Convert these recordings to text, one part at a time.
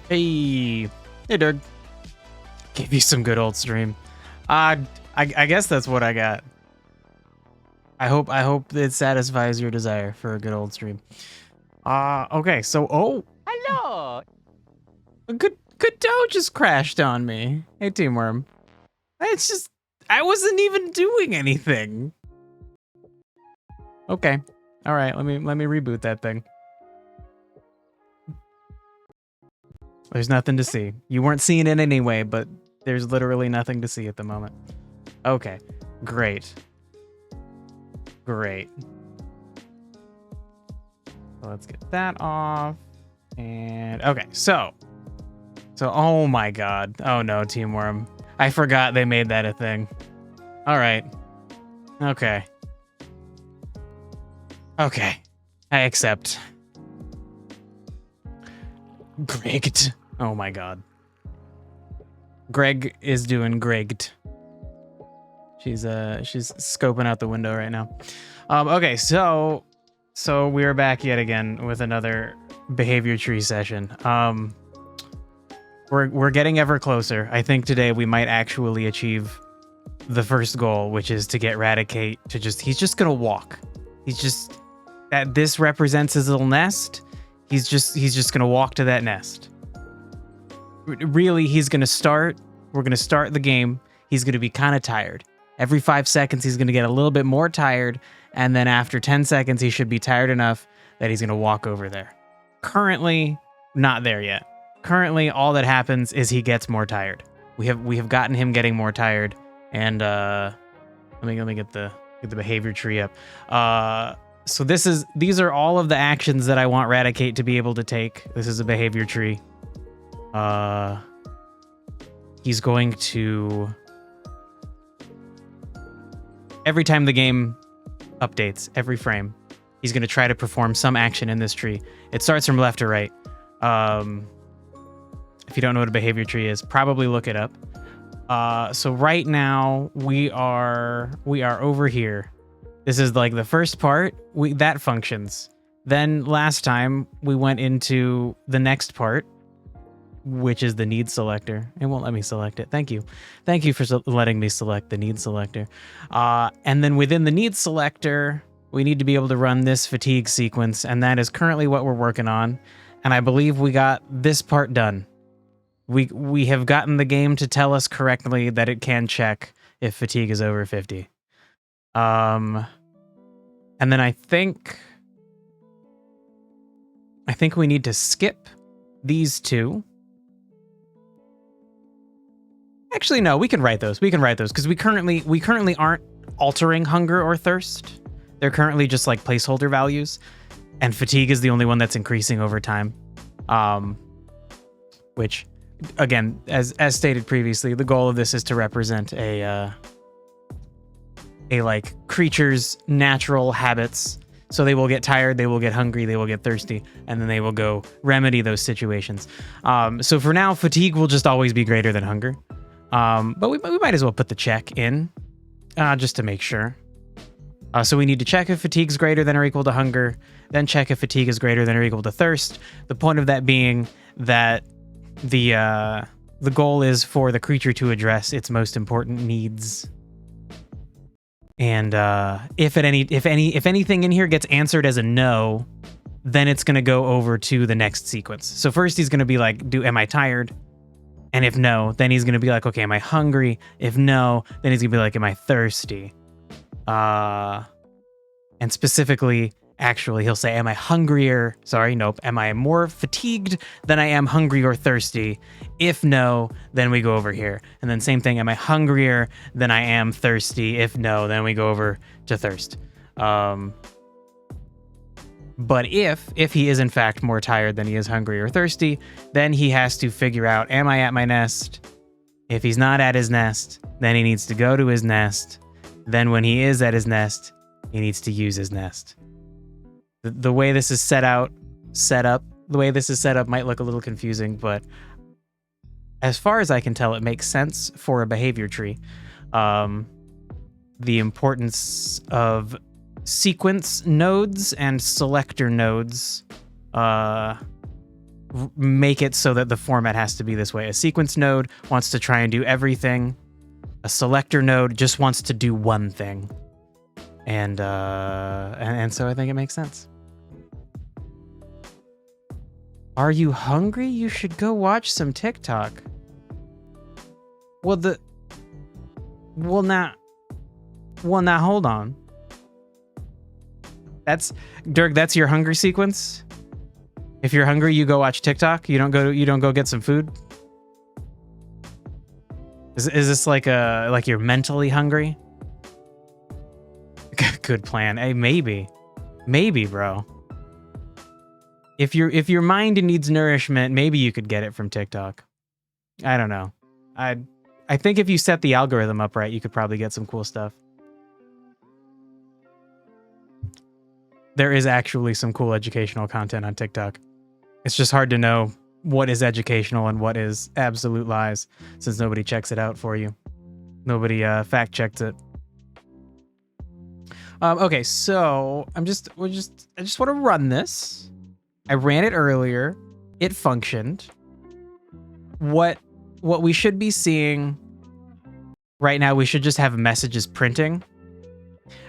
Hey, hey, Doug. Give you some good old stream. I guess that's what I got. I hope it satisfies your desire for a good old stream. Okay, so Hello. Godot just crashed on me. Hey, Teamworm. It's just I wasn't even doing anything. Okay, all right. Let me reboot that thing. There's nothing to see. You weren't seeing it anyway, but there's literally nothing to see at the moment. Okay, great. Great. So let's get that off. And okay, so oh my god. Oh no, Teamworm. I forgot they made that a thing. All right. Okay. Okay. I accept. Gregged. Oh my god. Greg is doing Gregged. She's scoping out the window right now. Okay, so we're back yet again with another behavior tree session. We're getting ever closer. I think today we might actually achieve the first goal, which is to get Raticate to he's just gonna walk. He's just that this represents his little nest. He's just gonna walk to that nest. Really, we're gonna start the game. He's gonna be kind of tired. Every 5 seconds, he's gonna get a little bit more tired, and then after 10 seconds, he should be tired enough that he's gonna walk over there. Currently, not there yet. Currently, all that happens is he gets more tired. We have gotten him getting more tired, and let me get the behavior tree up. So these are all of the actions that I want Raticate to be able to take. This is a behavior tree. He's going to, every time the game updates, every frame, he's going to try to perform some action in this tree. It starts from left to right. If you don't know what a behavior tree is, probably look it up. So right now we are over here. This is like the first part. That functions. Then last time we went into the next part, which is the need selector. It won't let me select it. Thank you. Thank you for letting me select the need selector. And then within the need selector, we need to be able to run this fatigue sequence, and that is currently what we're working on. And I believe we got this part done. We have gotten the game to tell us correctly that it can check if fatigue is over 50. And then I think we need to skip these two. Actually, no, we can write those. We can write those because we currently aren't altering hunger or thirst. They're currently just like placeholder values, and fatigue is the only one that's increasing over time. Which, again, as stated previously, the goal of this is to represent a like creature's natural habits. So they will get tired, they will get hungry, they will get thirsty, and then they will go remedy those situations. So for now, fatigue will just always be greater than hunger. But we might as well put the check in, just to make sure. So we need to check if fatigue's greater than or equal to hunger, then check if fatigue is greater than or equal to thirst. The point of that being that the goal is for the creature to address its most important needs. And if anything in here gets answered as a no, then it's gonna go over to the next sequence. So first he's gonna be like, am I tired? And if no, then he's gonna be like, okay, am I hungry? If no, then he's gonna be like, am I thirsty? And specifically, actually, he'll say, am I hungrier? Sorry, nope. Am I more fatigued than I am hungry or thirsty? If no, then we go over here. And then same thing, am I hungrier than I am thirsty? If no, then we go over to thirst. But if he is in fact more tired than he is hungry or thirsty, then he has to figure out, am I at my nest? If he's not at his nest, then he needs to go to his nest. Then when he is at his nest, he needs to use his nest. The way this is set up might look a little confusing, but as far as I can tell, it makes sense for a behavior tree. The importance of sequence nodes and selector nodes make it so that the format has to be this way. A sequence node wants to try and do everything. A selector node just wants to do one thing. And so I think it makes sense. Are you hungry? You should go watch some TikTok. Well, now, hold on. Dirk, that's your hungry sequence? If you're hungry, you go watch TikTok? You don't go get some food? Is this like you're mentally hungry? Good plan. Hey, maybe, bro. If your mind needs nourishment, maybe you could get it from TikTok. I don't know. I think if you set the algorithm up right, you could probably get some cool stuff. There is actually some cool educational content on TikTok. It's just hard to know what is educational and what is absolute lies, since nobody checks it out for you. Nobody fact checks it. Okay, so I just want to run this. I ran it earlier. It functioned. What we should be seeing right now, we should just have messages printing.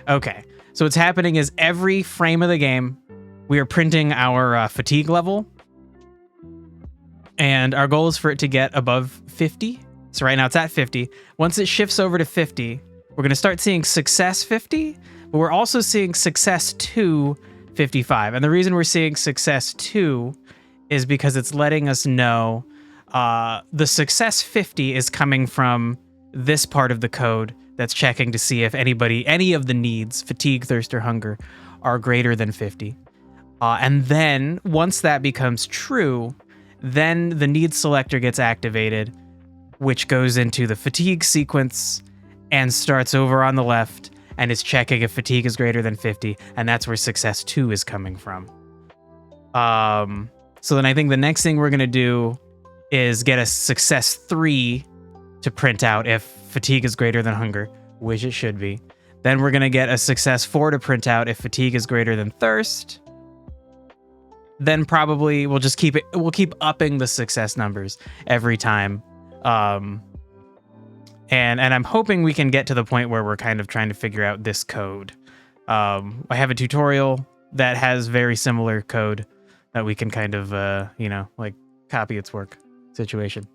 Okay, so what's happening is every frame of the game, we are printing our fatigue level. And our goal is for it to get above 50. So right now it's at 50. Once it shifts over to 50, we're going to start seeing success 50, but we're also seeing success 2 55. And the reason we're seeing success 2 is because it's letting us know the success 50 is coming from this part of the code that's checking to see if any of the needs, fatigue, thirst, or hunger, are greater than 50. And then once that becomes true, then the need selector gets activated, which goes into the fatigue sequence and starts over on the left and is checking if fatigue is greater than 50. And that's where success 2 is coming from. So then I think the next thing we're going to do is get a success 3 to print out if fatigue is greater than hunger, which it should be. Then we're going to get a success 4 to print out if fatigue is greater than thirst. Then probably we'll keep upping the success numbers every time. And I'm hoping we can get to the point where we're kind of trying to figure out this code. I have a tutorial that has very similar code that we can kind of, like copy its work situation.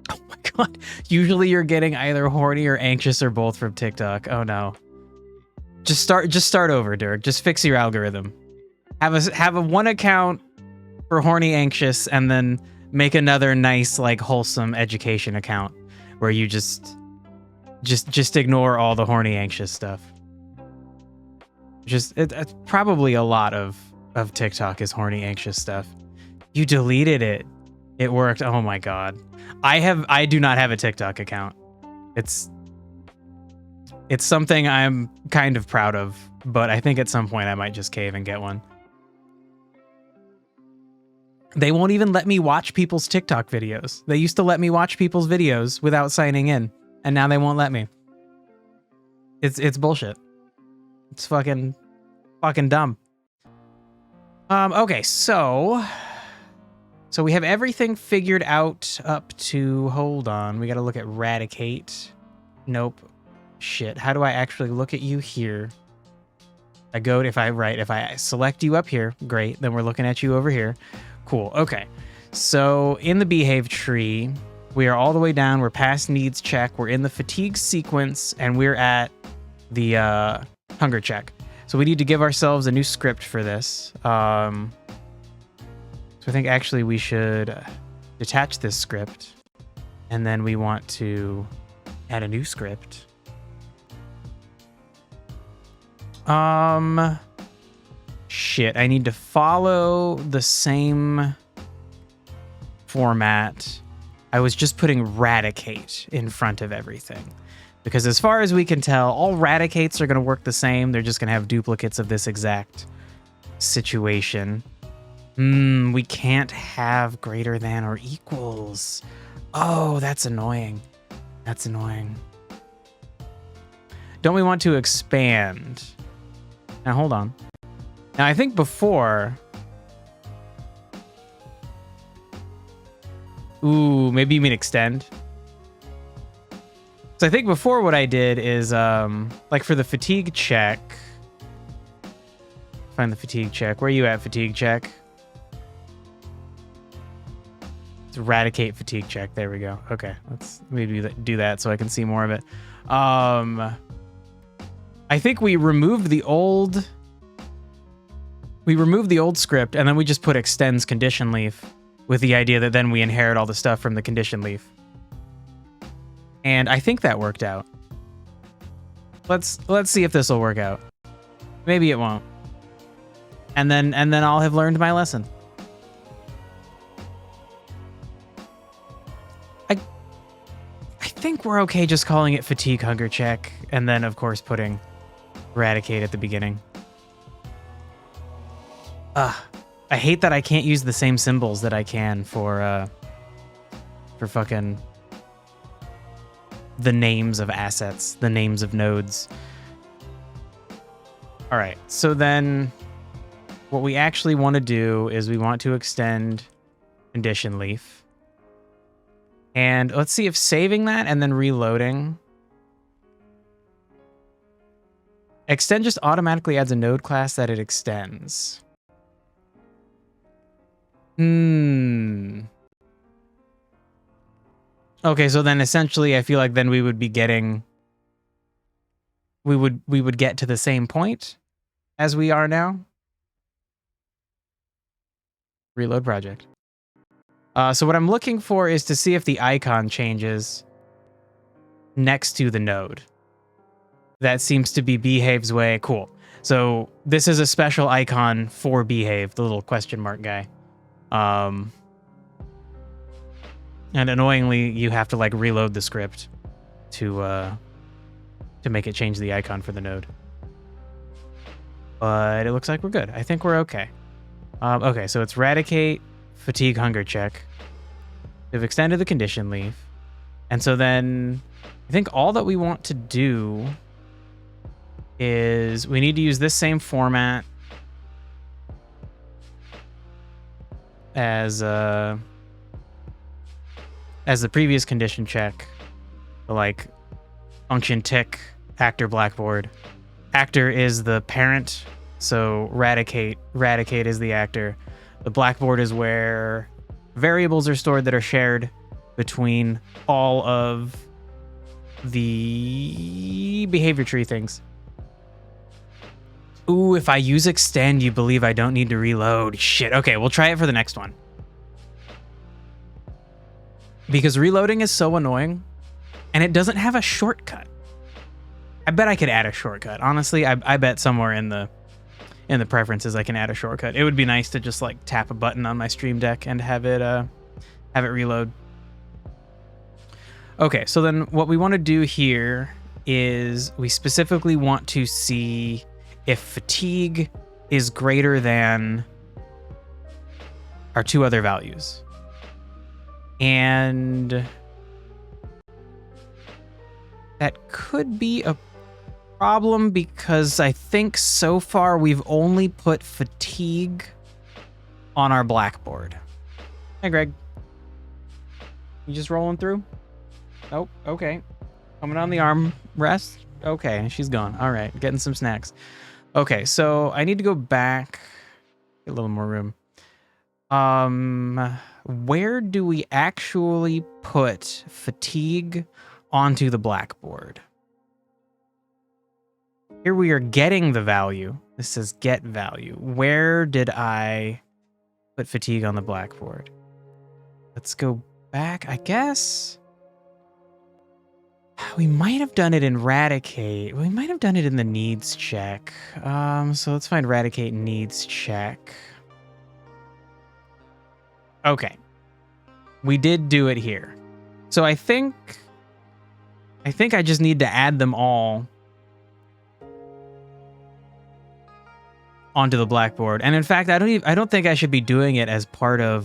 Oh my God. Usually you're getting either horny or anxious or both from TikTok. Oh no. Just start over, Dirk. Just fix your algorithm. Have a one account for horny anxious and then make another nice, like, wholesome education account where you just ignore all the horny anxious stuff. It's probably a lot of TikTok is horny anxious stuff. You deleted it. It worked. Oh my God. I do not have a TikTok account. It's something I'm kind of proud of, but I think at some point I might just cave and get one. They won't even let me watch people's TikTok videos. They used to let me watch people's videos without signing in, and now they won't let me. It's bullshit. It's fucking dumb. Okay, so we have everything figured out up to, hold on, we gotta look at eradicate. Nope. Shit, how do I actually look at you here? If I select you up here, great, then we're looking at you over here. Cool, okay. So in the behave tree, we are all the way down, we're past needs check, we're in the fatigue sequence, and we're at the hunger check. So we need to give ourselves a new script for this. So I think actually we should detach this script, and then we want to add a new script. Shit, I need to follow the same format. I was just putting eradicate in front of everything. Because as far as we can tell, all radicates are going to work the same. They're just going to have duplicates of this exact situation. We can't have greater than or equals. Oh, that's annoying. That's annoying. Don't we want to expand? Now, hold on. Now, I think before, Ooh, maybe you mean extend. So I think before what I did is, like for the fatigue check, find the fatigue check. Where are you at, fatigue check? Let's eradicate fatigue check. There we go. Okay, let's maybe do that so I can see more of it. I think we removed the old script and then we just put extends condition leaf with the idea that then we inherit all the stuff from the condition leaf. And I think that worked out. Let's see if this will work out. Maybe it won't. And then I'll have learned my lesson. I think we're okay just calling it fatigue hunger check and then of course putting eradicate at the beginning. I hate that I can't use the same symbols that I can for fucking the names of assets, the names of nodes. All right, so then what we actually want to do is we want to extend condition leaf. And let's see if saving that and then reloading. Extend just automatically adds a node class that it extends. Okay, so then essentially I feel like then we would be getting... We would get to the same point as we are now. Reload project. So what I'm looking for is to see if the icon changes next to the node. That seems to be Behave's way. Cool. So this is a special icon for Behave, the little question mark guy. And annoyingly, you have to like reload the script to make it change the icon for the node. But it looks like we're good. I think we're okay. Okay, so it's eradicate, fatigue, hunger check. We've extended the condition leaf. And so then I think all that we want to do is we need to use this same format as the previous condition check. Like function tick, actor blackboard. Actor is the parent, so eradicate is the actor. The blackboard is where variables are stored that are shared between all of the behavior tree things. Ooh, if I use extend, you believe I don't need to reload. Shit, okay, we'll try it for the next one. Because reloading is so annoying, and it doesn't have a shortcut. I bet I could add a shortcut. Honestly, I bet somewhere in the preferences I can add a shortcut. It would be nice to just like tap a button on my Stream Deck and have it reload. Okay, so then what we want to do here is we specifically want to see if fatigue is greater than our two other values. And that could be a problem because I think so far we've only put fatigue on our blackboard. Hey, Greg. You just rolling through? Oh, okay. Coming on the arm rest. Okay, she's gone. All right, getting some snacks. Okay, so I need to go back. Get a little more room. Where do we actually put fatigue onto the blackboard? Here we are getting the value. This says get value. Where did I put fatigue on the blackboard? Let's go back, I guess. We might have done it in eradicate. We might have done it in the needs check. So let's find eradicate needs check. Okay. We did do it here. So I think I just need to add them all onto the blackboard. And in fact, I don't think I should be doing it as part of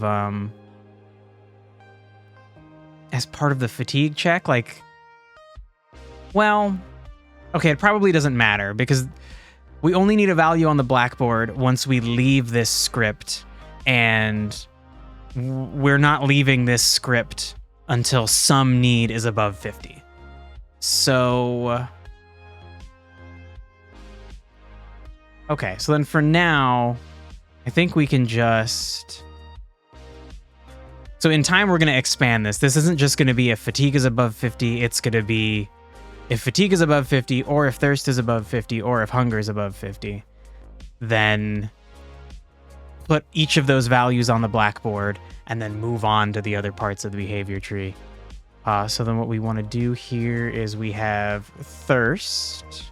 the fatigue check. Like, well, okay, it probably doesn't matter because we only need a value on the blackboard once we leave this script and we're not leaving this script until some need is above 50. So, okay, so then for now, I think we can just... So in time, we're going to expand this. This isn't just going to be if fatigue is above 50, it's going to be if fatigue is above 50, or if thirst is above 50, or if hunger is above 50, then put each of those values on the blackboard and then move on to the other parts of the behavior tree. So then what we want to do here is we have thirst.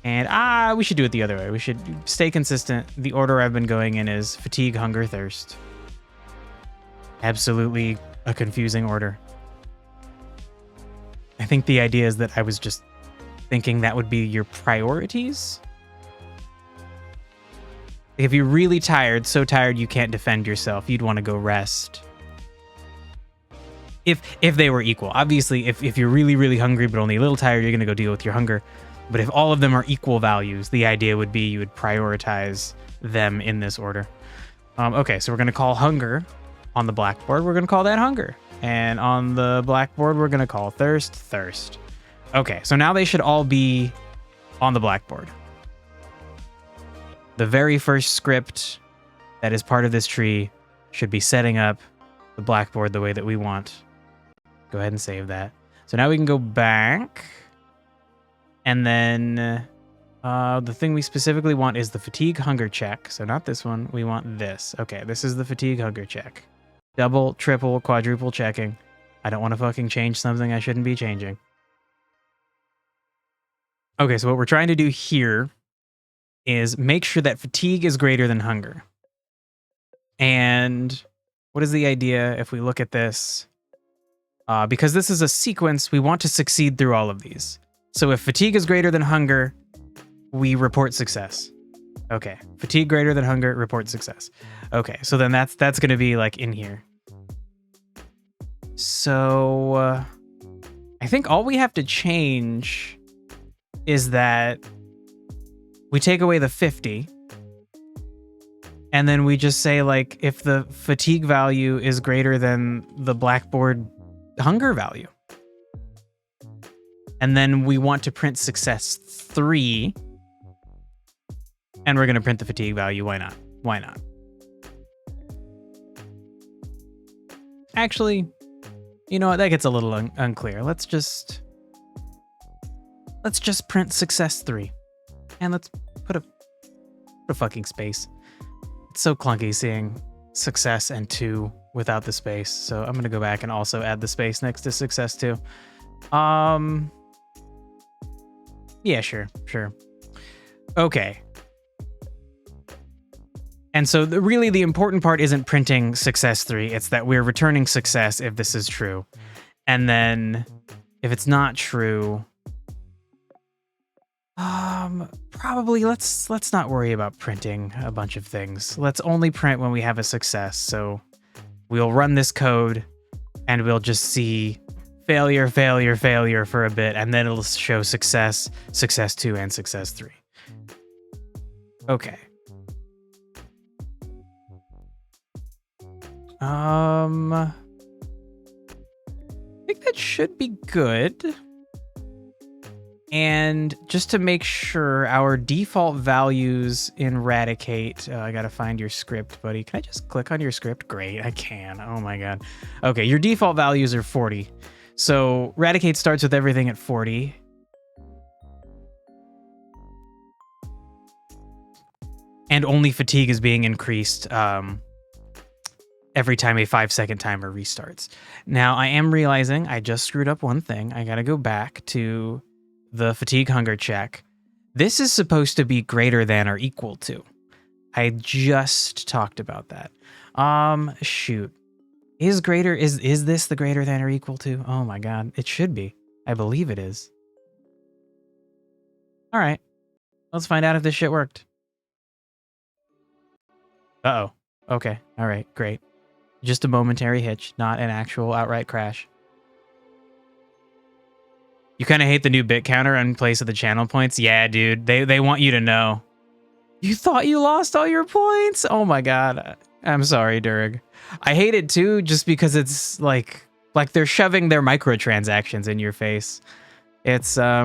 And we should do it the other way. We should stay consistent. The order I've been going in is fatigue, hunger, thirst. Absolutely a confusing order. I think the idea is that I was just thinking that would be your priorities. If you're really tired, so tired you can't defend yourself, you'd want to go rest. If they were equal. Obviously, if you're really, really hungry but only a little tired, you're going to go deal with your hunger. But if all of them are equal values, the idea would be you would prioritize them in this order. Okay, so we're going to call hunger on the blackboard. We're going to call that hunger. And on the blackboard, we're going to call thirst, thirst. Okay, so now they should all be on the blackboard. The very first script that is part of this tree should be setting up the blackboard the way that we want. Go ahead and save that. So now we can go back. And then the thing we specifically want is the fatigue hunger check. So not this one. We want this. Okay, this is the fatigue hunger check. Double, triple, quadruple checking. I don't want to fucking change something I shouldn't be changing. Okay, so what we're trying to do here is make sure that fatigue is greater than hunger. And what is the idea if we look at this? Because this is a sequence, we want to succeed through all of these. So if fatigue is greater than hunger, we report success. Okay, fatigue greater than hunger, report success. Okay, so then that's going to be like in here. So I think all we have to change is that we take away the 50, and then we just say, like, if the fatigue value is greater than the blackboard hunger value. And then we want to print success 3, and we're going to print the fatigue value. Why not? Why not? Actually, you know what? That gets a little unclear. Let's just print success 3. And let's put a fucking space. It's so clunky seeing success and 2 without the space. So I'm going to go back and also add the space next to success 2. Yeah, sure. Okay. And so really the important part isn't printing success 3. It's that we're returning success if this is true. And then if it's not true, probably let's not worry about printing a bunch of things. Let's only print when we have a success. So we'll run this code and we'll just see failure, failure, failure for a bit, and then it'll show success, success 2, and success 3. Okay. I think that should be good. And just to make sure, our default values in Radicate, I gotta find your script, buddy. Can I just click on your script? Great, I can. Oh my god. Okay, your default values are 40. So Radicate starts with everything at 40. And only fatigue is being increased every time a 5-second timer restarts. Now, I am realizing I just screwed up one thing. I gotta go back to the fatigue hunger check. This is supposed to be greater than or equal to. I just talked about that. Shoot. Is this the greater than or equal to? Oh my god, it should be. I believe it is. All right. Let's find out if this shit worked. Uh-oh. Okay. All right, great. Just a momentary hitch, not an actual outright crash. You kind of hate the new bit counter in place of the channel points? Yeah, dude. They want you to know. You thought you lost all your points? Oh my god. I'm sorry, Durg. I hate it too, just because it's like they're shoving their microtransactions in your face. It's I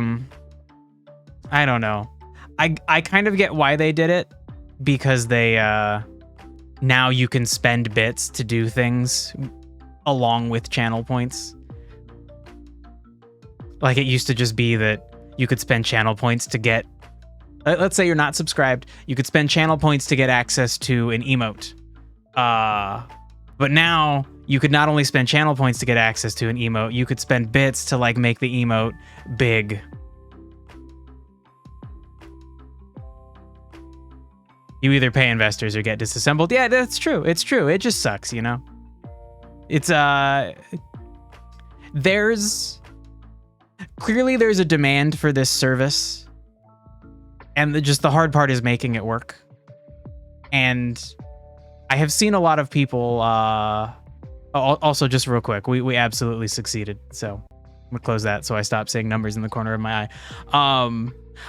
don't know. I kind of get why they did it, because they now you can spend bits to do things along with channel points. Like, it used to just be that you could spend channel points to get, let's say you're not subscribed, you could spend channel points to get access to an emote. But now you could not only spend channel points to get access to an emote, you could spend bits to like make the emote big. You either pay investors or get disassembled. Yeah, that's true. It's true. It just sucks, you know? It's, clearly there's a demand for this service, and just the hard part is making it work. And I have seen a lot of people, also just real quick, we absolutely succeeded. So I'm gonna close that so I stop seeing numbers in the corner of my eye.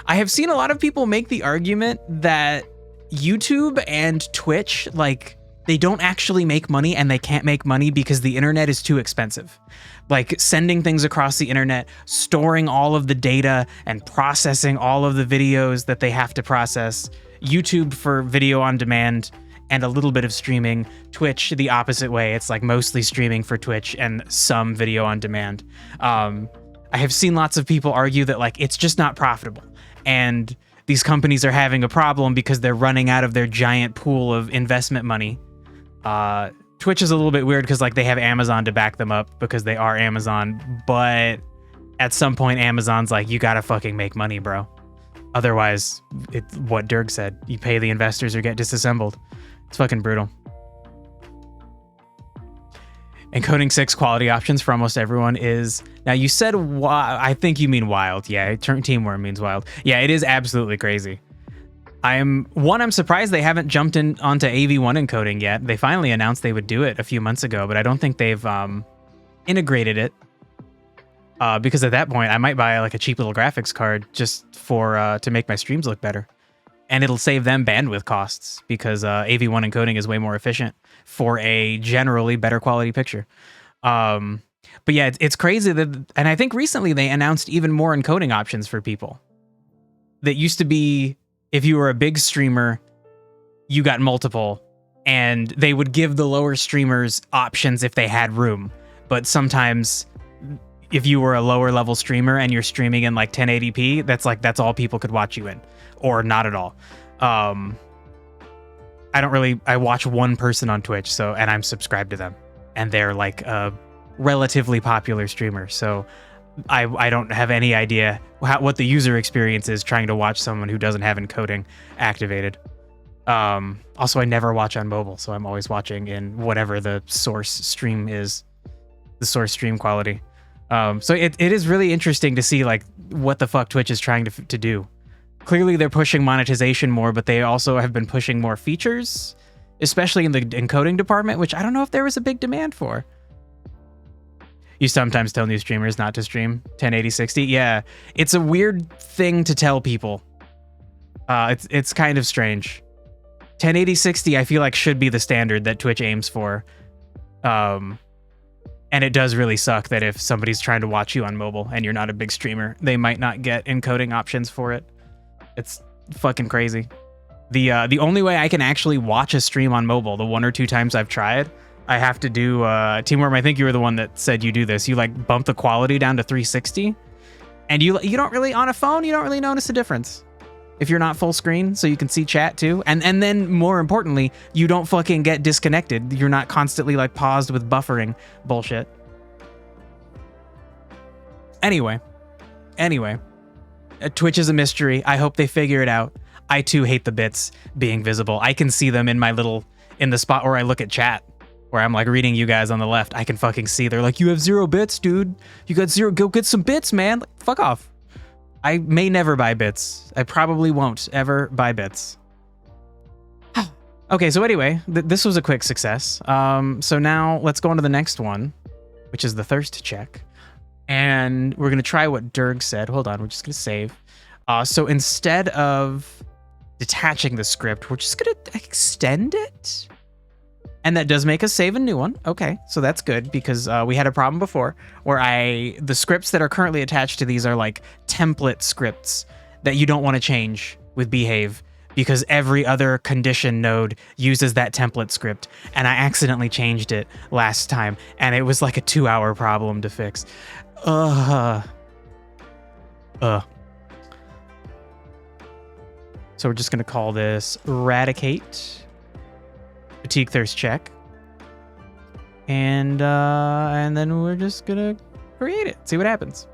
I have seen a lot of people make the argument that YouTube and Twitch, like, they don't actually make money, and they can't make money because the internet is too expensive. Like, sending things across the internet, storing all of the data, and processing all of the videos that they have to process. YouTube for video on demand and a little bit of streaming. Twitch the opposite way. It's like mostly streaming for Twitch and some video on demand. I have seen lots of people argue that, like, it's just not profitable, and these companies are having a problem because they're running out of their giant pool of investment money. Twitch is a little bit weird because, like, they have Amazon to back them up because they are Amazon, but at some point Amazon's like, you gotta fucking make money, bro. Otherwise, it's what Dirk said. You pay the investors or get disassembled. It's fucking brutal. Encoding 6 quality options for almost everyone is... Now, you said... I think you mean wild. Yeah, Teamworm means wild. Yeah, it is absolutely crazy. I'm surprised they haven't jumped in onto AV1 encoding yet. They finally announced they would do it a few months ago, but I don't think they've integrated it. Because at that point, I might buy like a cheap little graphics card just for to make my streams look better. And it'll save them bandwidth costs because AV1 encoding is way more efficient for a generally better quality picture. But yeah, it's crazy that, and I think recently they announced even more encoding options for people. That used to be, if you were a big streamer, you got multiple, and they would give the lower streamers options if they had room. But sometimes, if you were a lower level streamer and you're streaming in like 1080p, that's all people could watch you in, or not at all. I watch one person on Twitch, and I'm subscribed to them, and they're like a relatively popular streamer. So I don't have any idea what the user experience is trying to watch someone who doesn't have encoding activated. Also, I never watch on mobile, so I'm always watching in whatever the source stream is, the source stream quality. So it is really interesting to see like what the fuck Twitch is trying to do. Clearly they're pushing monetization more, but they also have been pushing more features, especially in the encoding department, which I don't know if there was a big demand for. You sometimes tell new streamers not to stream 1080-60. Yeah, it's a weird thing to tell people. It's kind of strange. 1080-60 I feel like should be the standard that Twitch aims for. And it does really suck that if somebody's trying to watch you on mobile and you're not a big streamer, they might not get encoding options for it. It's fucking crazy. The only way I can actually watch a stream on mobile, the 1 or 2 times I've tried, I have to do Teamworm. I think you were the one that said you do this. You like bump the quality down to 360, and you don't really, on a phone, you don't really notice a difference if you're not full screen, so you can see chat too. And then more importantly, you don't fucking get disconnected. You're not constantly like paused with buffering bullshit. Anyway, Twitch is a mystery. I hope they figure it out. I too hate the bits being visible. I can see them in the spot where I look at chat, where I'm like reading you guys on the left. I can fucking see they're like, you have 0 bits, dude. You got 0. Go get some bits, man. Like, fuck off. I may never buy bits. I probably won't ever buy bits. Okay, so anyway, this was a quick success. So now let's go on to the next one, which is the thirst check. And we're going to try what Durg said. Hold on, we're just going to save. So instead of detaching the script, we're just going to extend it. And that does make us save a new one. Okay, so that's good because we had a problem before where the scripts that are currently attached to these are like template scripts that you don't want to change with Behave because every other condition node uses that template script. And I accidentally changed it last time and it was like a 2-hour problem to fix. So we're just going to call this Eradicate Fatigue Thirst Check. And then we're just going to create it. See what happens.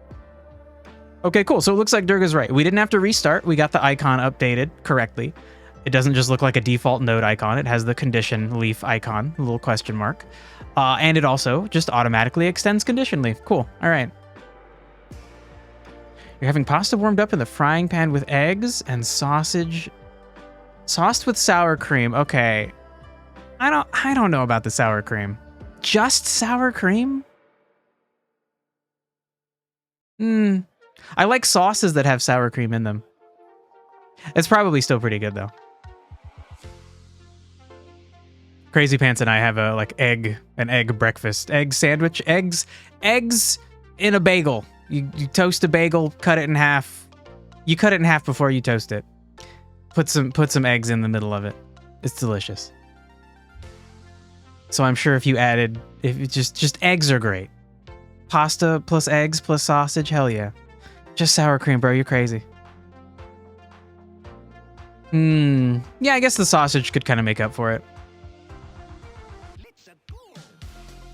Okay, cool. So it looks like Durga's right. We didn't have to restart. We got the icon updated correctly. It doesn't just look like a default node icon. It has the condition leaf icon, a little question mark. And it also just automatically extends condition leaf. Cool. All right. You're having pasta warmed up in the frying pan with eggs and sausage sauced with sour cream. Okay. I don't know about the sour cream. Just sour cream? I like sauces that have sour cream in them. It's probably still pretty good though. Crazy Pants and I have a an egg breakfast, egg sandwich, eggs in a bagel. You toast a bagel, cut it in half. You cut it in half before you toast it. Put some eggs in the middle of it. It's delicious. So I'm sure if just eggs are great. Pasta plus eggs plus sausage, hell yeah. Just sour cream, bro, you're crazy. Yeah, I guess the sausage could kind of make up for it.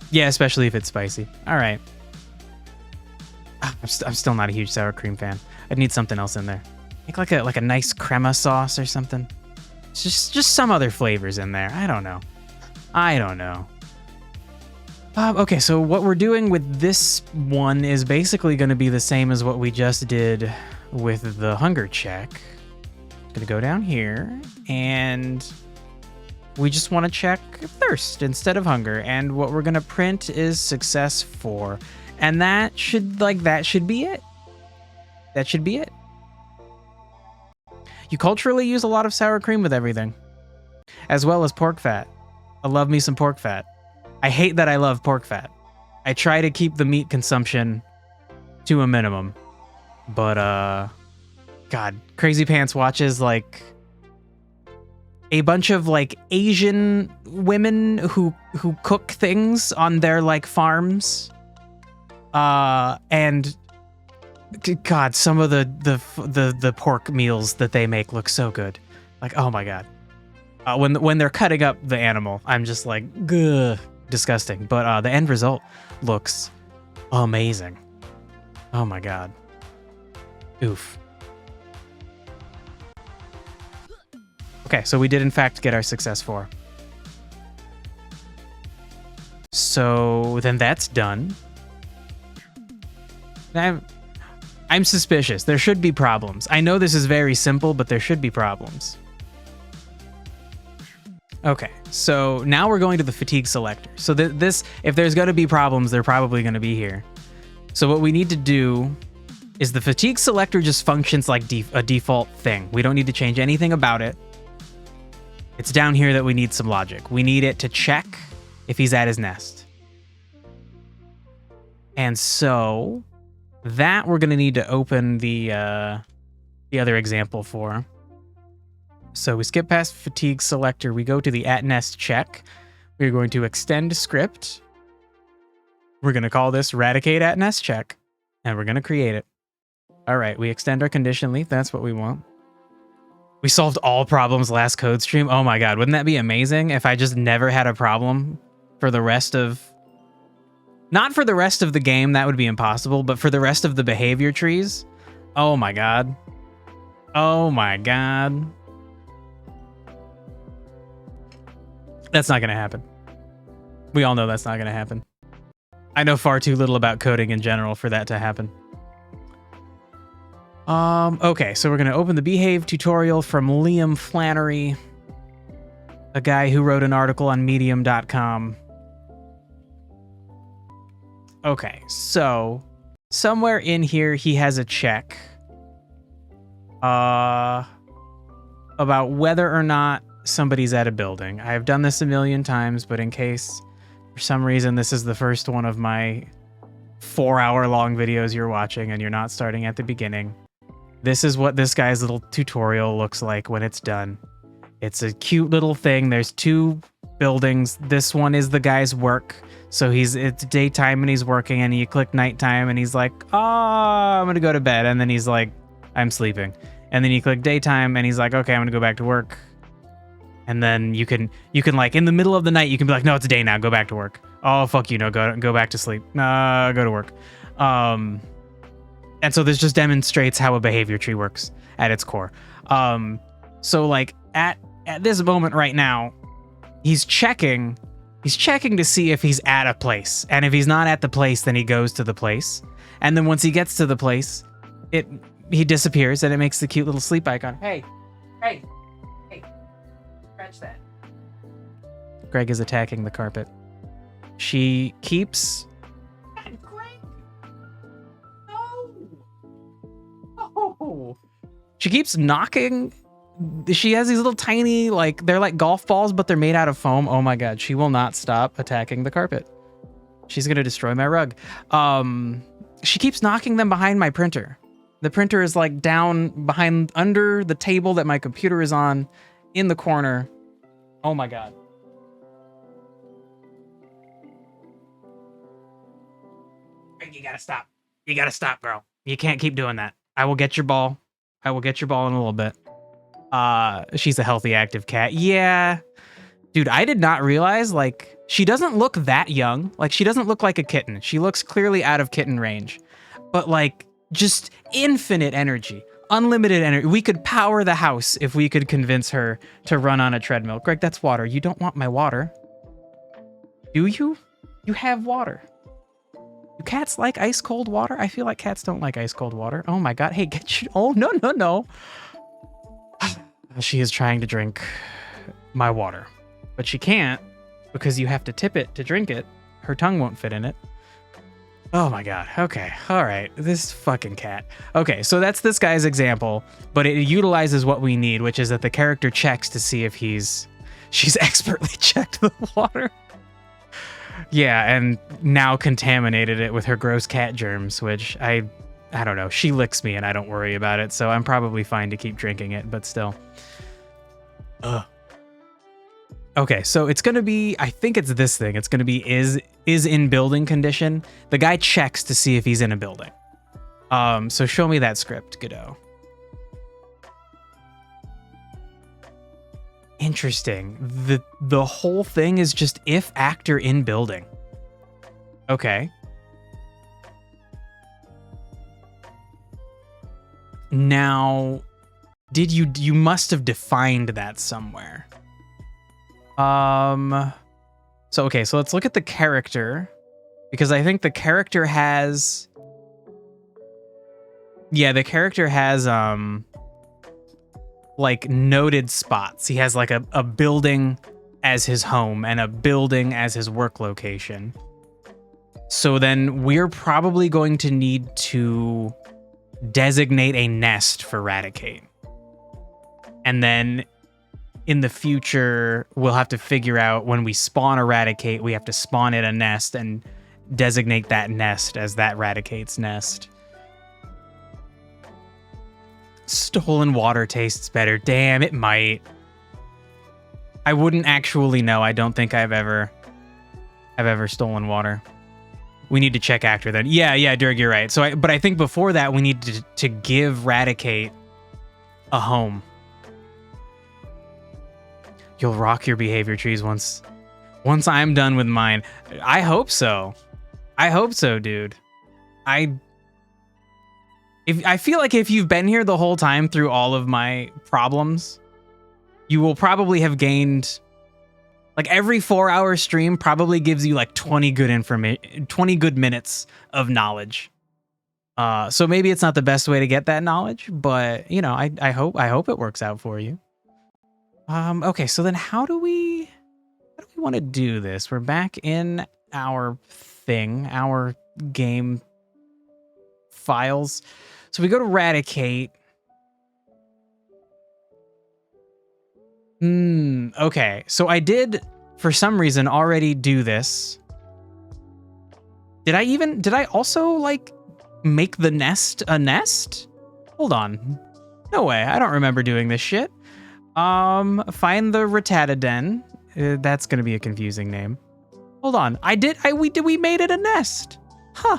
Yeah, especially if it's spicy. All right. I'm still not a huge sour cream fan. I'd need something else in there. Make like a nice crema sauce or something. Just some other flavors in there. I don't know. Okay, so what we're doing with this one is basically going to be the same as what we just did with the hunger check. Going to go down here, and we just want to check thirst instead of hunger. And what we're going to print is success 4. And that should be it. That should be it. You culturally use a lot of sour cream with everything, as well as pork fat. I love me some pork fat. I hate that I love pork fat. I try to keep the meat consumption to a minimum. But, God, Crazy Pants watches, like, a bunch of, like, Asian women who cook things on their, like, farms. And, God, some of the pork meals that they make look so good. Like, oh my God. When they're cutting up the animal, I'm just like, ugh, disgusting. But the end result looks amazing. Oh my God. Oof. Okay, so we did in fact get our success 4. So then that's done. I'm suspicious. There should be problems. I know this is very simple, but there should be problems. Okay, so now we're going to the fatigue selector. So if there's going to be problems, they're probably going to be here. So what we need to do is the fatigue selector just functions like a default thing. We don't need to change anything about it. It's down here that we need some logic. We need it to check if he's at his nest. And so that we're going to need to open the other example for. So we skip past fatigue selector. We go to the at nest check. We're going to extend script. We're going to call this eradicate at nest check, and we're going to create it. All right, we extend our condition leaf. That's what we want. We solved all problems last code stream. Oh my God, wouldn't that be amazing if I just never had a problem for the rest of... Not for the rest of the game, that would be impossible, but for the rest of the behavior trees? Oh my God. Oh my God. That's not going to happen. We all know that's not going to happen. I know far too little about coding in general for that to happen. Okay, so we're going to open the Behave tutorial from Liam Flannery, a guy who wrote an article on medium.com. Okay, so somewhere in here he has a check about whether or not somebody's at a building. I've done this a million times, but in case for some reason this is the first one of my 4-hour-long videos you're watching and you're not starting at the beginning, this is what this guy's little tutorial looks like when it's done. It's a cute little thing. There's 2 buildings. This one is the guy's work. So it's daytime and he's working, and you click nighttime and he's like, oh, I'm gonna go to bed. And then he's like, I'm sleeping. And then you click daytime and he's like, okay, I'm gonna go back to work. And then you can like in the middle of the night, you can be like, no, it's day now, go back to work. Oh, fuck you, no, go back to sleep. Go to work. And so this just demonstrates how a behavior tree works at its core. So like at this moment right now, he's checking to see if he's at a place. And if he's not at the place, then he goes to the place. And then once he gets to the place, he disappears and it makes the cute little sleep icon. Hey, scratch that. Greg is attacking the carpet. She keeps... Greg! No! Oh! She keeps knocking... She has these little tiny, like, they're like golf balls, but they're made out of foam. Oh my god, she will not stop attacking the carpet. She's gonna destroy my rug. She keeps knocking them behind my printer. The printer is like down under the table that my computer is on, in the corner. Oh my god. You gotta stop. You gotta stop, girl. You can't keep doing that. I will get your ball. I will get your ball in a little bit. She's a healthy, active cat. Yeah. Dude, I did not realize, like, she doesn't look that young. Like, she doesn't look like a kitten. She looks clearly out of kitten range. But, like, just infinite energy. Unlimited energy. We could power the house if we could convince her to run on a treadmill. Greg, that's water. You don't want my water. Do you? You have water. Do cats like ice cold water? I feel like cats don't like ice cold water. Oh my god. Hey, get you. Oh, no, no, no. She is trying to drink my water, but she can't because you have to tip it to drink it. Her tongue won't fit in it. Oh my god. Okay. All right. This fucking cat. Okay, so that's this guy's example, but it utilizes what we need, which is that the character checks to see if she's expertly checked the water. Yeah, and now contaminated it with her gross cat germs, which I don't know. She licks me and I don't worry about it, so I'm probably fine to keep drinking it, but still. Ugh. Okay, so it's gonna be, I think it's this thing. It's gonna be is in building condition. The guy checks to see if he's in a building. So show me that script, Godot. Interesting. The whole thing is just if actor in building. Okay. Now, you must have defined that somewhere. So okay, so let's look at the character, because I think the character has, yeah, the character has like noted spots. He has like a building as his home and a building as his work location. So then we're probably going to need to designate a nest for Raticate. And then in the future, we'll have to figure out when we spawn Eradicate, we have to spawn it a nest and designate that nest as that Raticate's nest. Stolen water tastes better. Damn, it might. I wouldn't actually know. I don't think I've ever stolen water. We need to check actor then. Yeah, Dirk, you're right. But I think before that, we need to give Raticate a home. You'll rock your behavior trees once I'm done with mine. I hope so. I hope so, dude. I feel like if you've been here the whole time through all of my problems, you will probably have gained, like, every 4-hour stream probably gives you like 20 good minutes of knowledge. So maybe it's not the best way to get that knowledge, but you know, I hope it works out for you. Okay, so then how do we want to do this? We're back in our thing, our game files. So we go to Raticate. Okay. So I did, for some reason, already do this. Did I also, like, make the nest a nest? Hold on. No way. I don't remember doing this shit. Find the Rattata Den. That's gonna be a confusing name. Hold on. We made it a nest. Huh.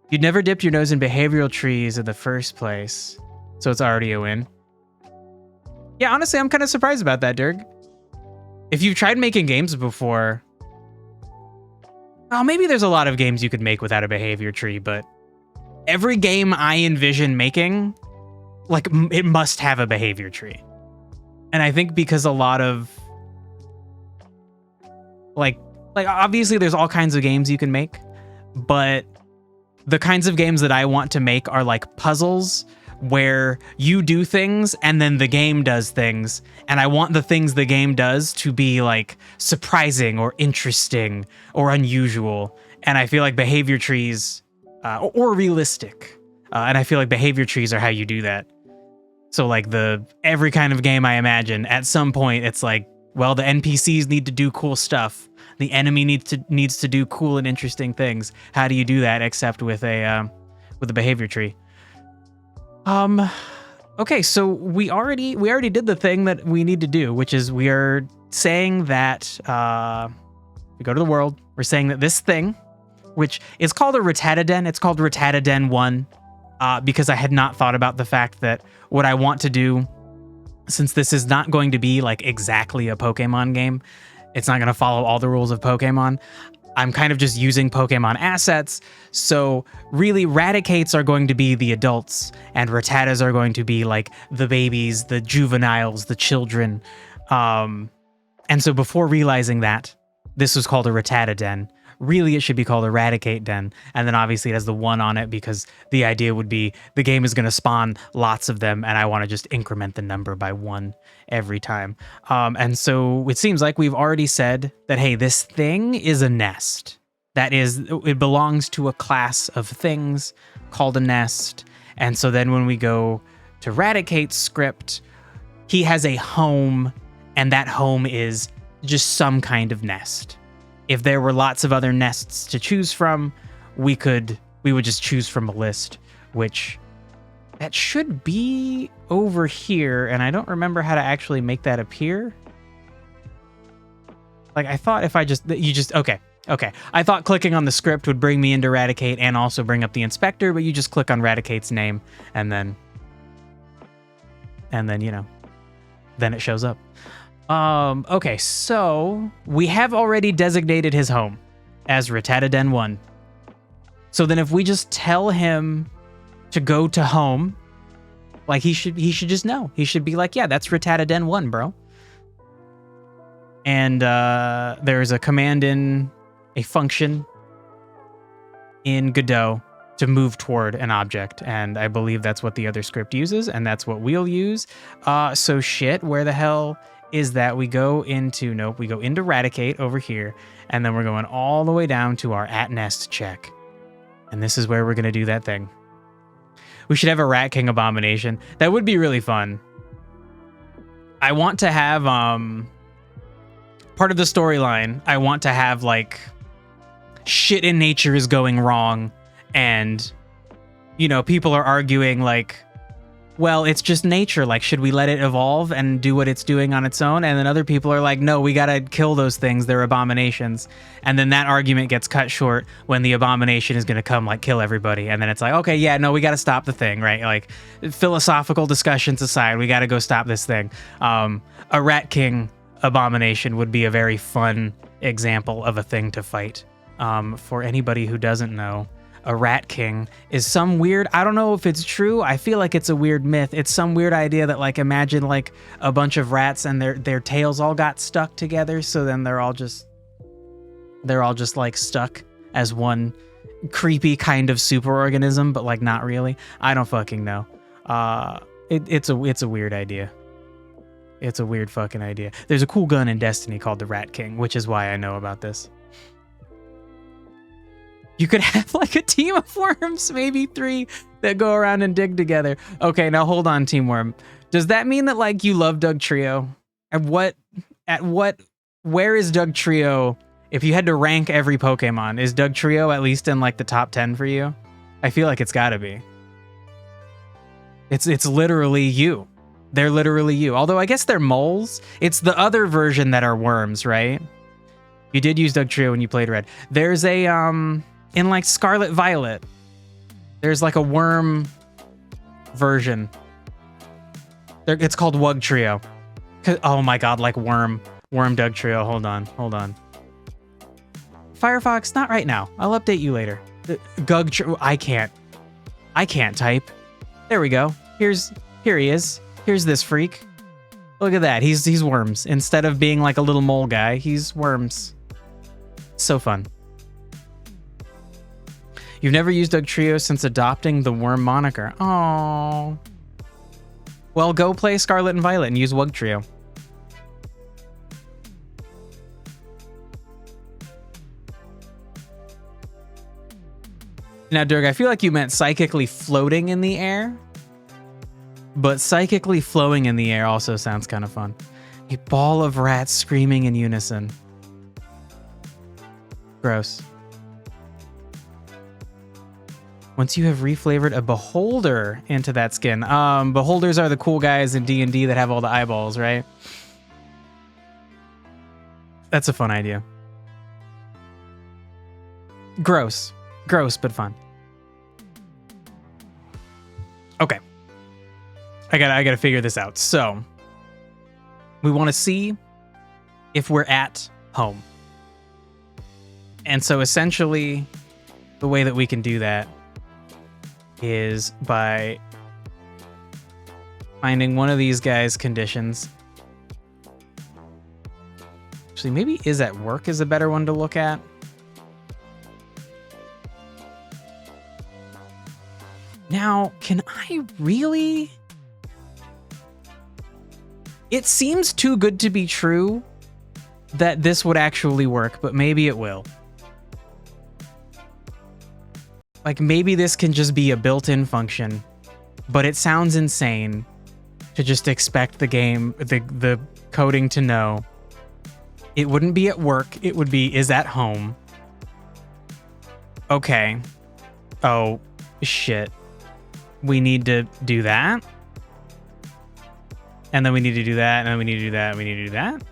You'd never dipped your nose in behavioral trees in the first place, so it's already a win. Yeah, honestly, I'm kind of surprised about that, Dirk. If you've tried making games before, well, maybe there's a lot of games you could make without a behavior tree, but every game I envision making, like, it must have a behavior tree. And I think because a lot of, like obviously there's all kinds of games you can make, but the kinds of games that I want to make are like puzzles where you do things and then the game does things, and I want the things the game does to be like surprising or interesting or unusual. And I feel like behavior trees or realistic. And I feel like behavior trees are how you do that. So like every kind of game I imagine, at some point it's like, well, the NPCs need to do cool stuff. The enemy needs to do cool and interesting things. How do you do that except with a behavior tree? Okay, so we already did the thing that we need to do, which is we are saying that we go to the world. We're saying that this thing, which is called a Rattata Den, it's called Rattata Den 1, because I had not thought about the fact that what I want to do, since this is not going to be like exactly a Pokemon game, it's not going to follow all the rules of Pokemon. I'm kind of just using Pokemon assets. So really, Raticates are going to be the adults, and Rattatas are going to be like the babies, the juveniles, the children. And so before realizing that this was called a Rattata Den, really it should be called a Raticate Den. And then obviously it has the 1 on it because the idea would be the game is going to spawn lots of them, and I want to just increment the number by 1 every time. And so it seems like we've already said that, hey, this thing is a nest. That is, it belongs to a class of things called a nest. And so then when we go to Raticate's script, he has a home, and that home is just some kind of nest. If there were lots of other nests to choose from, we would just choose from a list, which that should be over here, and I don't remember how to actually make that appear. Like, I thought if okay. I thought clicking on the script would bring me into Raticate and also bring up the inspector, but you just click on Raticate's name and then, you know, then it shows up. Okay, so we have already designated his home as Rattata Den 1. So then if we just tell him to go to home, like he should just know. He should be like, yeah, that's Rattata Den 1, bro. And there's a command in a function in Godot to move toward an object, and I believe that's what the other script uses, and that's what we'll use. So shit, where the hell is that? We go into Raticate over here, and then we're going all the way down to our @nest check. And this is where we're going to do that thing. We should have a Rat King abomination. That would be really fun. I want to have, part of the storyline, I want to have, like, shit in nature is going wrong, and, you know, people are arguing, like, well, it's just nature. Like, should we let it evolve and do what it's doing on its own? And then other people are like, no, we gotta kill those things. They're abominations. And then that argument gets cut short when the abomination is gonna come, like, kill everybody. And then it's like, okay, yeah, no, we gotta stop the thing, right? Like, philosophical discussions aside, we gotta go stop this thing. A Rat King abomination would be a very fun example of a thing to fight. For anybody who doesn't know, a Rat King is some weird, I don't know if it's true, I feel like it's a weird myth. It's some weird idea that, like, imagine like a bunch of rats and their tails all got stuck together, so then they're all just like stuck as one creepy kind of superorganism, but like not really. I don't fucking know. It's a weird idea. It's a weird fucking idea. There's a cool gun in Destiny called the Rat King, which is why I know about this. You could have like a team of worms, maybe 3, that go around and dig together. Okay, now hold on, Team Worm. Does that mean that like you love Doug Trio? Where is Doug Trio? If you had to rank every Pokemon, is Doug Trio at least in like the top 10 for you? I feel like it's gotta be. It's literally you. They're literally you. Although I guess they're moles. It's the other version that are worms, right? You did use Doug Trio when you played Red. There's a in like Scarlet Violet, there's like a worm version. It's called Wug Trio. Oh my god, like worm Doug Trio. Hold on. Firefox, not right now. I'll update you later. Gug Trio. I can't type. There we go. Here he is. Here's this freak. Look at that. He's worms. Instead of being like a little mole guy, he's worms. So fun. You've never used Doug Trio since adopting the worm moniker. Oh. Well, go play Scarlet and Violet and use Wug Trio. Now, Dirk, I feel like you meant psychically floating in the air. But psychically flowing in the air also sounds kind of fun. A ball of rats screaming in unison. Gross. Once you have reflavored a beholder into that skin. Beholders are the cool guys in D&D that have all the eyeballs, right? That's a fun idea. Gross. Gross, but fun. Okay. I gotta figure this out. So, we want to see if we're at home. And so essentially, the way that we can do that is by finding one of these guys' conditions. Actually, maybe is at work is a better one to look at. Now, can I really... It seems too good to be true that this would actually work, but maybe it will. Like, maybe this can just be a built-in function, but it sounds insane to just expect the game, the coding to know. It wouldn't be at work, it would be is at home. Okay. Oh, shit. We need to do that. And then we need to do that, and then we need to do that, and we need to do that.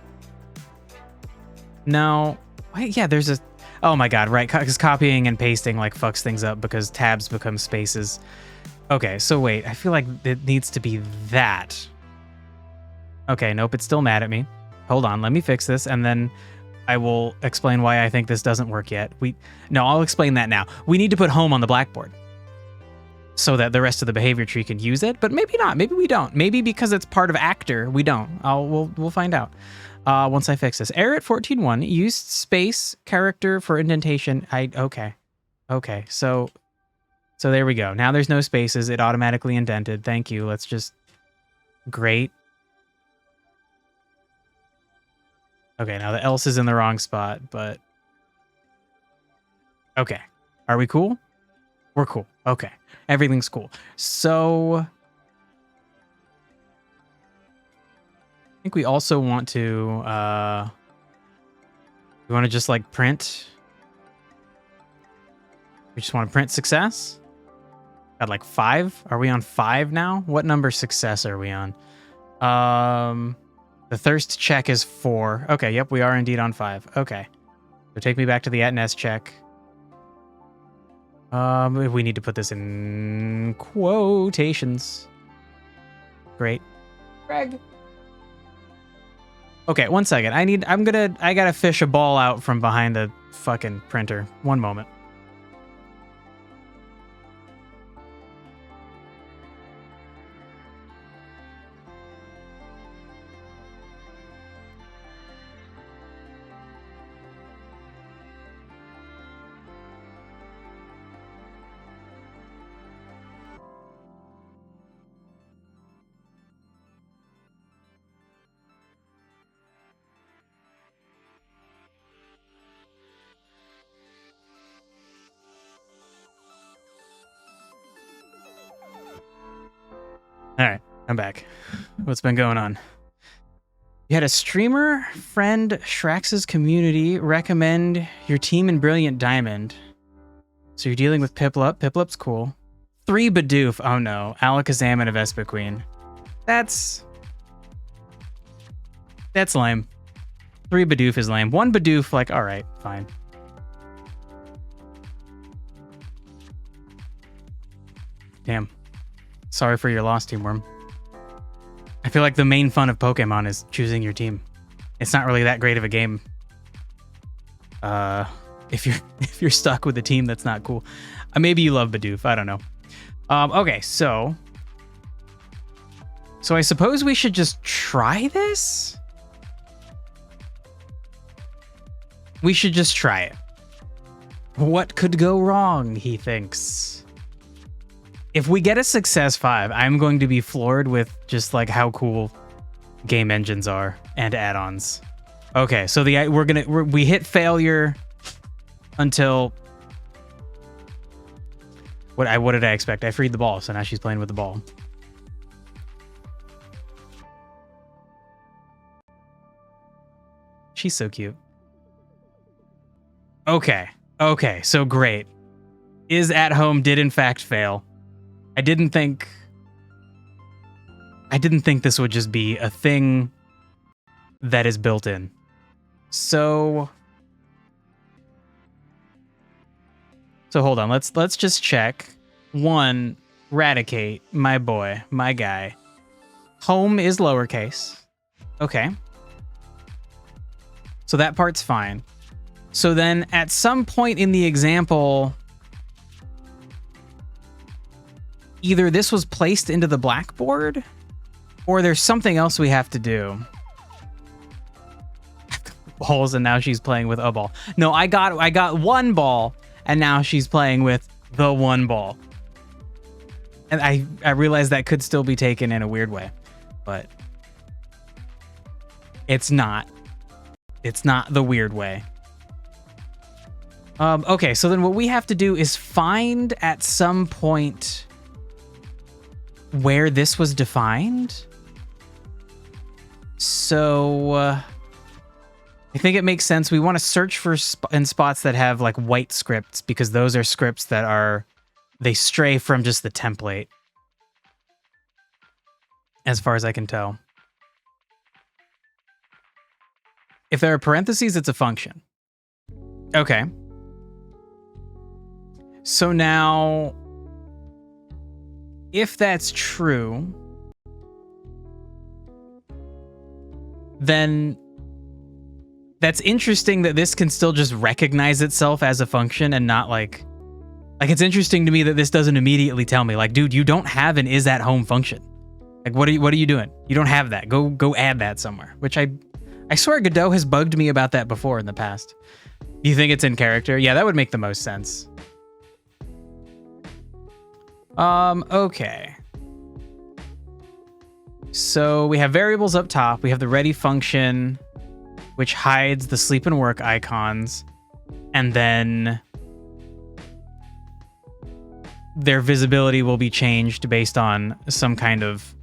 No. Wait, yeah, there's a... Oh my god, right, because copying and pasting like fucks things up because tabs become spaces. Okay, so wait, I feel like it needs to be that. Okay, nope, it's still mad at me. Hold on, let me fix this, and then I will explain why I think this doesn't work yet. No, I'll explain that now. We need to put home on the blackboard so that the rest of the behavior tree can use it, but maybe not. Maybe we don't. Maybe because it's part of actor, we don't. We'll find out once I fix this. Error at 14.1 used space character for indentation. Okay. So there we go. Now there's no spaces. It automatically indented. Thank you. Let's just great. Okay, now the else is in the wrong spot, but okay. Are we cool? We're cool. Okay. Everything's cool. So I think we also want to we want to just like print. We just want to print success. Got like 5. Are we on 5 now? What number success are we on? The thirst check is 4. Okay, yep, we are indeed on 5. Okay. So take me back to the @nest check. We need to put this in quotations. Great. Greg. Okay, 1 second. I gotta fish a ball out from behind the fucking printer. 1 moment. I'm back. What's been going on? You had a streamer friend Shrax's community recommend your team in Brilliant Diamond. So you're dealing with Piplup. Piplup's cool. 3 Bidoof. Oh no. Alakazam and a Vespiquen. That's lame. 3 Bidoof is lame. 1 Bidoof, like, alright, fine. Damn. Sorry for your loss, Team Worm. I feel like the main fun of Pokemon is choosing your team. It's not really that great of a game. If you're stuck with a team that's not cool. Maybe you love Bidoof, I don't know. Okay, so I suppose we should just try this? We should just try it. What could go wrong, he thinks. If we get a success 5, I'm going to be floored with just like how cool game engines are and add-ons. Okay, so we hit failure until what did I expect? I freed the ball, so now she's playing with the ball. She's so cute. Okay, so great. Is at home did in fact fail. I didn't think this would just be a thing that is built in. So hold on, let's just check. 1, Raticate, my boy, my guy. Home is lowercase. Okay. So that part's fine. So then at some point in the example, either this was placed into the blackboard or there's something else we have to do. Balls, and now she's playing with a ball. No, I got 1 ball and now she's playing with the 1 ball. And I realize that could still be taken in a weird way, but it's not. It's not the weird way. Okay, so then what we have to do is find at some point where this was defined. So I think it makes sense. We want to search for in spots that have like white scripts, because those are scripts that they stray from just the template, as far as I can tell. If there are parentheses, it's a function. Okay. So now, if that's true, then that's interesting that this can still just recognize itself as a function and not like it's interesting to me that this doesn't immediately tell me like, dude, you don't have an is at home function. Like, what are you doing? You don't have that. Go add that somewhere. Which I swear Godot has bugged me about that before in the past. You think it's in character? Yeah, that would make the most sense. Okay. So we have variables up top. We have the ready function, which hides the sleep and work icons, and then their visibility will be changed based on some kind of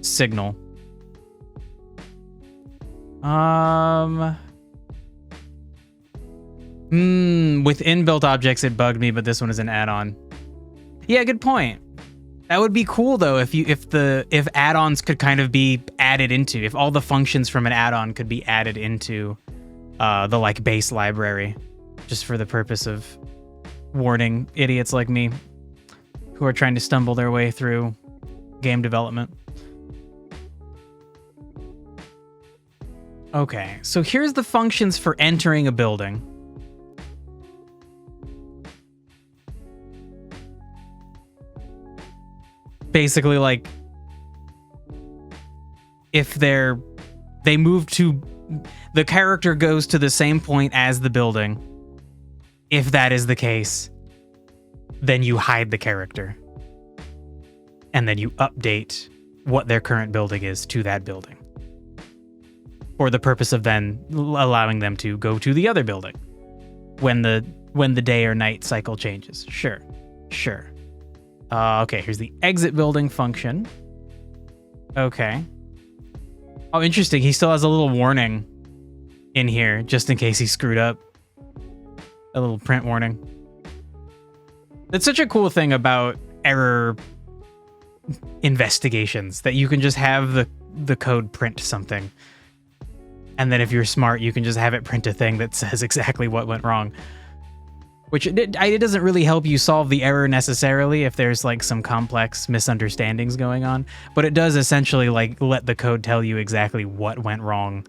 signal. With inbuilt objects, it bugged me, but this one is an add-on. Yeah, good point. That would be cool though if add-ons could kind of be added into, if all the functions from an add-on could be added into the like base library, just for the purpose of warning idiots like me who are trying to stumble their way through game development. Okay, so here's the functions for entering a building. Basically, like, if they move to, the character goes to the same point as the building. If that is the case, then you hide the character. And then you update what their current building is to that building, for the purpose of then allowing them to go to the other building when the day or night cycle changes. Sure. Okay, here's the exit building function. Okay. Oh, interesting. He still has a little warning in here just in case he screwed up. A little print warning. That's such a cool thing about error investigations, that you can just have the code print something. And then if you're smart, you can just have it print a thing that says exactly what went wrong. Which it doesn't really help you solve the error necessarily if there's like some complex misunderstandings going on, but it does essentially like let the code tell you exactly what went wrong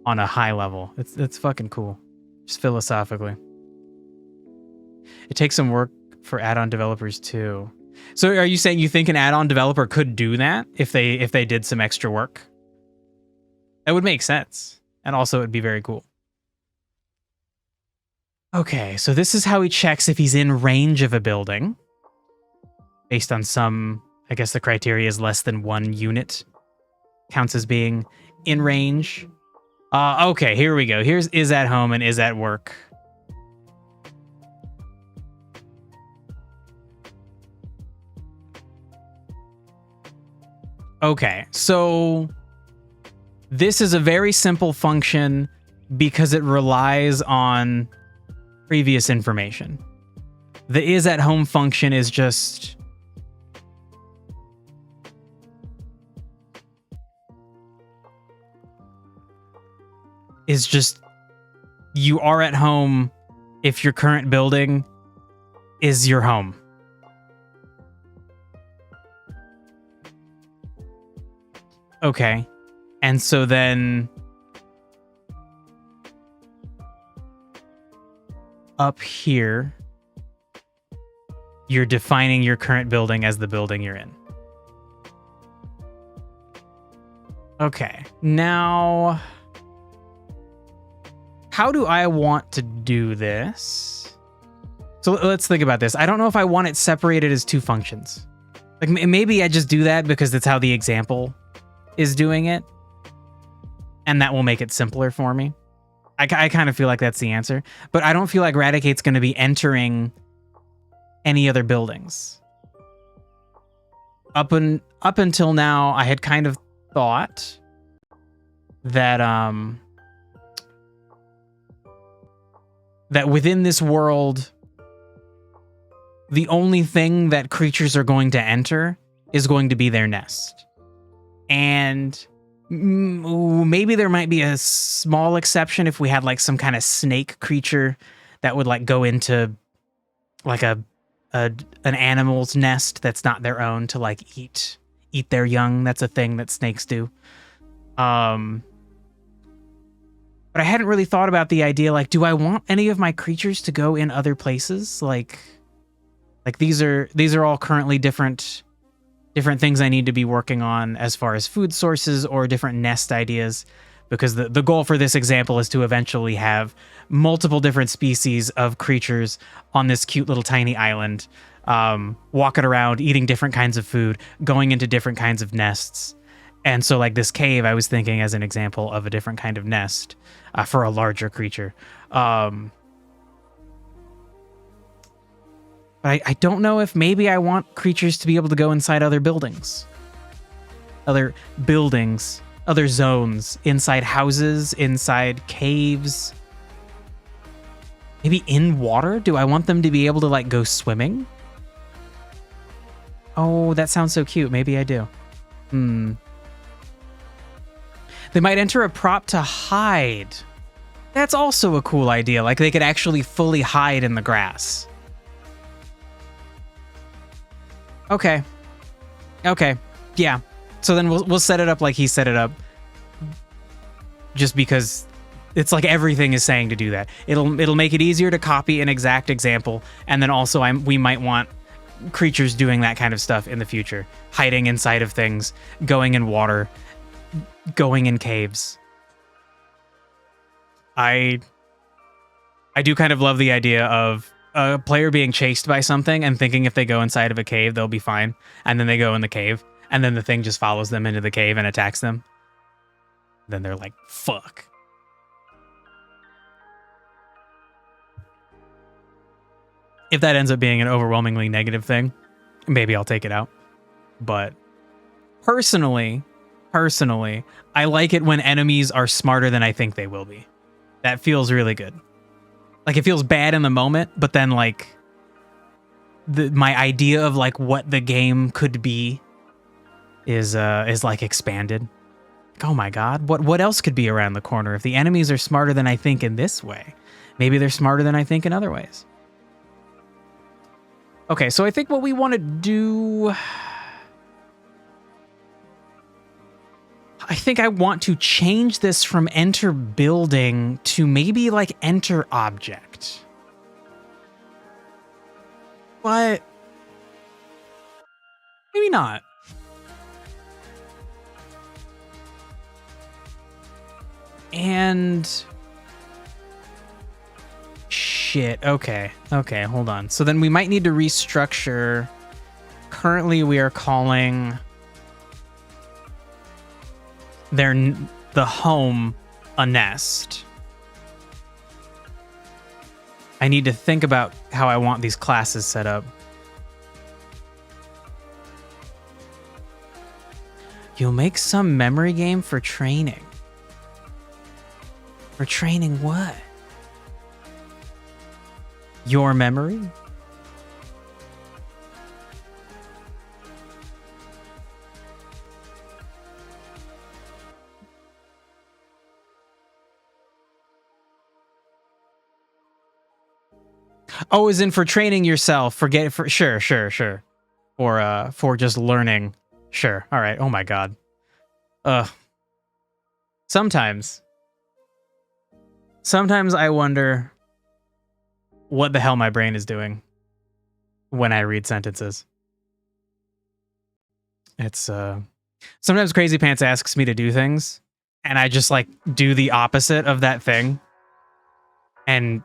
on a high level. It's fucking cool, just philosophically. It takes some work for add-on developers too. So are you saying you think an add-on developer could do that if they did some extra work? That would make sense, and also it'd be very cool. Okay, so this is how he checks if he's in range of a building. Based on some, I guess the criteria is less than 1 unit. Counts as being in range. Okay, here we go. Here's is at home and is at work. Okay, so this is a very simple function because it relies on previous information. The is at home function is just you are at home if your current building is your home. Okay. And so then up here, you're defining your current building as the building you're in. Okay, now, how do I want to do this? So let's think about this. I don't know if I want it separated as 2 functions. Like maybe I just do that because that's how the example is doing it, and that will make it simpler for me. I kind of feel like that's the answer, but I don't feel like Radicate's going to be entering any other buildings. Up until now, I had kind of thought that that within this world, the only thing that creatures are going to enter is going to be their nest. And maybe there might be a small exception if we had like some kind of snake creature that would like go into like an animal's nest that's not their own to like eat their young. That's a thing that snakes do. But I hadn't really thought about the idea, like, do I want any of my creatures to go in other places? Like these are all currently different things I need to be working on as far as food sources or different nest ideas, because the goal for this example is to eventually have multiple different species of creatures on this cute little tiny island, walking around, eating different kinds of food, going into different kinds of nests. And so like this cave, I was thinking as an example of a different kind of nest for a larger creature. But I don't know if maybe I want creatures to be able to go inside other buildings. Other zones, inside houses, inside caves. Maybe in water? Do I want them to be able to like go swimming? Oh, that sounds so cute. Maybe I do. They might enter a prop to hide. That's also a cool idea. Like they could actually fully hide in the grass. Okay. Yeah. So then we'll set it up like he set it up. Just because it's like everything is saying to do that. It'll make it easier to copy an exact example, and then also we might want creatures doing that kind of stuff in the future. Hiding inside of things, going in water, going in caves. I do kind of love the idea of a player being chased by something and thinking if they go inside of a cave, they'll be fine. And then they go in the cave, and then the thing just follows them into the cave and attacks them. Then they're like, fuck. If that ends up being an overwhelmingly negative thing, maybe I'll take it out. But personally, personally, I like it when enemies are smarter than I think they will be. That feels really good. Like, it feels bad in the moment, but then, like, my idea of, like, what the game could be is like expanded. Like, oh my god, what else could be around the corner? If the enemies are smarter than I think in this way, maybe they're smarter than I think in other ways. Okay, so I think what we want to do, I think I want to change this from enter building to maybe like enter object. But maybe not. And shit. Okay, hold on. So then we might need to restructure. Currently we are calling the home a nest. I need to think about how I want these classes set up. You'll make some memory game for training. For training what? Your memory? Oh, as in for training yourself, sure. Or for just learning. Sure. All right. Oh my god. Sometimes I wonder what the hell my brain is doing when I read sentences. It's sometimes Crazy Pants asks me to do things and I just like do the opposite of that thing. And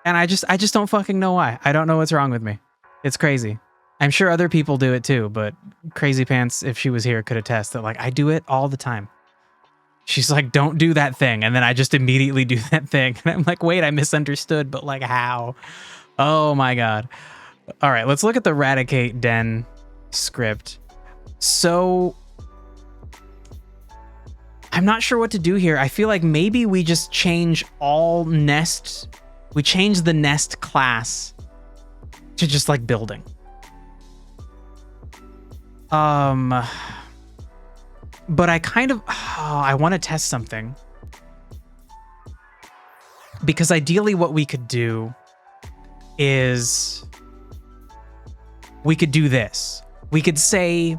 I just don't fucking know why. I don't know what's wrong with me. It's crazy. I'm sure other people do it too, but Crazy Pants, if she was here, could attest that like I do it all the time. She's like, don't do that thing. And then I just immediately do that thing. And I'm like, wait, I misunderstood, but like how? Oh my god. All right, let's look at the Eradicate Den script. So I'm not sure what to do here. I feel like maybe we just change all nest. We change the nest class to just like building. But I kind of, I want to test something. Because ideally what we could do is we could do this. We could say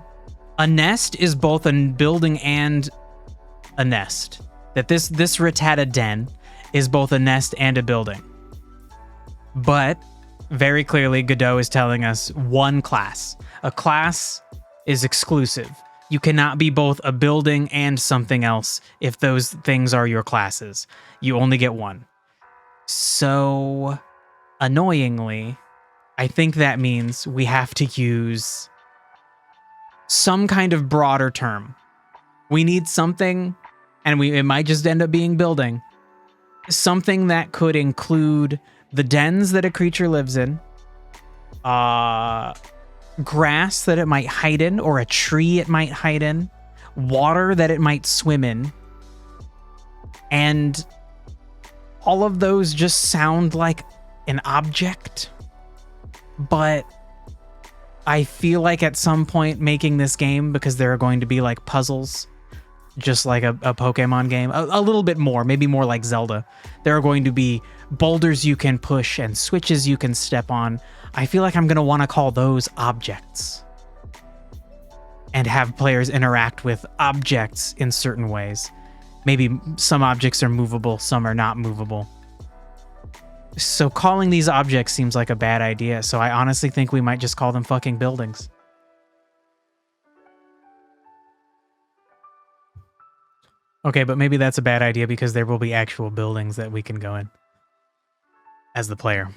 a nest is both a building and a nest. That this Rattata Den is both a nest and a building. But very clearly Godot is telling us one class. A class is exclusive. You cannot be both a building and something else if those things are your classes. You only get one. So, annoyingly, I think that means we have to use some kind of broader term. We need something, and it might just end up being building, something that could include the dens that a creature lives in, grass that it might hide in, or a tree it might hide in, water that it might swim in, and all of those just sound like an object, but I feel like at some point making this game, because there are going to be like puzzles, just like a Pokemon game, a little bit more, maybe more like Zelda. There are going to be boulders you can push and switches you can step on. I feel like I'm going to want to call those objects and have players interact with objects in certain ways. Maybe some objects are movable, some are not movable. So calling these objects seems like a bad idea, so I honestly think we might just call them fucking buildings. Okay, but maybe that's a bad idea because there will be actual buildings that we can go in as the player.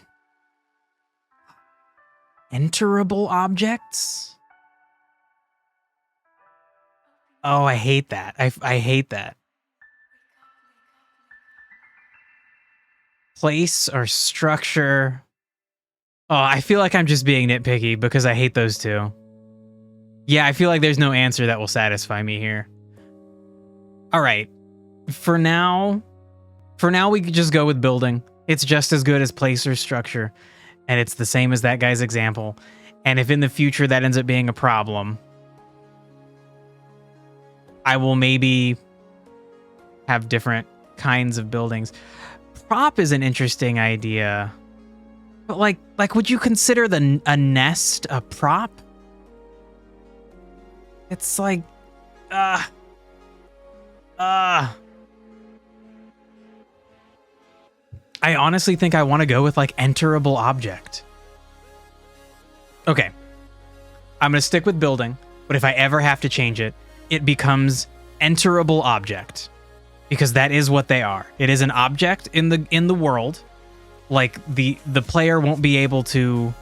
Enterable objects? Oh, I hate that. I hate that. Place or structure. Oh, I feel like I'm just being nitpicky because I hate those two. Yeah, I feel like there's no answer that will satisfy me here. All right. For now, we could just go with building. It's just as good as place or structure, and it's the same as that guy's example. And if in the future that ends up being a problem, I will maybe have different kinds of buildings. Prop is an interesting idea. But like would you consider a nest a prop? It's like I honestly think I want to go with like enterable object. Okay. I'm going to stick with building, but if I ever have to change it, it becomes enterable object, because that is what they are. It is an object in the world. Like the player won't be able to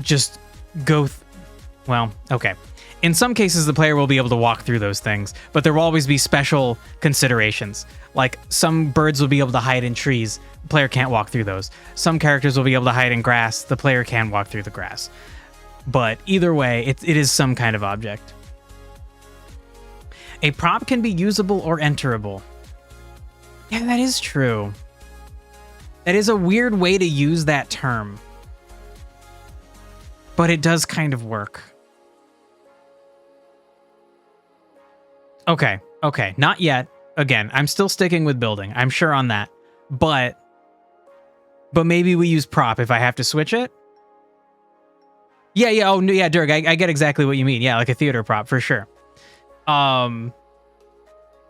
just go well, okay. In some cases, the player will be able to walk through those things, but there will always be special considerations. Like some birds will be able to hide in trees. The player can't walk through those. Some characters will be able to hide in grass. The player can walk through the grass. But either way, it is some kind of object. A prop can be usable or enterable. Yeah, that is true. That is a weird way to use that term. But it does kind of work. Okay, not yet. Again, I'm still sticking with building. I'm sure on that. But maybe we use prop if I have to switch it. Yeah, oh, no, yeah, Dirk, I get exactly what you mean. Yeah, like a theater prop, for sure. For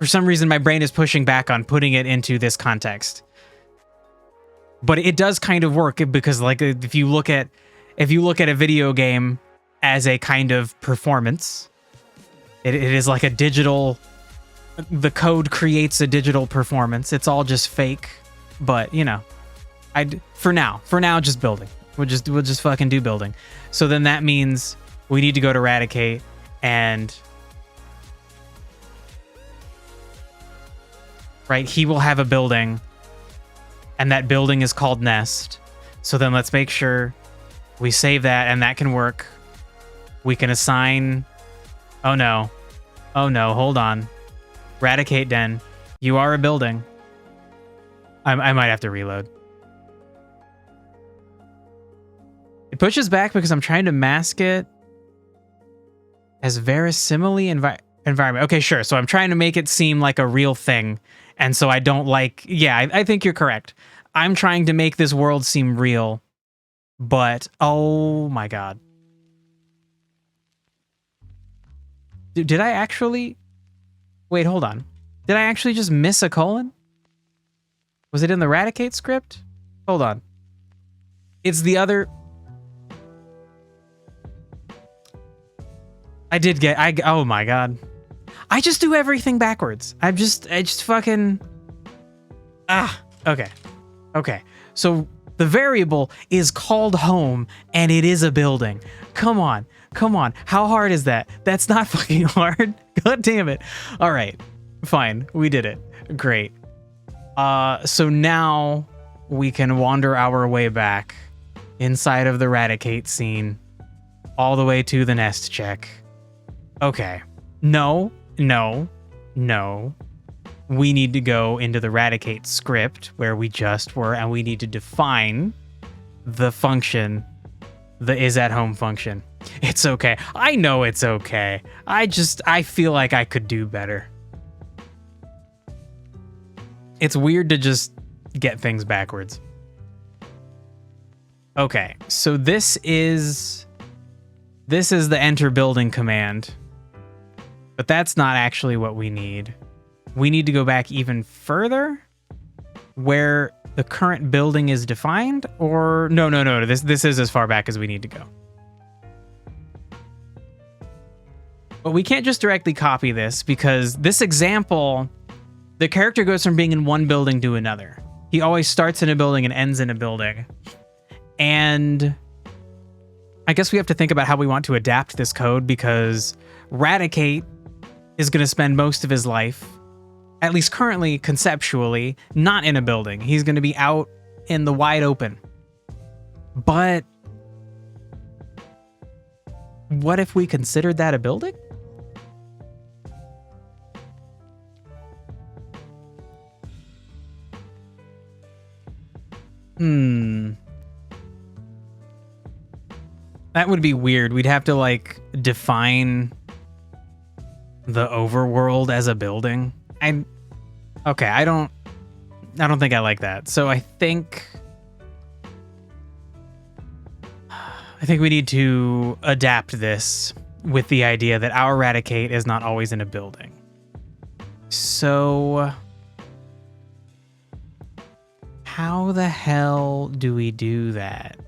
some reason, my brain is pushing back on putting it into this context. But it does kind of work, because like if you look at a video game as a kind of performance, it is like a digital, the code creates a digital performance. It's all just fake, but you know, for now, just building. We'll just fucking do building. So then that means we need to go to Eradicate, and right, he will have a building, and that building is called Nest. So then let's make sure we save that, and that can work. We can assign, oh no, hold on. Eradicate Den, you are a building. I might have to reload. It pushes back because I'm trying to mask it as verisimile environment. Okay, sure. So I'm trying to make it seem like a real thing. And so I don't like... Yeah, I think you're correct. I'm trying to make this world seem real. But, oh my god. Did I actually... Wait, hold on. Did I actually just miss a colon? Was it in the Eradicate script? Hold on. It's the other... I did get... oh my god. I just do everything backwards. I just fucking... Okay. Okay. So the variable is called home, and it is a building. Come on. How hard is that? That's not fucking hard. God damn it. All right. Fine. We did it. Great. So now we can wander our way back inside of the Eradicate scene all the way to the nest check. Okay. No. We need to go into the Eradicate script where we just were, and we need to define the function, the is-at-home function. It's okay. I know it's okay. I feel like I could do better. It's weird to just get things backwards. Okay, so this is the enter building command. But that's not actually what we need. We need to go back even further where the current building is defined, or no. This is as far back as we need to go. But we can't just directly copy this, because this example, the character goes from being in one building to another. He always starts in a building and ends in a building. And I guess we have to think about how we want to adapt this code, because Eradicate is going to spend most of his life, at least currently, conceptually, not in a building. He's going to be out in the wide open. But What if we considered that a building? That would be weird. We'd have to like define the overworld as a building. I don't think I like that. So I think we need to adapt this with the idea that our Raticate is not always in a building. So how the hell do we do that?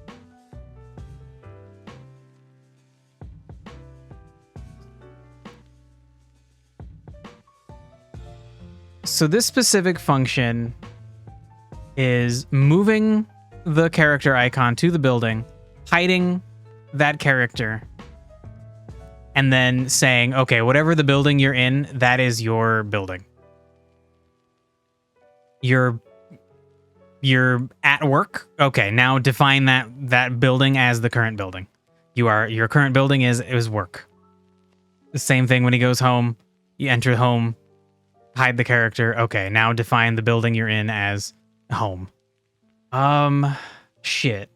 So this specific function is moving the character icon to the building, hiding that character, and then saying, okay, whatever the building you're in, that is your building. You're at work. Okay, now define that building as the current building. Your current building is work. The same thing when he goes home. You enter home, hide the character. Okay, now define the building you're in as home. Shit.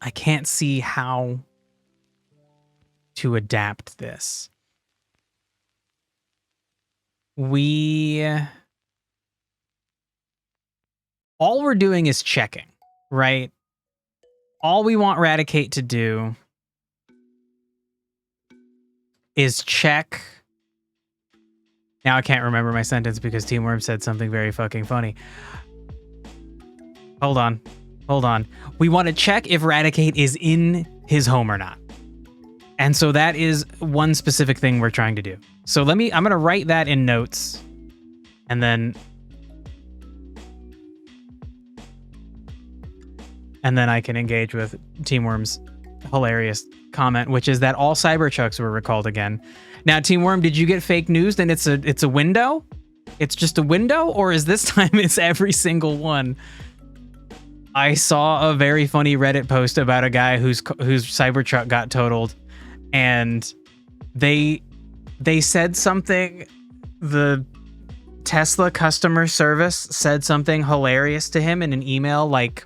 I can't see how to adapt this. All we're doing is checking, right? All we want Raticate to do is check. Now I can't remember my sentence because Team Worm said something very fucking funny. Hold on. We want to check if Raticate is in his home or not. And so that is one specific thing we're trying to do. So I'm going to write that in notes, and then I can engage with Team Worm's hilarious comment, which is that all Cybertrucks were recalled again. Now, Team Worm, did you get fake news? Then it's a window? It's just a window? Or is this time it's every single one? I saw a very funny Reddit post about a guy whose Cybertruck got totaled, and they said something. The Tesla customer service said something hilarious to him in an email, like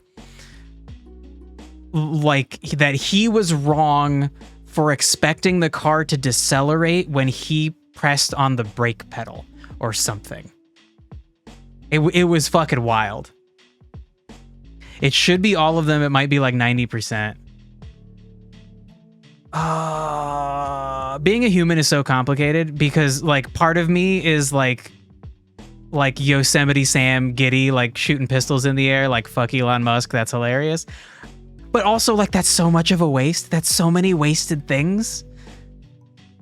that he was wrong for expecting the car to decelerate when he pressed on the brake pedal or something. It was fucking wild. It should be all of them. It might be like 90%. Being a human is so complicated because like part of me is like Yosemite Sam giddy, like shooting pistols in the air, like fuck Elon Musk. That's hilarious. But also like that's so much of a waste. That's so many wasted things.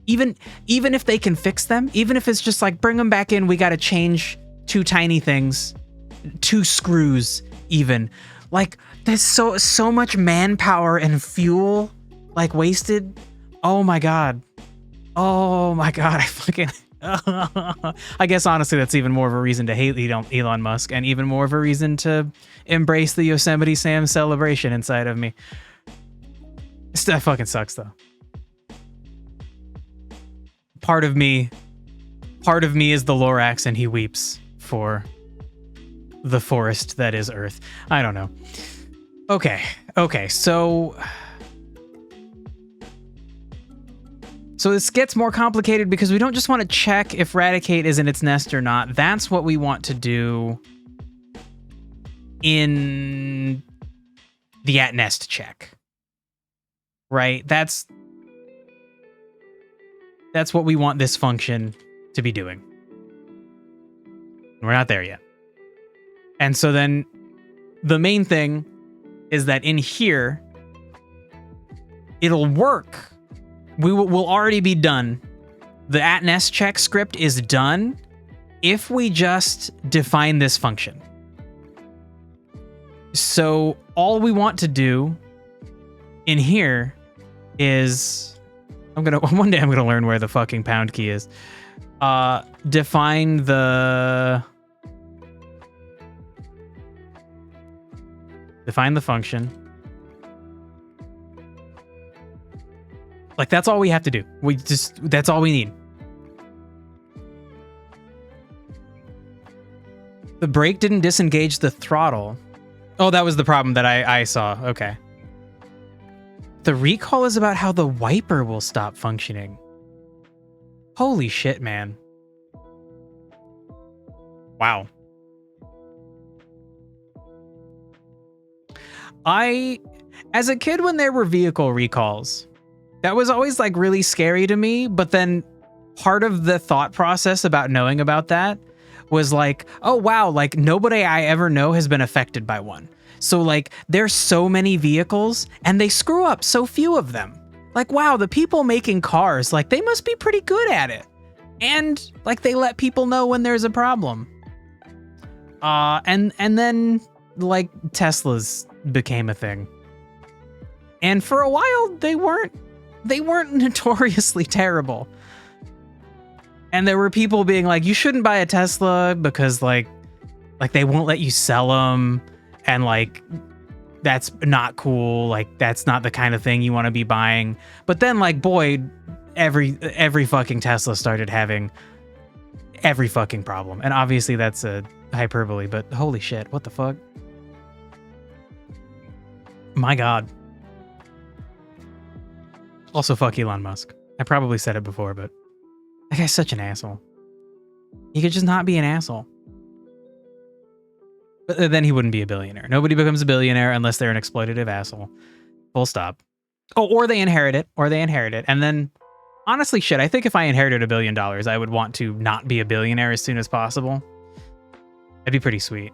Even if they can fix them, even if it's just like bring them back in, we got to change 2 tiny things, 2 screws even. Like there's so much manpower and fuel like wasted. Oh my god. I fucking I guess honestly that's even more of a reason to hate Elon Musk, and even more of a reason to embrace the Yosemite Sam celebration inside of me. That fucking sucks though. Part of me is the Lorax and he weeps for the forest that is Earth. I don't know. Okay, so this gets more complicated because we don't just want to check if Raticate is in its nest or not. That's what we want to do in the @nest check. Right? That's what we want this function to be doing. We're not there yet. And so then the main thing is that in here, it'll work. We'll already be done. The @nest check script is done if we just define this function. So all we want to do in here is one day I'm gonna learn where the fucking pound key is. Define the function. Like, that's all we have to do. That's all we need. The brake didn't disengage the throttle. Oh, that was the problem that I saw. Okay. The recall is about how the wiper will stop functioning. Holy shit, man. Wow. As a kid, when there were vehicle recalls, that was always like really scary to me. But then part of the thought process about knowing about that was like, oh, wow, like nobody I ever know has been affected by one. So like there's so many vehicles and they screw up so few of them. Like, wow, the people making cars, like they must be pretty good at it. And like they let people know when there's a problem. And then like Teslas became a thing. And for a while they weren't notoriously terrible. And there were people being like, you shouldn't buy a Tesla because like they won't let you sell them. And like, that's not cool. Like, that's not the kind of thing you want to be buying. But then like, boy, every fucking Tesla started having every fucking problem. And obviously that's a hyperbole, but holy shit, what the fuck? My God. Also, fuck Elon Musk. I probably said it before, but that guy's such an asshole. He could just not be an asshole. But then he wouldn't be a billionaire. Nobody becomes a billionaire unless they're an exploitative asshole. Full stop. Oh, or they inherit it. And then, honestly, shit, I think if I inherited $1 billion, I would want to not be a billionaire as soon as possible. That'd be pretty sweet.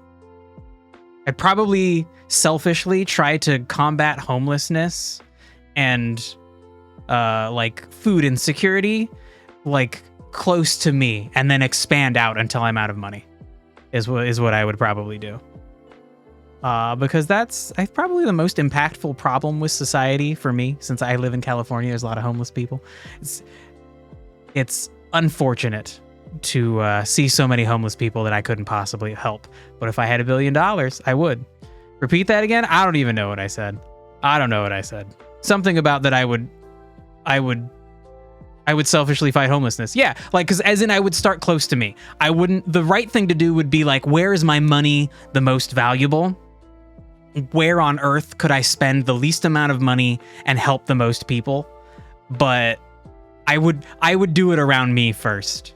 I'd probably selfishly try to combat homelessness and like food insecurity, like close to me, and then expand out until I'm out of money. Is what I would probably do. Because that's probably the most impactful problem with society for me, since I live in California. There's a lot of homeless people. It's unfortunate to see so many homeless people that I couldn't possibly help. But if I had $1 billion, I would. Repeat that again? I don't even know what I said. Something about that I would selfishly fight homelessness. Yeah, like, because as in I would start close to me. The right thing to do would be like, where is my money the most valuable? Where on earth could I spend the least amount of money and help the most people? But I would do it around me first.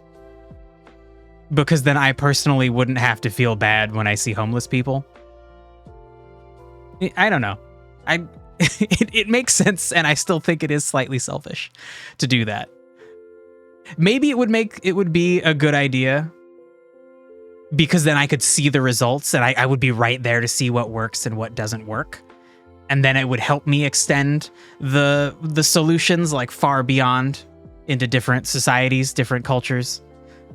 Because then I personally wouldn't have to feel bad when I see homeless people. I don't know. It makes sense, and I still think it is slightly selfish to do that. Maybe it would be a good idea because then I could see the results and I would be right there to see what works and what doesn't work. And then it would help me extend the solutions like far beyond into different societies, different cultures.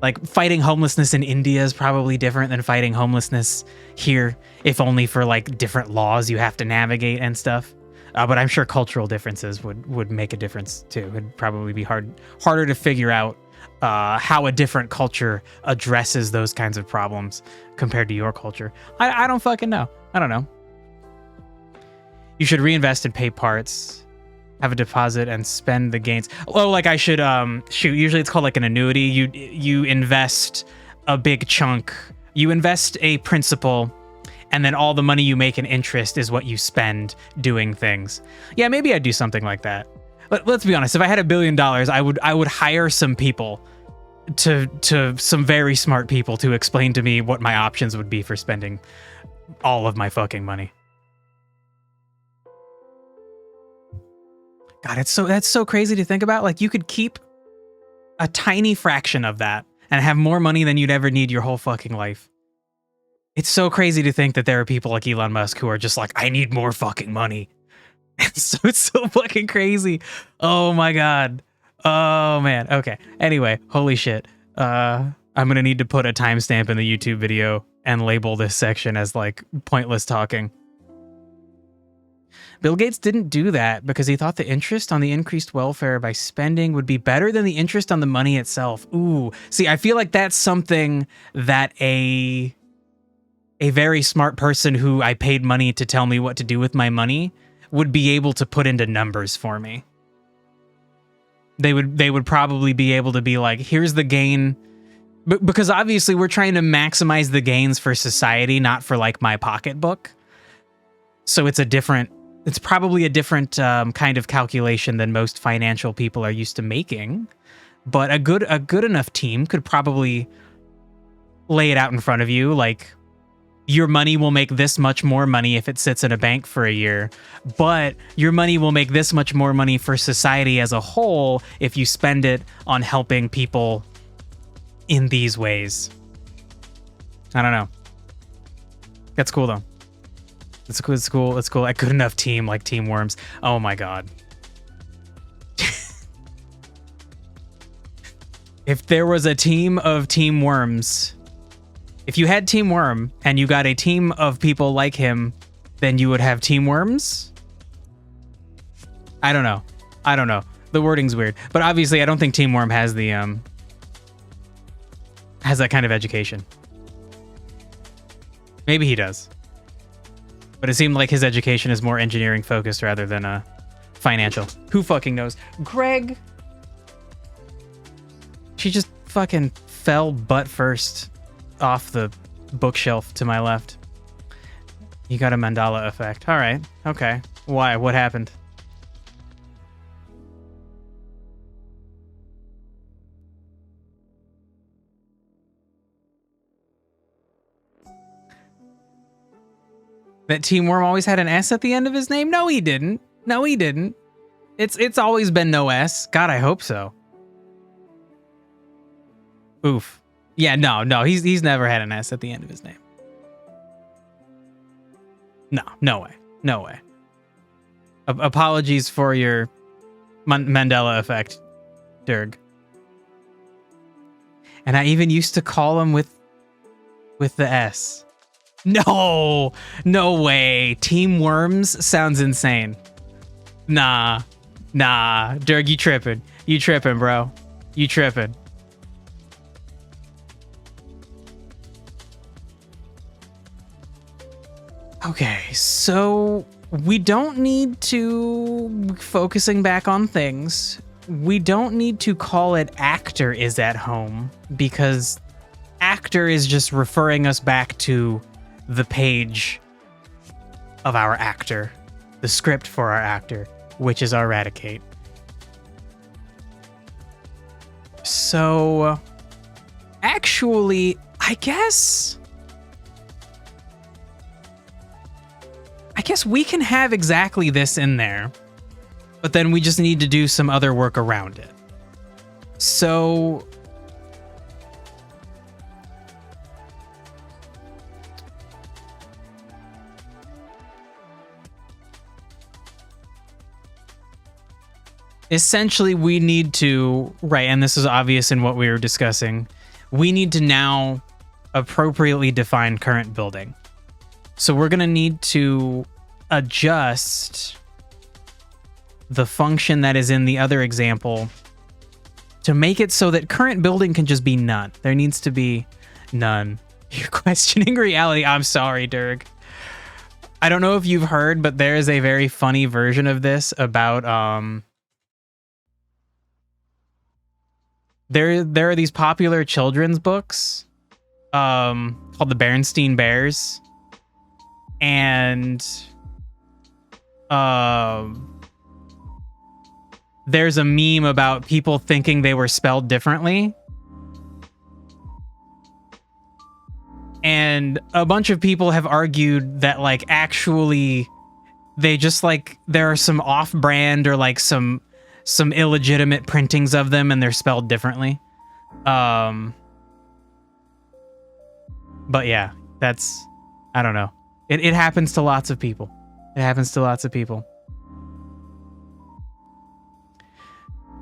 Like fighting homelessness in India is probably different than fighting homelessness here, if only for like different laws you have to navigate and stuff. But I'm sure cultural differences would make a difference too. It'd probably be harder to figure out how a different culture addresses those kinds of problems compared to your culture. I don't fucking know. I don't know. You should reinvest and pay parts, have a deposit and spend the gains. Oh, like I should usually it's called like an annuity. You invest a big chunk. You invest a principal, and then all the money you make in interest is what you spend doing things. Yeah, maybe I'd do something like that. Let's be honest. If I had $1 billion, I would hire some people to some very smart people to explain to me what my options would be for spending all of my fucking money. God, that's so crazy to think about. Like you could keep a tiny fraction of that and have more money than you'd ever need your whole fucking life. It's so crazy to think that there are people like Elon Musk who are just like, I need more fucking money. It's so fucking crazy. Oh my God. Oh man. Okay. Anyway, holy shit. I'm going to need to put a timestamp in the YouTube video and label this section as like pointless talking. Bill Gates didn't do that because he thought the interest on the increased welfare by spending would be better than the interest on the money itself. Ooh. See, I feel like that's something that a very smart person who I paid money to tell me what to do with my money would be able to put into numbers for me. They would probably be able to be like, here's the gain, because obviously we're trying to maximize the gains for society, not for like my pocketbook. So it's probably a different kind of calculation than most financial people are used to making. But a good enough team could probably lay it out in front of you, like, your money will make this much more money if it sits in a bank for a year, but your money will make this much more money for society as a whole if you spend it on helping people in these ways. I don't know. That's cool though. It's cool. It's cool. A good enough team like Team Worms. Oh my god. If there was a team of Team Worms, if you had Team Worm and you got a team of people like him, then you would have Team Worms? I don't know. The wording's weird. But obviously I don't think Team Worm has the has that kind of education. Maybe he does. But it seemed like his education is more engineering focused rather than financial. Who fucking knows? Greg. She just fucking fell butt first off the bookshelf to my left. You got a Mandela effect. All right. Okay. Why? What happened? That Team Worm always had an S at the end of his name? No, he didn't. It's always been no S. God, I hope so. Oof. Yeah, no, he's never had an S at the end of his name. No way. Apologies for your Mandela effect, Durg. And I even used to call him with the S. No way. Team Worms sounds insane. Nah, Durg, you tripping, bro. You tripping. Okay, so we don't need to, focusing back on things, we don't need to call it actor is at home, because actor is just referring us back to the page of our actor, the script for our actor, which is Eradicate. So, actually, I guess we can have exactly this in there, but then we just need to do some other work around it. So essentially we need to, right, and this is obvious in what we were discussing, we need to now appropriately define current building. So we're going to need to adjust the function that is in the other example to make it so that current building can just be none. There needs to be none. You're questioning reality. I'm sorry, Durg. I don't know if you've heard, but there is a very funny version of this about there are these popular children's books called the Berenstain Bears, and there's a meme about people thinking they were spelled differently. And a bunch of people have argued that, like, actually they just, like, there are some off-brand or like some illegitimate printings of them and they're spelled differently. But yeah, that's, I don't know. It happens to lots of people.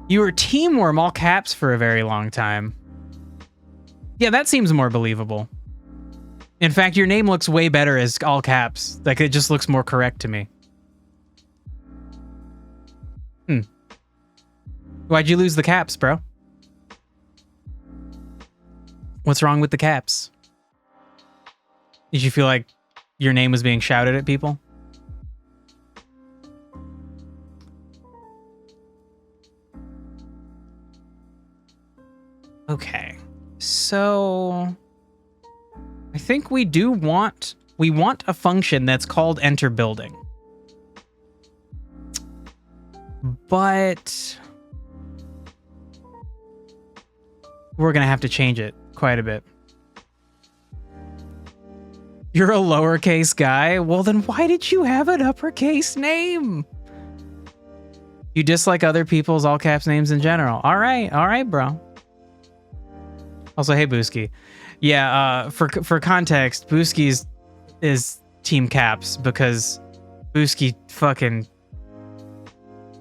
You were Team Worm, all caps, for a very long time. Yeah, that seems more believable. In fact, your name looks way better as all caps. Like, it just looks more correct to me. Why'd you lose the caps, bro? What's wrong with the caps? Did you feel like your name was being shouted at people? Okay. So I think we want a function that's called enter building. But we're going to have to change it quite a bit. You're a lowercase guy? Well, then why did you have an uppercase name? You dislike other people's all caps names in general. All right, bro. Also, hey, Booski. Yeah, for context, Booski's is team caps because Booski fucking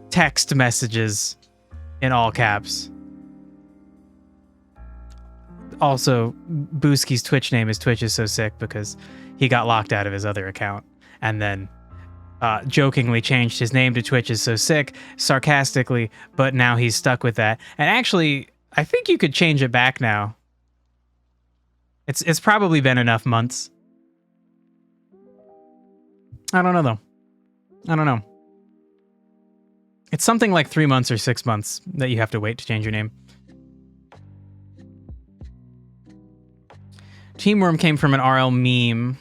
text messages in all caps. Also, Booski's Twitch name is Twitch is so sick because he got locked out of his other account and then jokingly changed his name to Twitch is so sick, sarcastically, but now he's stuck with that. And actually, I think you could change it back now. It's probably been enough months. I don't know, though. I don't know. It's something like 3 months or 6 months that you have to wait to change your name. Teamworm came from an RL meme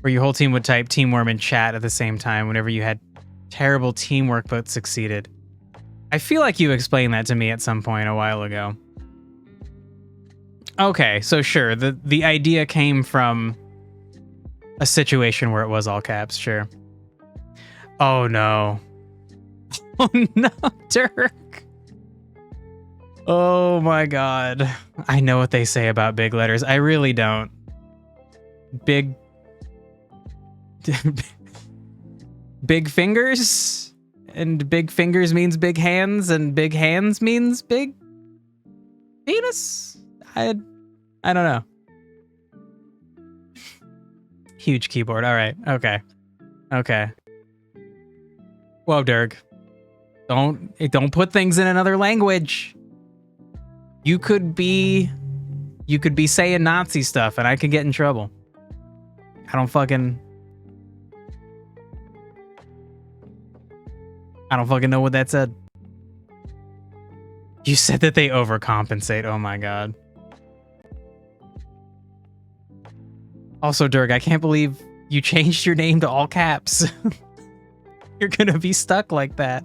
where your whole team would type Teamworm in chat at the same time whenever you had terrible teamwork but succeeded. I feel like you explained that to me at some point a while ago. Okay, so sure, the idea came from a situation where it was all caps, sure. Oh no. Oh no, Dirk. Oh my god. I know what they say about big letters. I really don't. Big... big fingers? And big fingers means big hands, and big hands means big... penis? I don't know. Huge keyboard. All right. Okay. Okay. Whoa, Dirk. Don't put things in another language. You could be saying Nazi stuff and I could get in trouble. I don't fucking know what that said. You said that they overcompensate. Oh my god. Also, Dirk, I can't believe you changed your name to all caps. You're gonna be stuck like that.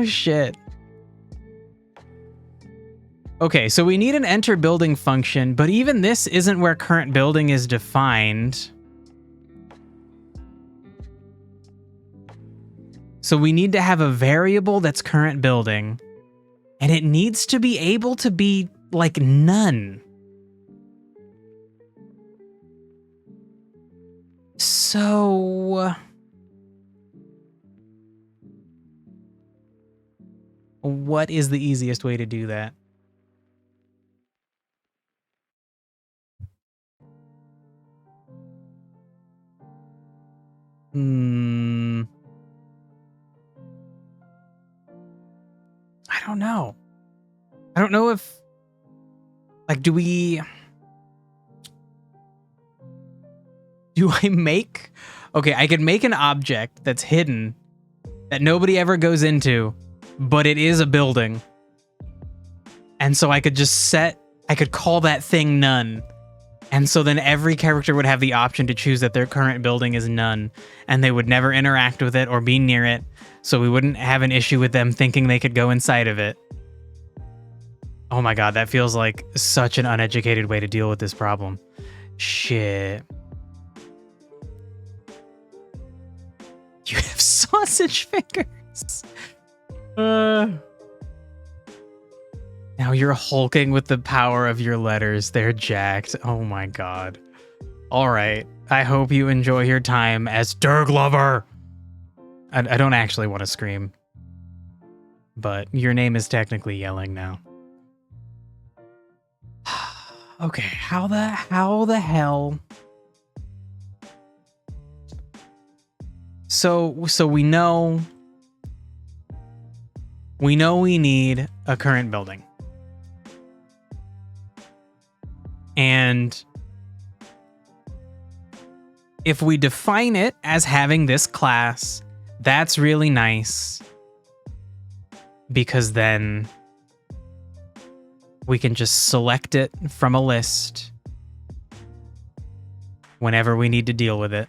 Shit. Okay, so we need an enter building function, but even this isn't where current building is defined. So we need to have a variable that's current building, and it needs to be able to be like none. So what is the easiest way to do that? I don't know. I don't know if, like, do I make... Okay, I could make an object that's hidden that nobody ever goes into, but it is a building. And so I could just I could call that thing none. And so then every character would have the option to choose that their current building is none, and they would never interact with it or be near it, so we wouldn't have an issue with them thinking they could go inside of it. Oh my god, that feels like such an uneducated way to deal with this problem. Shit. You have sausage fingers. Now you're hulking with the power of your letters. They're jacked. Oh my god. All right. I hope you enjoy your time as Dirk Lover. I don't actually want to scream, but your name is technically yelling now. Okay, how the hell? So we know we need a current building. And if we define it as having this class, that's really nice, because then We can just select it from a list whenever we need to deal with it.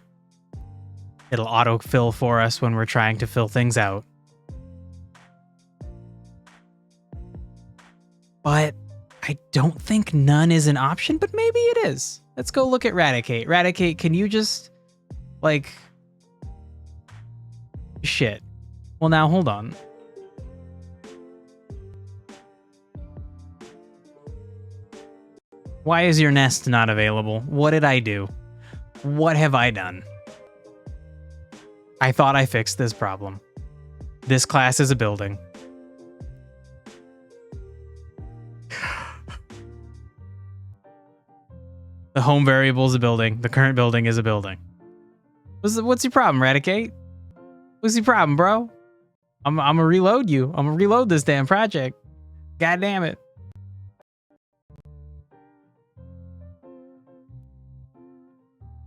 It'll autofill for us when we're trying to fill things out. But I don't think none is an option, but maybe it is. Let's go look at Radicate. Radicate, can you just, like... Shit. Well, now, hold on. Why is your nest not available? What did I do? What have I done? I thought I fixed this problem. This class is a building. The home variable is a building. The current building is a building. What's your problem, Radicate? What's your problem, bro? I'm gonna reload you. I'm gonna reload this damn project. God damn it.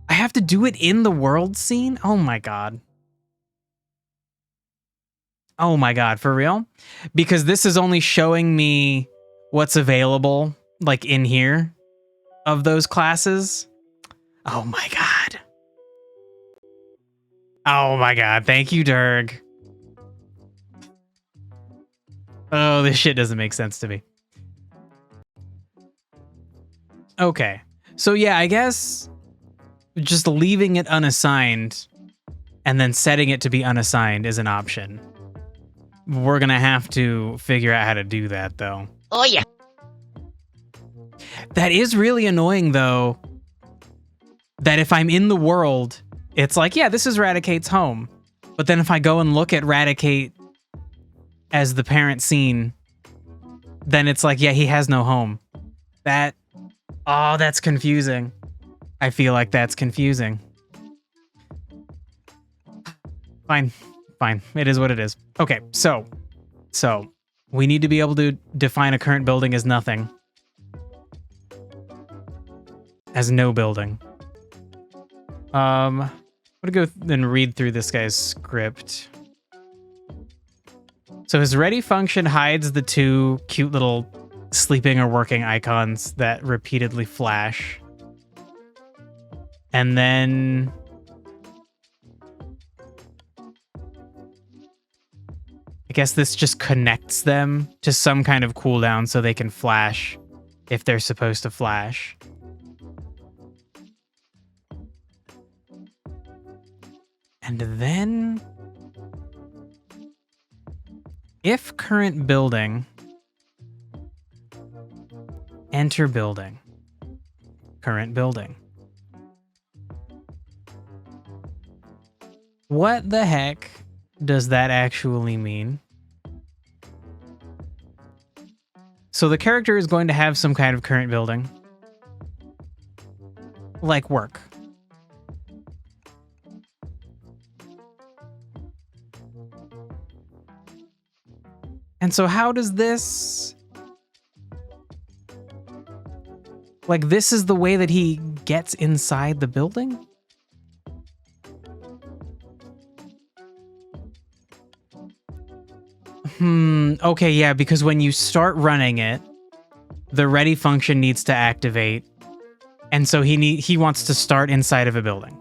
I have to do it in the world scene? Oh my god. Oh my god, for real? Because this is only showing me what's available, like, in here of those classes. Oh my god. Oh my god, thank you, Durg. Oh, this shit doesn't make sense to me. Okay, so yeah, I guess just leaving it unassigned and then setting it to be unassigned is an option. We're gonna have to figure out how to do that, though. Oh, yeah. That is really annoying, though, that if I'm in the world, it's like, yeah, this is Radicate's home. But then if I go and look at Radicate as the parent scene, then it's like, yeah, he has no home. Oh, that's confusing. I feel like that's confusing. Fine. It is what it is. Okay, so we need to be able to define a current building as nothing. As no building. I'm gonna go and read through this guy's script. So his ready function hides the two cute little sleeping or working icons that repeatedly flash. And then I guess this just connects them to some kind of cooldown so they can flash if they're supposed to flash. And then if current building, enter building, current building. What the heck does that actually mean? So the character is going to have some kind of current building, like work. And so how does this... Like, this is the way that he gets inside the building? Okay, yeah, because when you start running it, the ready function needs to activate. And so he wants to start inside of a building.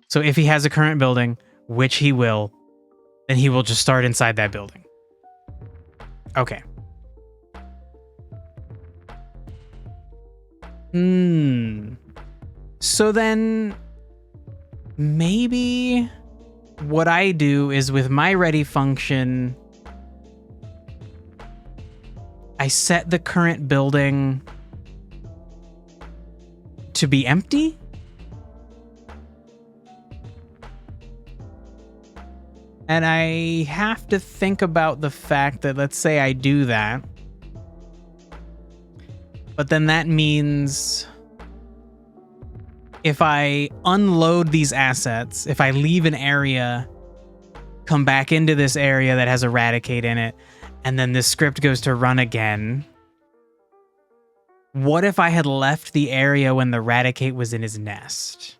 So if he has a current building, which he will, then he will just start inside that building. Okay. So then maybe what I do is with my ready function, I set the current building to be empty. And I have to think about the fact that, let's say I do that, but then that means if I unload these assets, if I leave an area, come back into this area that has Eradicate in it, and then this script goes to run again, what if I had left the area when the Eradicate was in his nest?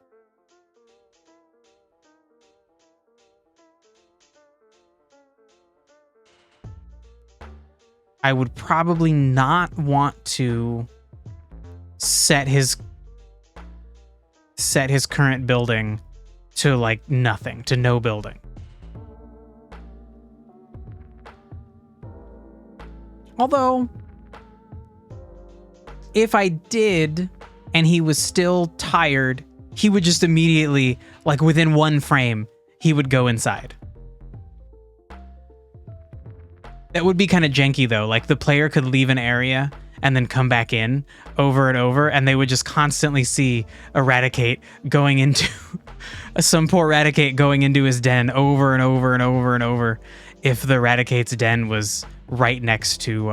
I would probably not want to set his current building to like nothing, to no building. Although, if I did and he was still tired, he would just immediately, like within one frame, he would go inside. That would be kind of janky though. Like the player could leave an area and then come back in over and over, and they would just constantly see Eradicate going into some poor Eradicate going into his den over and over and over and over if the Eradicate's den was right next to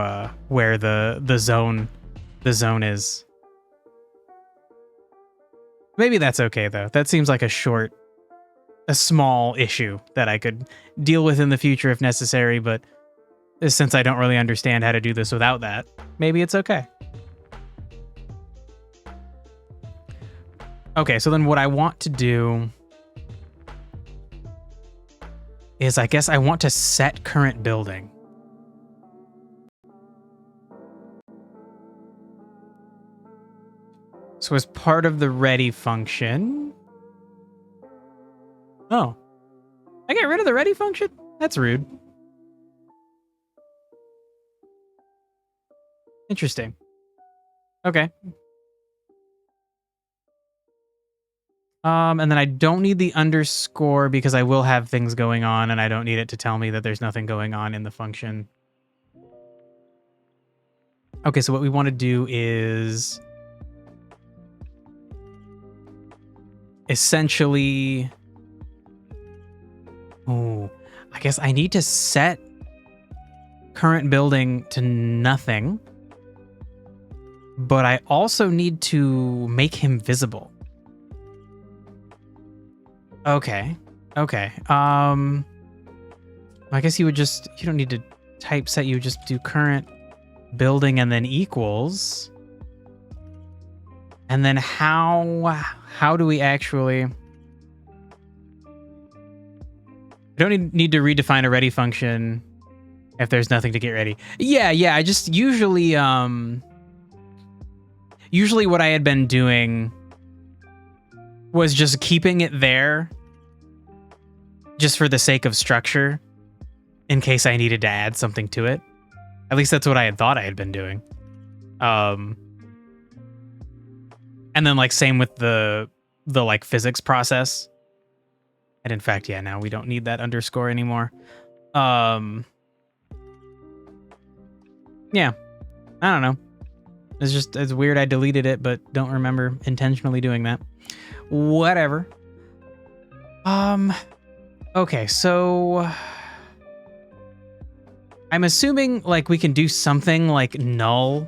where the zone is. Maybe that's okay though. That seems like a small issue that I could deal with in the future if necessary, but since I don't really understand how to do this without that, maybe it's okay. Okay, so then what I want to do is I guess I want to set current building. So as part of the ready function... Oh. I get rid of the ready function? That's rude. Interesting. Okay. And then I don't need the underscore because I will have things going on and I don't need it to tell me that there's nothing going on in the function. Okay, so what we want to do is essentially... Oh, I guess I need to set current building to nothing, but I also need to make him visible. Okay. I guess you don't need to typeset, you would just do current building and then equals. And then how do we actually... I don't need to redefine a ready function if there's nothing to get ready. Yeah, I just usually what I had been doing was just keeping it there just for the sake of structure in case I needed to add something to it. At least that's what I had thought I had been doing. And then like same with the like physics process. And in fact, yeah, now we don't need that underscore anymore. Yeah, I don't know. It's weird I deleted it, but don't remember intentionally doing that. Whatever. Okay, so I'm assuming like we can do something like null,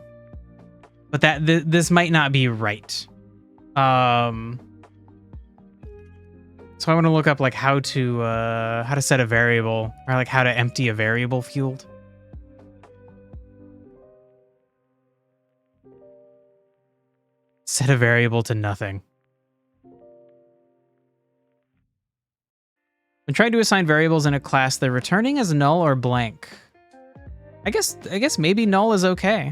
but this might not be right. So I want to look up like how to set a variable, or like how to empty a variable field. Set a variable to nothing. When trying to assign variables in a class, they're returning as null or blank. I guess maybe null is okay.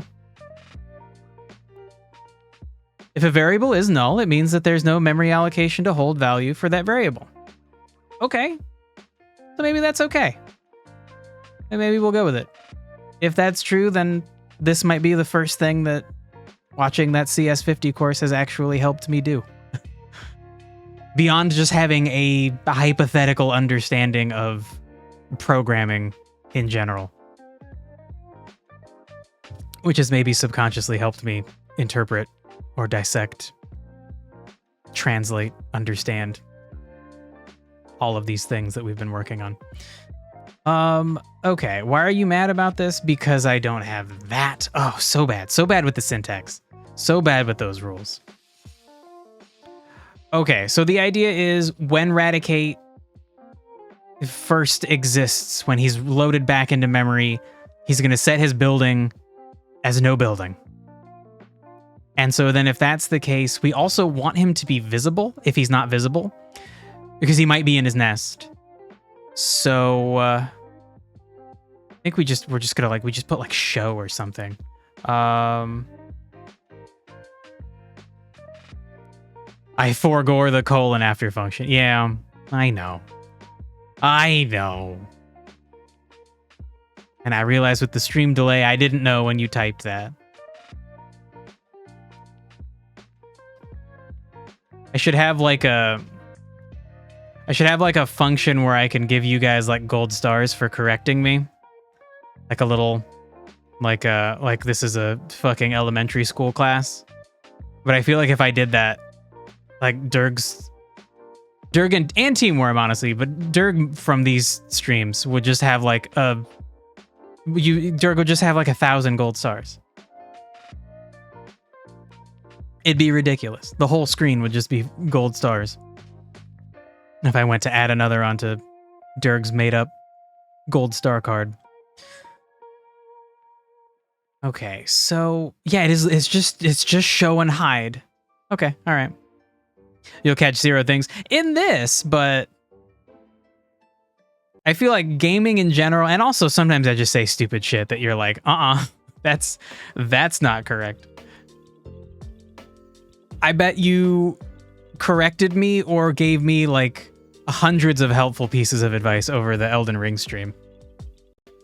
If a variable is null, it means that there's no memory allocation to hold value for that variable. Okay. So maybe that's okay. And maybe we'll go with it. If that's true, then this might be the first thing that watching that CS50 course has actually helped me do. Beyond just having a hypothetical understanding of programming in general. Which has maybe subconsciously helped me interpret or dissect, translate, understand all of these things that we've been working on. Okay, why are you mad about this? Because I don't have that. Oh, so bad. So bad with the syntax. So bad with those rules. Okay, so the idea is when Radicate first exists, when he's loaded back into memory, he's going to set his building as no building. And so then if that's the case, we also want him to be visible if he's not visible, because he might be in his nest. So think we're just gonna we just put like show or something. I forego the colon after function. Yeah, I know. I know. And I realized with the stream delay, I didn't know when you typed that. I should have like a function where I can give you guys like gold stars for correcting me. Like a little like this is a fucking elementary school class. But I feel like if I did that, like Durg and Teamworm, honestly, but Durg from these streams would just have like Durg would just have like 1,000 gold stars. It'd be ridiculous. The whole screen would just be gold stars. If I went to add another onto Durg's made up gold star card. Okay, so yeah, it's just show and hide. Okay, all right. You'll catch 0 things in this, but I feel like gaming in general, and also sometimes I just say stupid shit that you're like, that's not correct. I bet you corrected me or gave me like hundreds of helpful pieces of advice over the Elden Ring stream.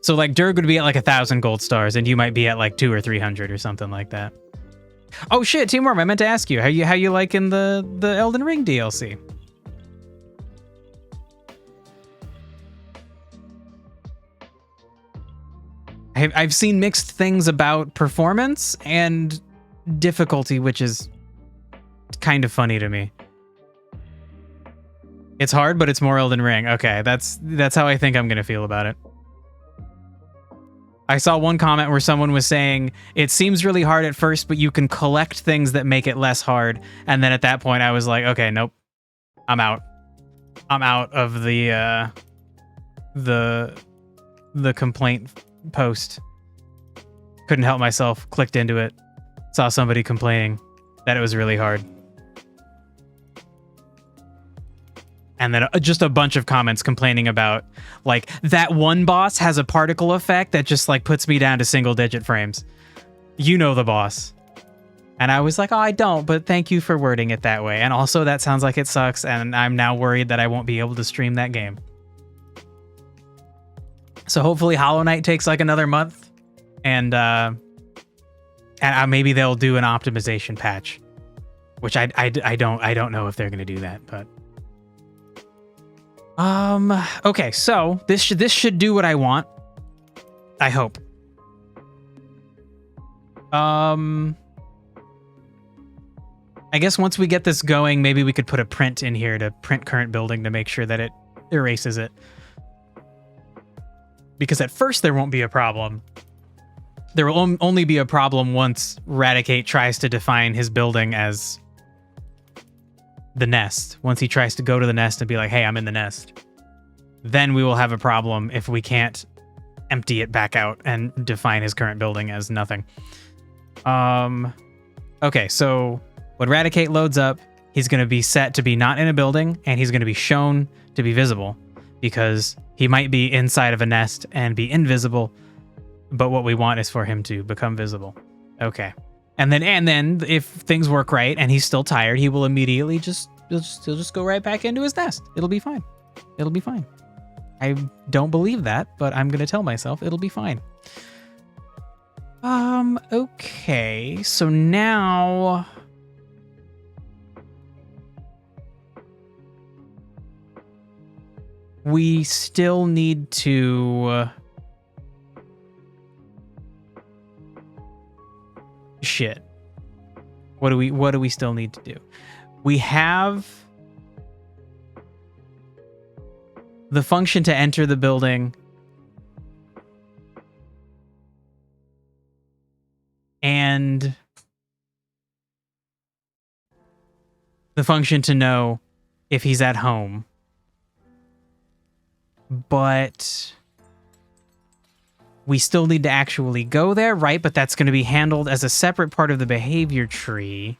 So like Durg would be at like 1,000 gold stars and you might be at like 200 or 300 or something like that. Oh shit, Teamworm, I meant to ask you how you liking the Elden Ring DLC? I've seen mixed things about performance and difficulty, which is kind of funny to me. It's hard, but it's more Elden Ring. Okay, that's how I think I'm gonna feel about it. I saw one comment where someone was saying, it seems really hard at first, but you can collect things that make it less hard. And then at that point, I was like, okay, nope. I'm out. I'm out of the complaint post. Couldn't help myself. Clicked into it. Saw somebody complaining that it was really hard. And then just a bunch of comments complaining about, like, that one boss has a particle effect that just, like, puts me down to single-digit frames. You know the boss. And I was like, oh, I don't, but thank you for wording it that way. And also, that sounds like it sucks, and I'm now worried that I won't be able to stream that game. So hopefully Hollow Knight takes, like, another month, and maybe they'll do an optimization patch, which I don't know if they're going to do that, but... Okay, so this should do what I want. I hope. I guess once we get this going, maybe we could put a print in here to print current building to make sure that it erases it. Because at first there won't be a problem. There will only be a problem once Radicate tries to define his building as the nest. Once he tries to go to the nest and be like, hey, I'm in the nest. Then we will have a problem if we can't empty it back out and define his current building as nothing. Okay, so when Radicate loads up, he's going to be set to be not in a building, and he's going to be shown to be visible, because he might be inside of a nest and be invisible, but what we want is for him to become visible. Okay. And then if things work right and he's still tired, he will immediately he'll just go right back into his nest. It'll be fine. It'll be fine. I don't believe that, but I'm going to tell myself it'll be fine. Okay. So now we still need to shit. What do we still need to do? We have the function to enter the building and the function to know if he's at home. But we still need to actually go there, right? But that's going to be handled as a separate part of the behavior tree.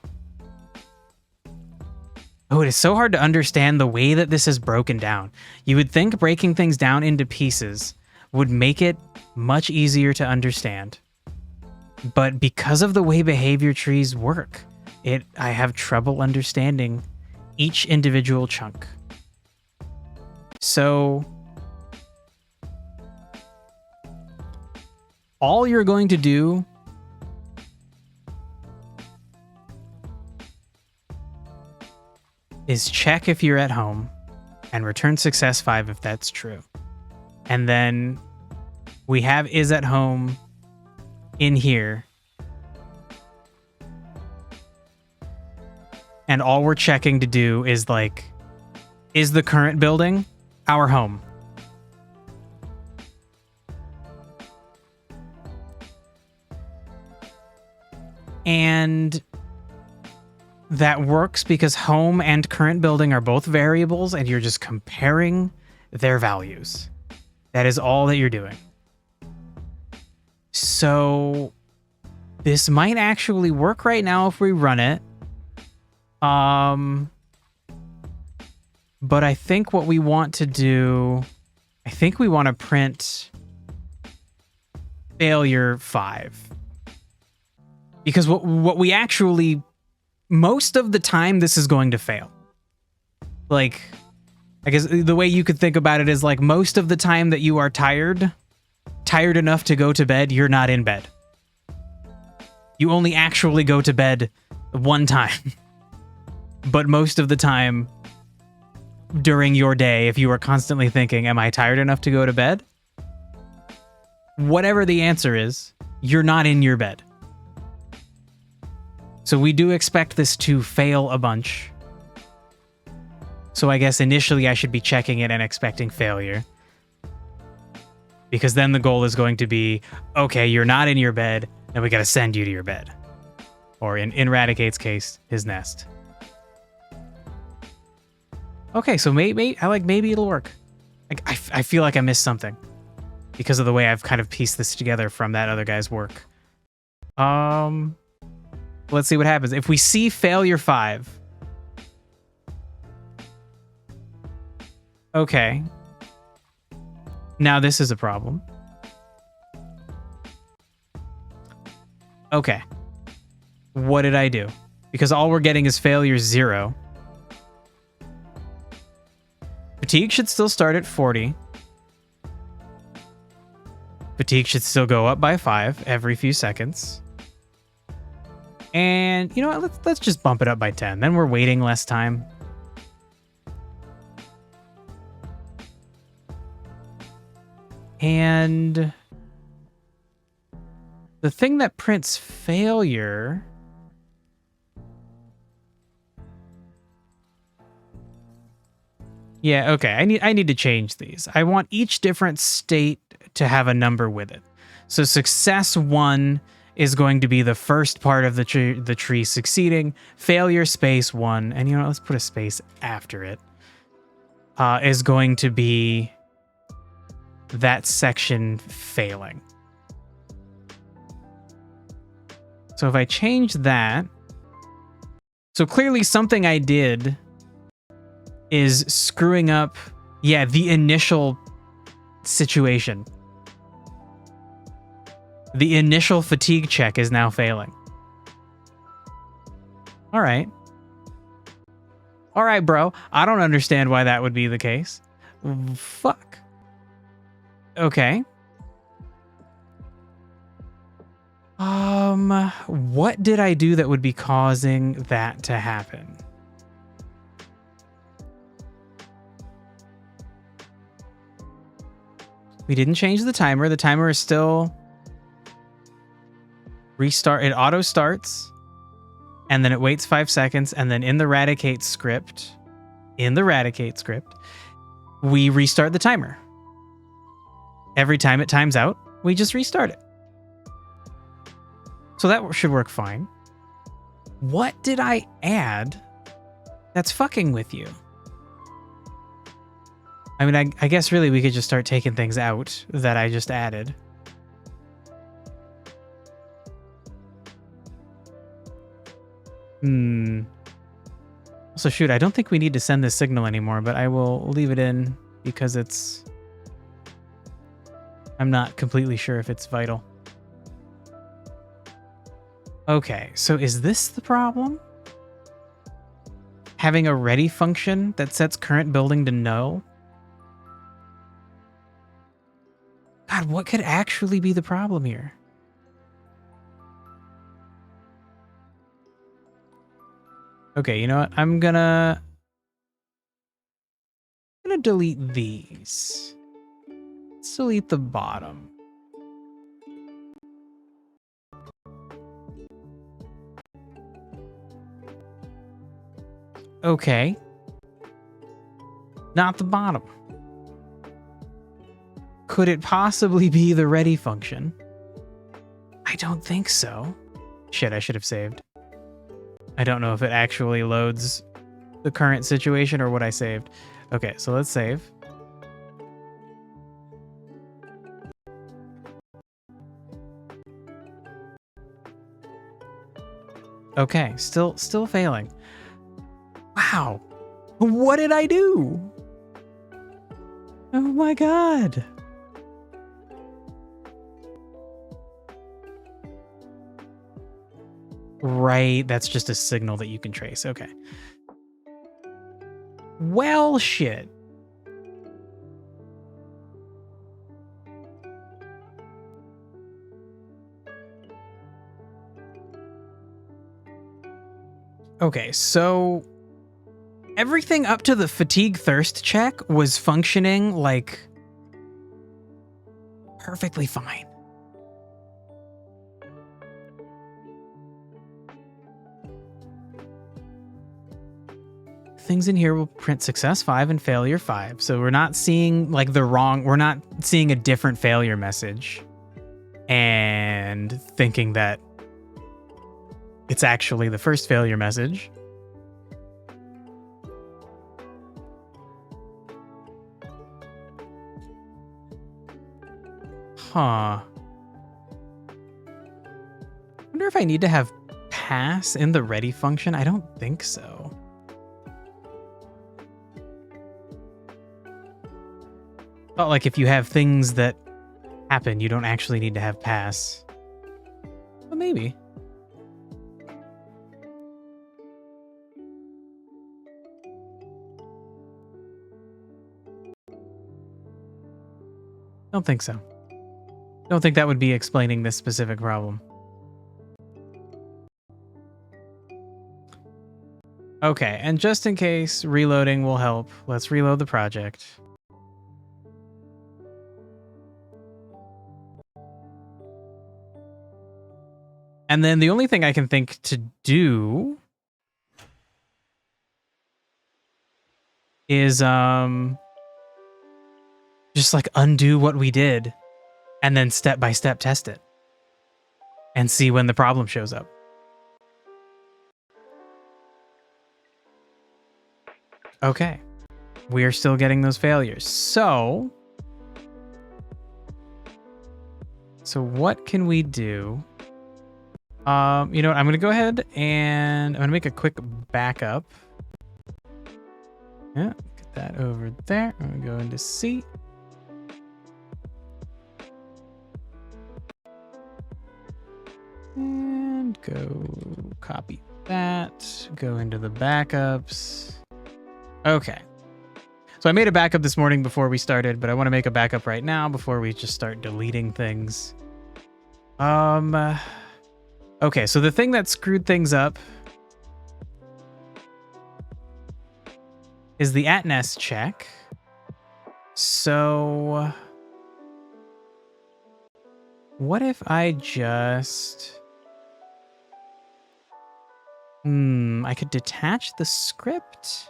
Oh, it is so hard to understand the way that this is broken down. You would think breaking things down into pieces would make it much easier to understand. But because of the way behavior trees work, I have trouble understanding each individual chunk. So all you're going to do is check if you're at home and return success 5 if that's true. And then we have is at home in here. And all we're checking to do is like, is the current building our home? And that works because home and current building are both variables and you're just comparing their values. That is all that you're doing. So this might actually work right now if we run it. But I think what we want to do, I think we want to print failure 5. Because what we actually, most of the time this is going to fail. Like, I guess the way you could think about it is like most of the time that you are tired enough to go to bed, you're not in bed. You only actually go to bed one time. But most of the time during your day, if you are constantly thinking, am I tired enough to go to bed? Whatever the answer is, you're not in your bed. So we do expect this to fail a bunch. So I guess initially I should be checking it and expecting failure. Because then the goal is going to be, okay, you're not in your bed, and we gotta send you to your bed. Or in Radicate's case, his nest. Okay, so maybe it'll work. I feel like I missed something because of the way I've kind of pieced this together from that other guy's work. Let's see what happens. If we see failure 5. Okay. Now this is a problem. Okay. What did I do? Because all we're getting is failure 0. Fatigue should still start at 40. Fatigue should still go up by 5 every few seconds. And you know what? Let's just bump it up by 10. Then we're waiting less time. And the thing that prints failure, yeah, okay. I need to change these. I want each different state to have a number with it. So success 1 is going to be the first part of the tree succeeding. Failure space 1, and you know, let's put a space after it, is going to be that section failing. So if I change that, so clearly something I did is screwing up, yeah, the initial situation. The initial fatigue check is now failing. All right. All right, bro. I don't understand why that would be the case. Fuck. Okay. What did I do that would be causing that to happen? We didn't change the timer. The timer is still restart. It auto starts and then it waits 5 seconds. And then in the Radicate script, we restart the timer. Every time it times out, we just restart it. So that should work fine. What did I add that's fucking with you? I mean, I guess really we could just start taking things out that I just added. So shoot, I don't think we need to send this signal anymore, but I will leave it in because it's I'm not completely sure if it's vital. Okay, so is this the problem? Having a ready function that sets current building to no? God, what could actually be the problem here? Okay, you know what? I'm gonna delete these. Let's delete the bottom. Okay. Not the bottom. Could it possibly be the ready function? I don't think so. Shit, I should have saved. I don't know if it actually loads the current situation or what I saved. Okay, so let's save. Okay, still failing. Wow. What did I do? Oh my god. Right, that's just a signal that you can trace. Okay. Well, shit. Okay, so everything up to the fatigue thirst check was functioning like perfectly fine. Things in here will print success 5 and failure 5. So we're not seeing like we're not seeing a different failure message and thinking that it's actually the first failure message. Huh. I wonder if I need to have pass in the ready function. I don't think so. But like if you have things that happen, you don't actually need to have pass. But maybe. Don't think so. Don't think that would be explaining this specific problem. Okay, and just in case reloading will help, let's reload the project. And then the only thing I can think to do is just like undo what we did and then step by step test it and see when the problem shows up. Okay. We are still getting those failures. So what can we do? You know what? I'm going to go ahead and I'm going to make a quick backup. Yeah, get that over there. I'm going to go into C. And go copy that. Go into the backups. Okay. So I made a backup this morning before we started, but I want to make a backup right now before we just start deleting things. Okay, so the thing that screwed things up is the @nest check. So what if I just... I could detach the script.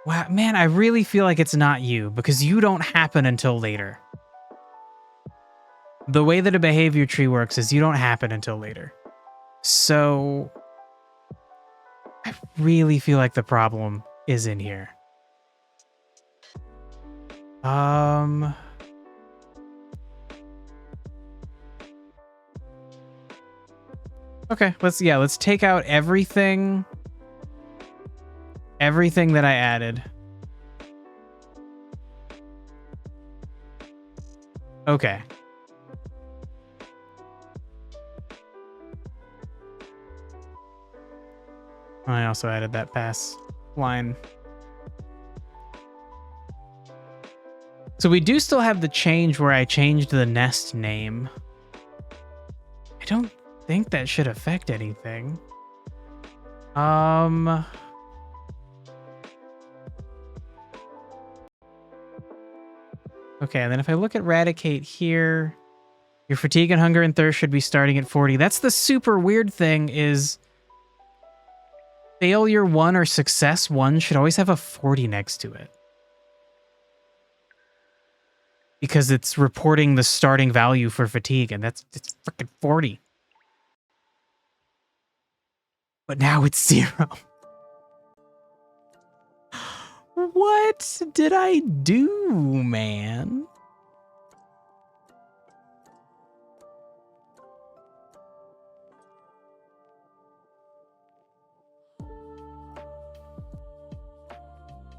Wow, man, I really feel like it's not you because you don't happen until later. The way that a behavior tree works is you don't happen until later. So I really feel like the problem is in here. Okay, let's take out everything everything that I added. Okay. I also added that pass line. So we do still have the change where I changed the nest name. I don't think that should affect anything. Okay, and then if I look at Eradicate here, your fatigue and hunger and thirst should be starting at 40. That's the super weird thing is failure 1 or success 1 should always have a 40 next to it. Because it's reporting the starting value for fatigue, and it's freaking 40. But now it's 0. What did I do, man?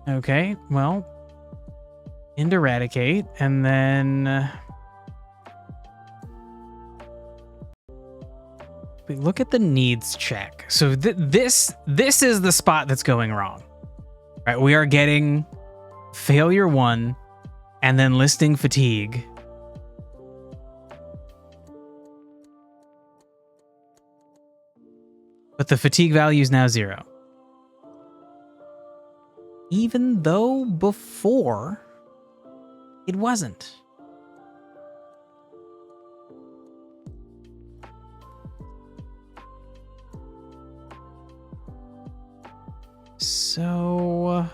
Okay, well, end Eradicate, and then we look at the needs check. So this is the spot that's going wrong. Right, we are getting failure 1 and then listing fatigue. But the fatigue value is now 0. Even though before it wasn't. So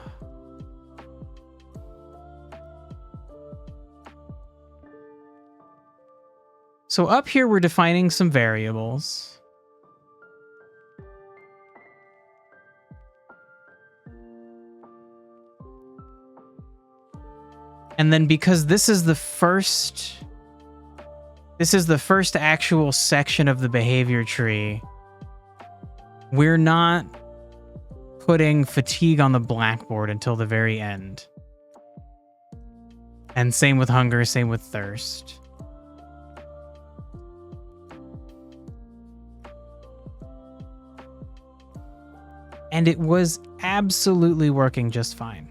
up here we're defining some variables. And then because this is the first actual section of the behavior tree, we're not putting fatigue on the blackboard until the very end. And same with hunger, same with thirst. And it was absolutely working just fine.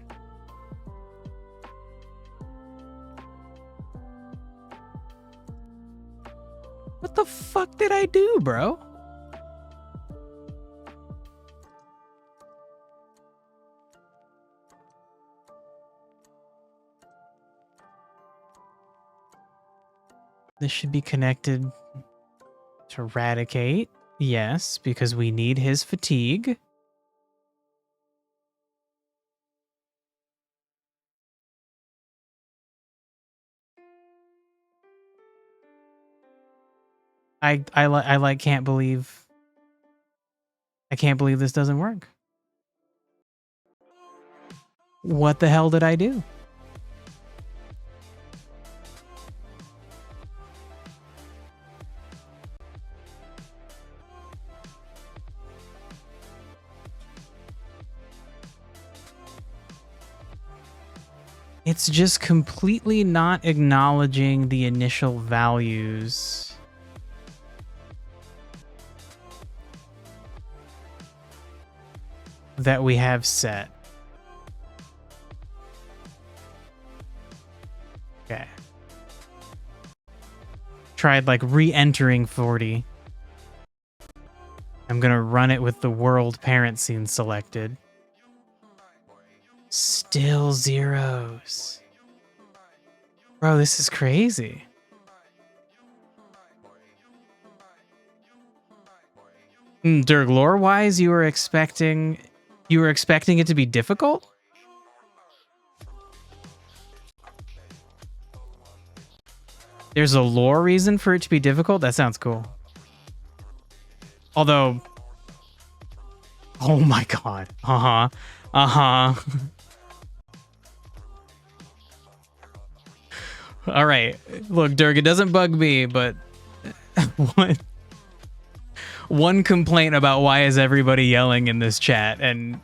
What the fuck did I do, bro? This should be connected to Eradicate. Yes, because we need his fatigue. I can't believe this doesn't work. What the hell did I do? It's just completely not acknowledging the initial values. That we have set. Okay. Tried like re-entering 40. I'm gonna run it with the world parent scene selected. Still zeros. Bro, this is crazy. Dirk, lore-wise, you were expecting it to be difficult? There's a lore reason for it to be difficult? That sounds cool. Although... Oh my god. Uh-huh. Uh-huh. Alright. Look, Dirk, it doesn't bug me, but... one complaint about why is everybody yelling in this chat, and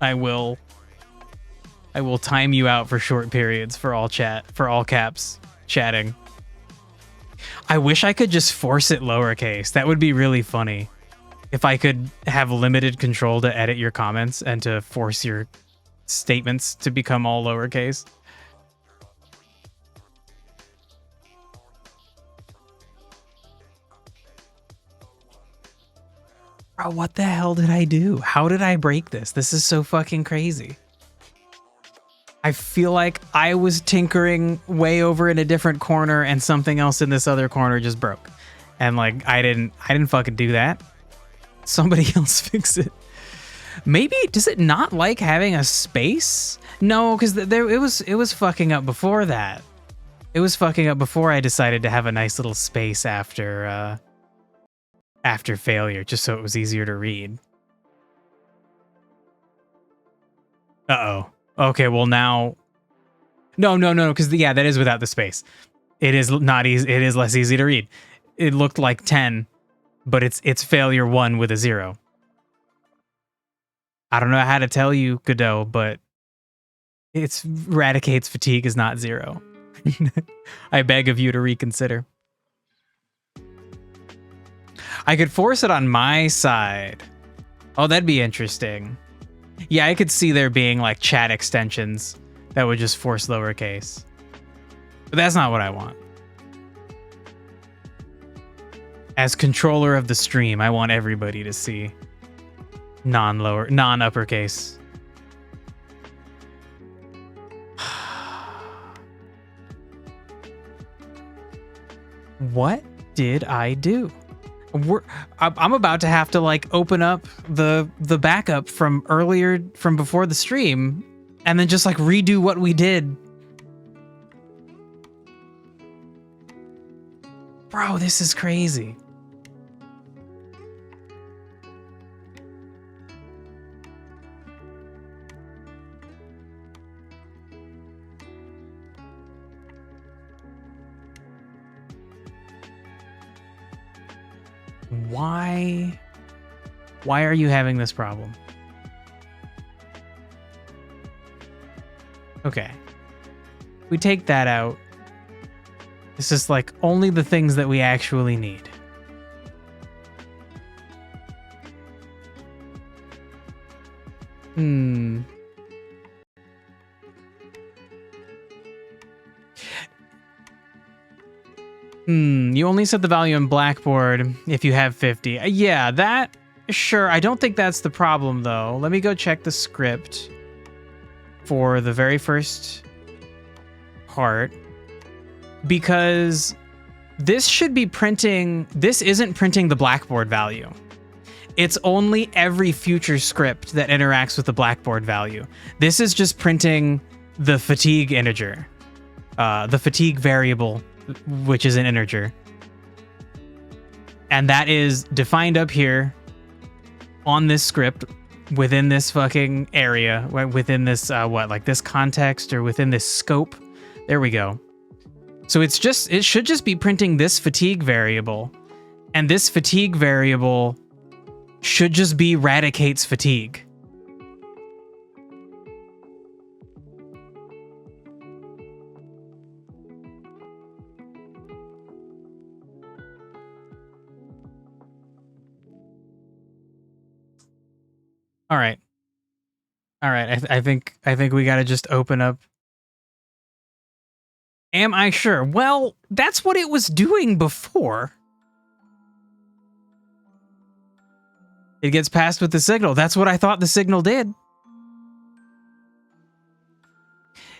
I will time you out for short periods for all caps chatting. I wish I could just force it lowercase. That would be really funny. If I could have limited control to edit your comments and to force your statements to become all lowercase. Bro, what the hell did I do? How did I break this? This is so fucking crazy. I feel like I was tinkering way over in a different corner and something else in this other corner just broke. And like I didn't fucking do that. Somebody else fix it. Maybe does it not like having a space? No, because it was fucking up before that. It was fucking up before I decided to have a nice little space after failure, just so it was easier to read. Uh-oh. Okay, well now... No, because yeah, that is without the space. It is not easy. It is less easy to read. It looked like 10, but it's failure 1 with a 0. I don't know how to tell you, Godot, but it's Radicate's fatigue is not 0. I beg of you to reconsider. I could force it on my side. Oh, that'd be interesting. Yeah, I could see there being like chat extensions that would just force lowercase. But that's not what I want. As controller of the stream, I want everybody to see non-uppercase. What did I do? I'm about to have to like open up the backup from earlier, from before the stream, and then just like redo what we did. Bro, this is crazy. Why are you having this problem? Okay. We take that out. This is like only the things that we actually need. You only set the value in Blackboard if you have 50. Yeah, that, sure. I don't think that's the problem, though. Let me go check the script for the very first part. Because this should be printing... This isn't printing the Blackboard value. It's only every future script that interacts with the Blackboard value. This is just printing the fatigue integer. The fatigue variable, which is an integer. And that is defined up here on this script within this fucking area, within this, like this context or within this scope. There we go. So it should just be printing this fatigue variable, and this fatigue variable should just be Radicate's fatigue. All right. I think we got to just open up. Am I sure? Well, that's what it was doing before. It gets passed with the signal. That's what I thought the signal did.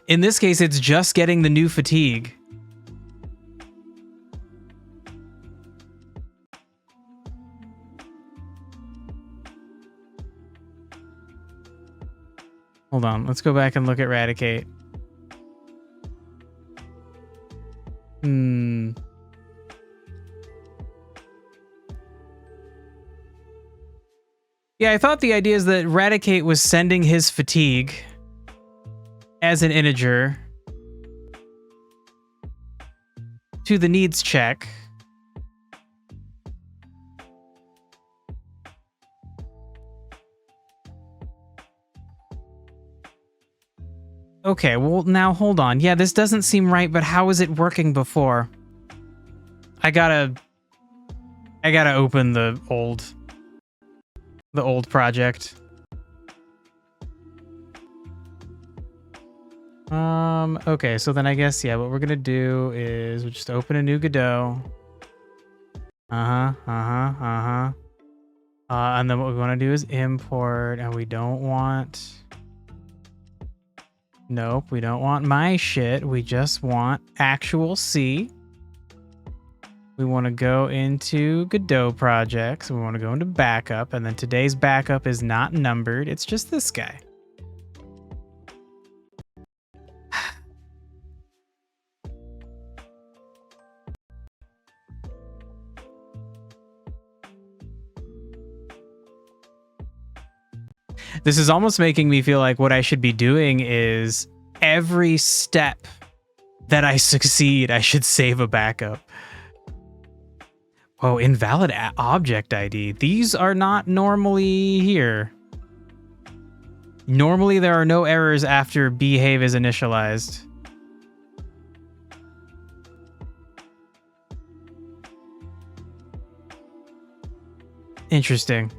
In this case, it's just getting the new fatigue. Hold on, let's go back and look at Radicate. Yeah, I thought the idea is that Radicate was sending his fatigue as an integer to the needs check. Okay, well, now hold on. Yeah, this doesn't seem right, but how was it working before? I gotta open the old project. Okay, so then I guess, yeah, what we're gonna do is we'll just open a new Godot. And then what we want to do is import, and we don't want... Nope, we don't want my shit. We just want actual C. We want to go into Godot projects. We want to go into backup, and then today's backup is not numbered. It's just this guy. This is almost making me feel like what I should be doing is every step that I succeed, I should save a backup. Whoa, invalid object ID. These are not normally here. Normally there are no errors after behave is initialized. Interesting.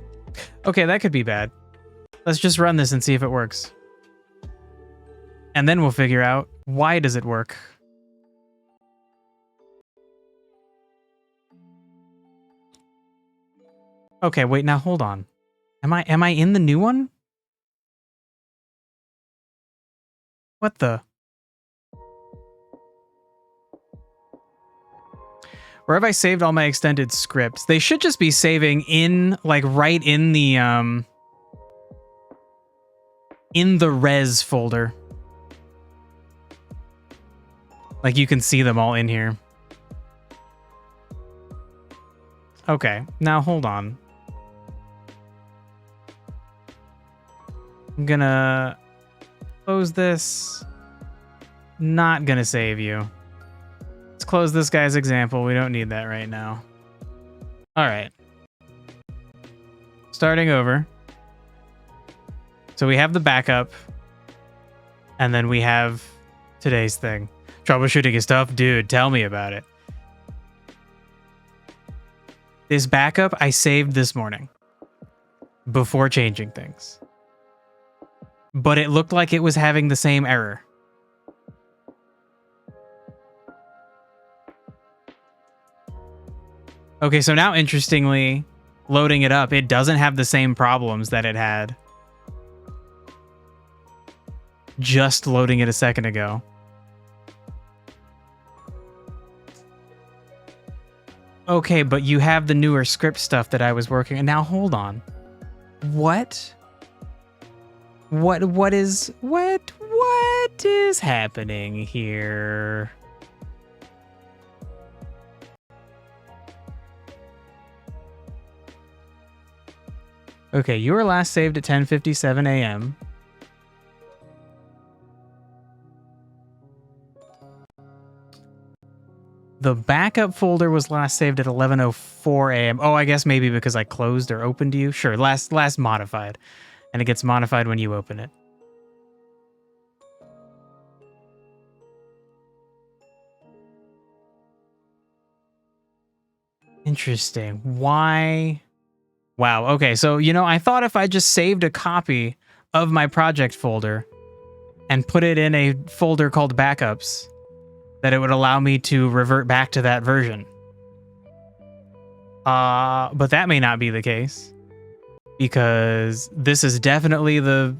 Okay, that could be bad. Let's just run this and see if it works. And then we'll figure out why does it work. Okay, wait, now hold on. Am I in the new one? What the? Where have I saved all my extended scripts? They should just be saving in, like, right in the res folder. Like, you can see them all in here. Okay, now hold on. I'm gonna close this. Not gonna save you. Let's close this guy's example. We don't need that right now. All right. Starting over. So we have the backup. And then we have today's thing. Troubleshooting is tough. Dude, tell me about it. This backup I saved this morning. Before changing things. But it looked like it was having the same error. Okay, so now interestingly, loading it up, it doesn't have the same problems that it had. Just loading it a second ago. Okay, but you have the newer script stuff that I was working on. Now hold on. What? What is happening here? Okay, you were last saved at 10:57 a.m. The backup folder was last saved at 11:04 a.m. Oh, I guess maybe because I closed or opened you. Sure, last modified. And it gets modified when you open it. Interesting. Why? Wow. Okay. So, you know, I thought if I just saved a copy of my project folder and put it in a folder called backups, that it would allow me to revert back to that version. But that may not be the case. Because this is definitely the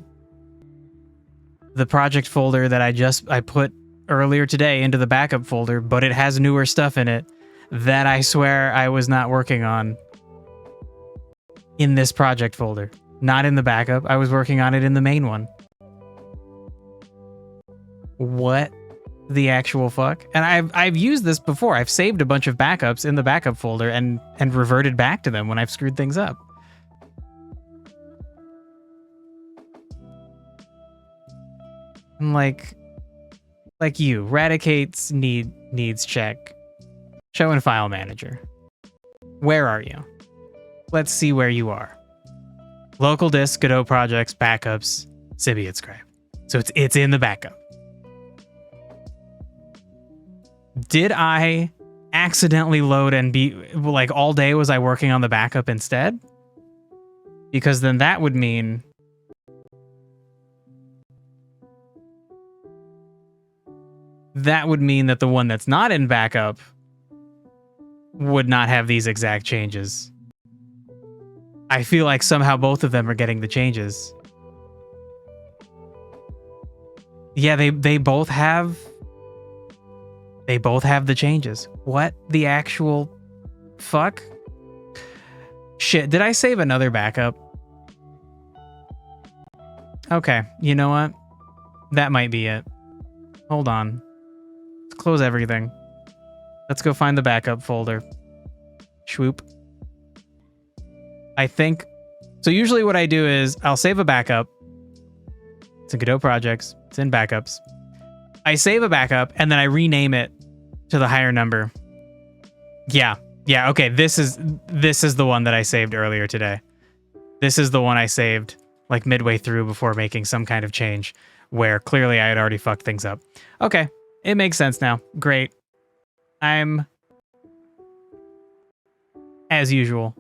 project folder that I put earlier today into the backup folder, but it has newer stuff in it that I swear I was not working on in this project folder. Not in the backup. I was working on it in the main one. What the actual fuck? And I've used this before. I've saved a bunch of backups in the backup folder and reverted back to them when I've screwed things up. Like you, Radicate's needs check. Show in file manager. Where are you? Let's see where you are. Local disk, Godot projects, backups, Sybian scribe. So it's in the backup. Did I accidentally load and be like all day was I working on the backup instead? Because then that would mean that the one that's not in backup would not have these exact changes. I feel like somehow both of them are getting the changes. Yeah, they both have the changes. What the actual fuck? Shit, did I save another backup? Okay, you know what? That might be it. Hold on. Let's close everything. Let's go find the backup folder. Swoop. I think... So usually what I do is I'll save a backup. It's in Godot projects. It's in backups. I save a backup and then I rename it to the higher number. Yeah. Yeah, okay. This is the one that I saved earlier today. This is the one I saved like midway through before making some kind of change where clearly I had already fucked things up. Okay. It makes sense now. Great. I'm, as usual,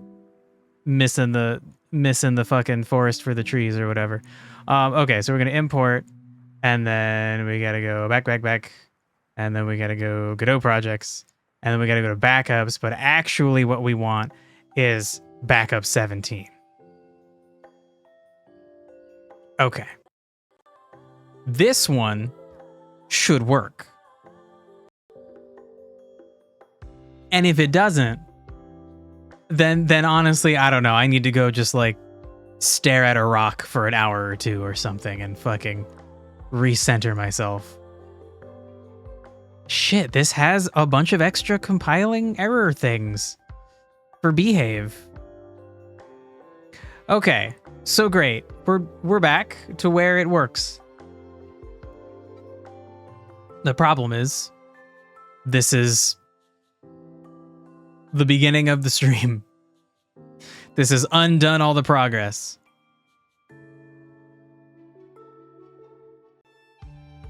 missing the fucking forest for the trees or whatever. Okay, so we're gonna import, and then we gotta go back, and then we gotta go Godot projects, and then we gotta go to backups. But actually, what we want is backup 17. Okay, this one should work. And if it doesn't, then honestly, I don't know. I need to go just like stare at a rock for an hour or two or something and fucking recenter myself. Shit, this has a bunch of extra compiling error things for Behave. Okay, so great. We're back to where it works. The problem is, this is the beginning of the stream. This has undone all the progress.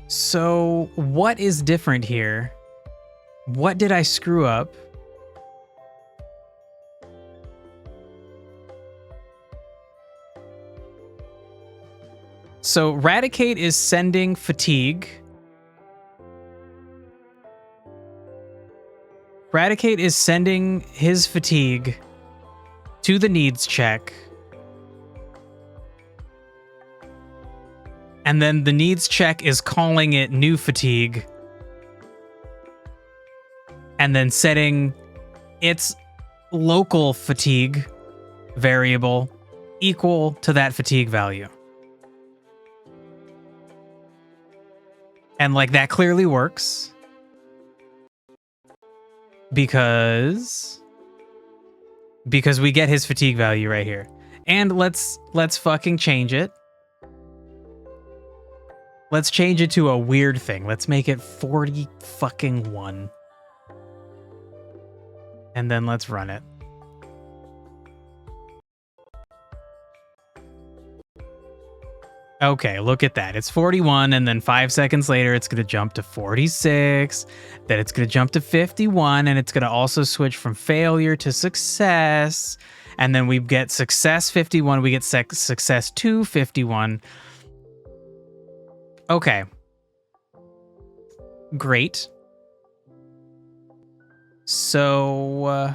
So, what is different here? What did I screw up? So, Radicate is sending fatigue. Radicate is sending his fatigue to the needs check. And then the needs check is calling it new fatigue. And then setting its local fatigue variable equal to that fatigue value. And like that clearly works. Because we get his fatigue value right here. And let's fucking change it. Let's change it to a weird thing. Let's make it 40 fucking 1. And then let's run it. Okay, look at that. It's 41, and then 5 seconds later, it's going to jump to 46. Then it's going to jump to 51, and it's going to also switch from failure to success. And then we get success 51. We get success 251. Okay. Great. So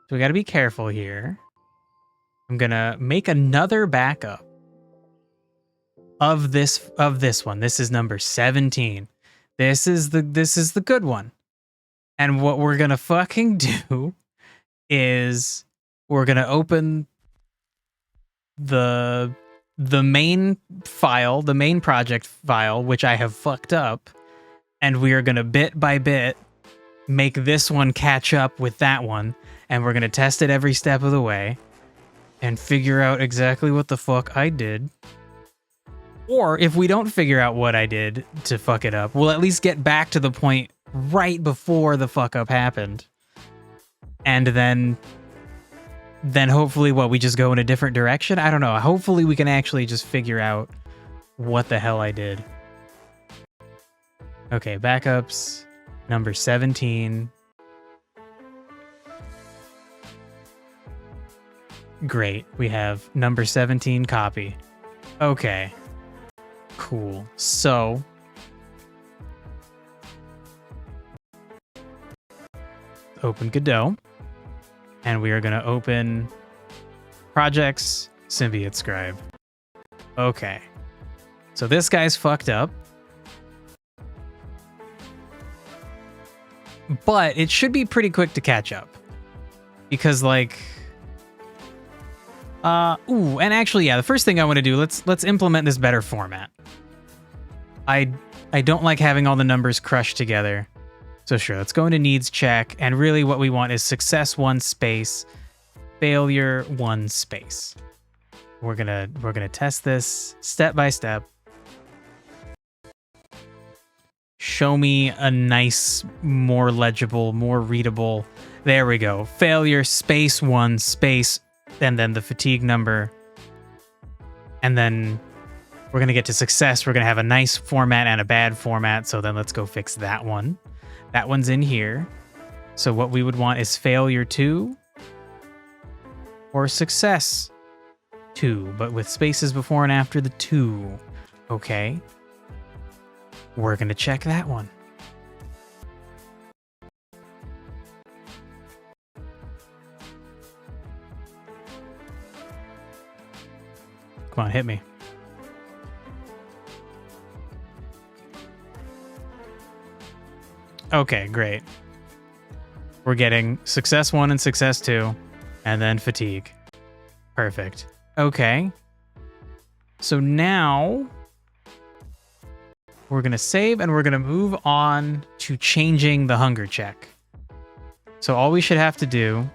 we got to be careful here. I'm going to make another backup of this one. This is number 17. This is the good one. And what we're going to fucking do is we're going to open the main file, the main project file, which I have fucked up, and we are going to bit by bit make this one catch up with that one, and we're going to test it every step of the way and figure out exactly what the fuck I did. Or if we don't figure out what I did to fuck it up, we'll at least get back to the point right before the fuck up happened. And then hopefully we just go in a different direction? I don't know. Hopefully we can actually just figure out what the hell I did. Okay, backups. Number 17. Great. We have number 17 copy. Okay. Cool. So open Godot. And we are going to open projects, Symbiote Scribe. Okay. So this guy's fucked up. But it should be pretty quick to catch up. Because like and actually yeah, the first thing I want to do, let's implement this better format. I don't like having all the numbers crushed together. So sure, let's go into needs check, and really what we want is success 1 space, failure 1 space. We're gonna test this step by step. Show me a nice, more legible, more readable. There we go. Failure space 1 space, and then the fatigue number. And then we're gonna get to success. We're gonna have a nice format and a bad format. So then let's go fix that one. That one's in here. So what we would want is failure 2 or success 2, but with spaces before and after the 2. Okay. We're going to check that one. Come on, hit me. Okay, great. We're getting success 1 and success 2, and then fatigue. Perfect. Okay. So now we're going to save, and we're going to move on to changing the hunger check. So all we should have to do,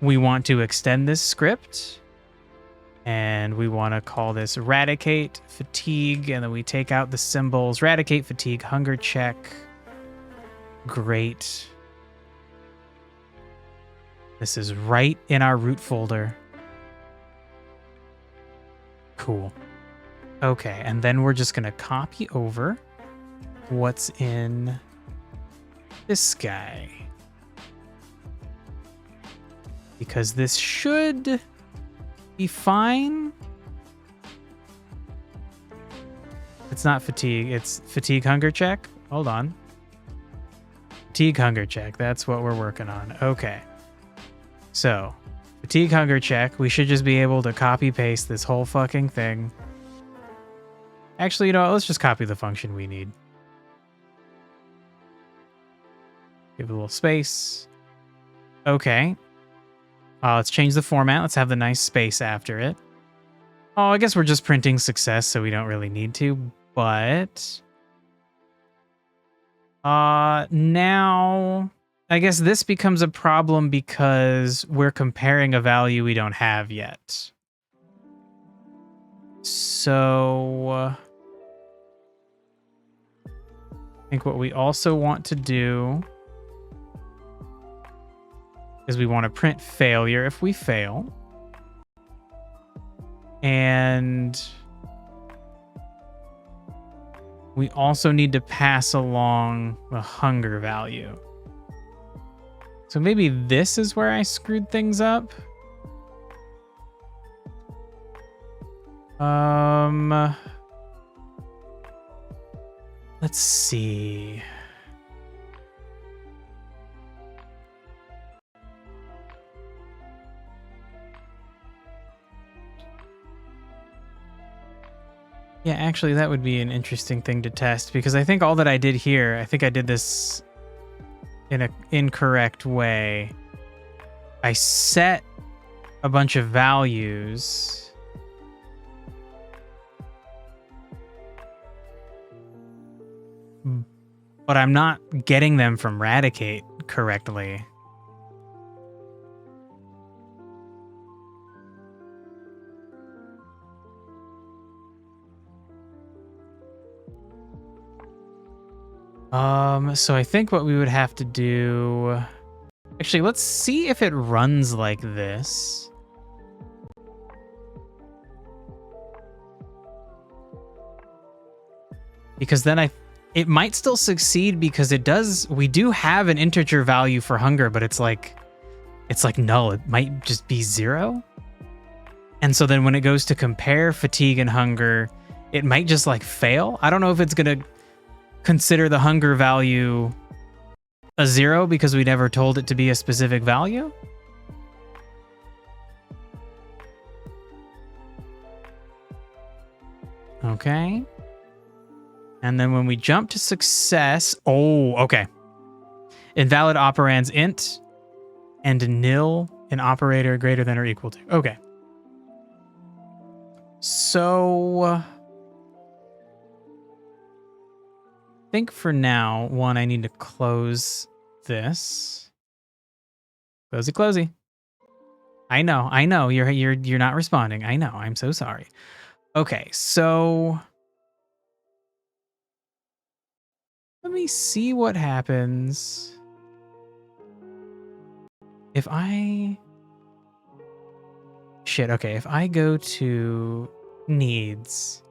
we want to extend this script, and we want to call this eradicate fatigue, and then we take out the symbols. Eradicate fatigue, hunger check. Great. This is right in our root folder. Cool. Okay, and then we're just going to copy over what's in this guy. Because this should be fine. It's not fatigue, it's fatigue hunger check. Hold on. Fatigue hunger check, that's what we're working on. Okay. So, fatigue hunger check, we should just be able to copy paste this whole fucking thing. Actually, you know what? Let's just copy the function we need. Give it a little space. Okay. Let's change the format. Let's have the nice space after it. Oh, I guess we're just printing success, so we don't really need to. But now I guess this becomes a problem because we're comparing a value we don't have yet. So I think what we also want to do is we want to print failure if we fail. And we also need to pass along the hunger value. So maybe this is where I screwed things up. Let's see. Yeah, actually, that would be an interesting thing to test, because I think all that I did here, I think I did this in an incorrect way. I set a bunch of values. But I'm not getting them from Radicate correctly. So I think what we would have to do... Actually, let's see if it runs like this. because then it might still succeed because we do have an integer value for hunger, but it's like null. It might just be 0. And so then when it goes to compare fatigue and hunger, it might just like fail. I don't know if it's going to consider the hunger value a 0 because we never told it to be a specific value. Okay. And then when we jump to success, okay. Invalid operands int and nil an operator greater than or equal to. Okay. So I think for now, one, I need to close this. Closey, closey. I know. You're not responding. I know. I'm so sorry. Okay, so let me see what happens if if I go to needs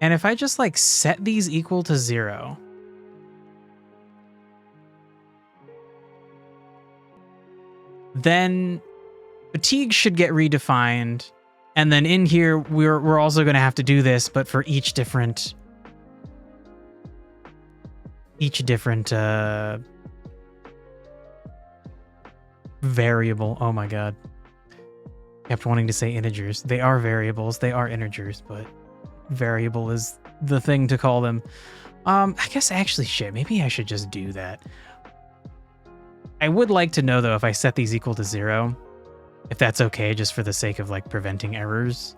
and if I just like set these equal to 0, then fatigue should get redefined. And then in here, we're also going to have to do this, but for each different variable. Oh my god. Kept wanting to say integers. They are variables. They are integers, but variable is the thing to call them. I guess actually maybe I should just do that. I would like to know though if I set these equal to 0, if that's okay, just for the sake of like preventing errors.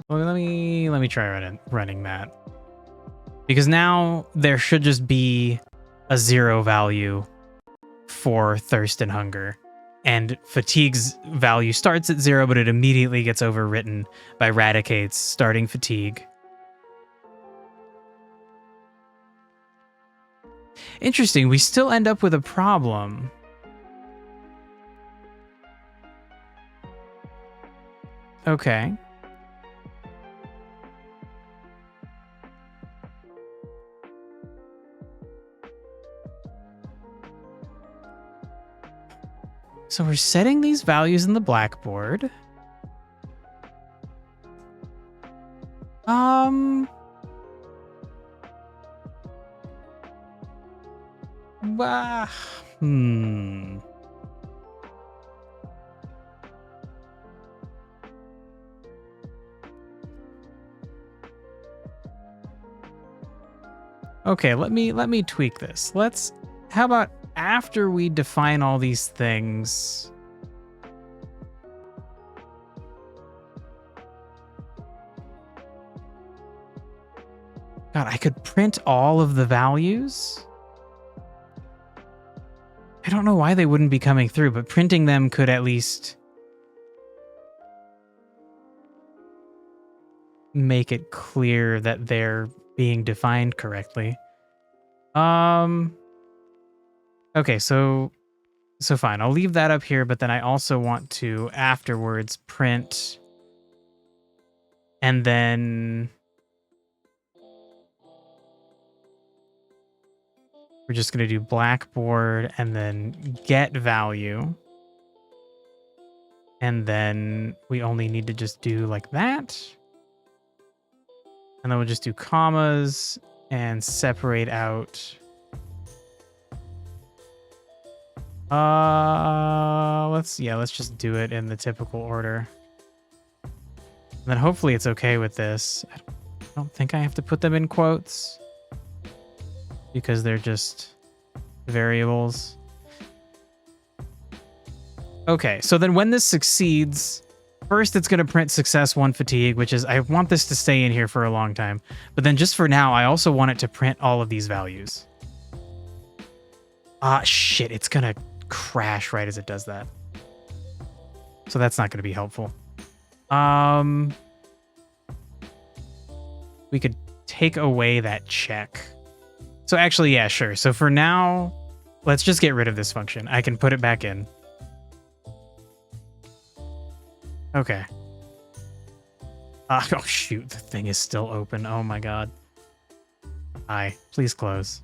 Well, let me try running that, because now there should just be a 0 value for thirst and hunger, and fatigue's value starts at 0, but it immediately gets overwritten by Radicate's starting fatigue. Interesting, we still end up with a problem. Okay. So we're setting these values in the blackboard. Okay, let me tweak this. How about after we define all these things, God, I could print all of the values. I don't know why they wouldn't be coming through, but printing them could at least make it clear that they're being defined correctly. Okay, so fine. I'll leave that up here, but then I also want to afterwards print, and then we're just going to do blackboard and then get value. And then we only need to just do like that. And then we'll just do commas and separate out. Let's just do it in the typical order. And then hopefully it's okay with this. I don't think I have to put them in quotes, because they're just variables. Okay, so then when this succeeds, first it's going to print success 1 fatigue, which is, I want this to stay in here for a long time. But then just for now, I also want it to print all of these values. Shit, it's going to crash right as it does that. So that's not going to be helpful. We could take away that check. So actually, yeah, sure. So for now, let's just get rid of this function. I can put it back in. Okay. Oh, shoot. The thing is still open. Oh, my God. Hi. Please close.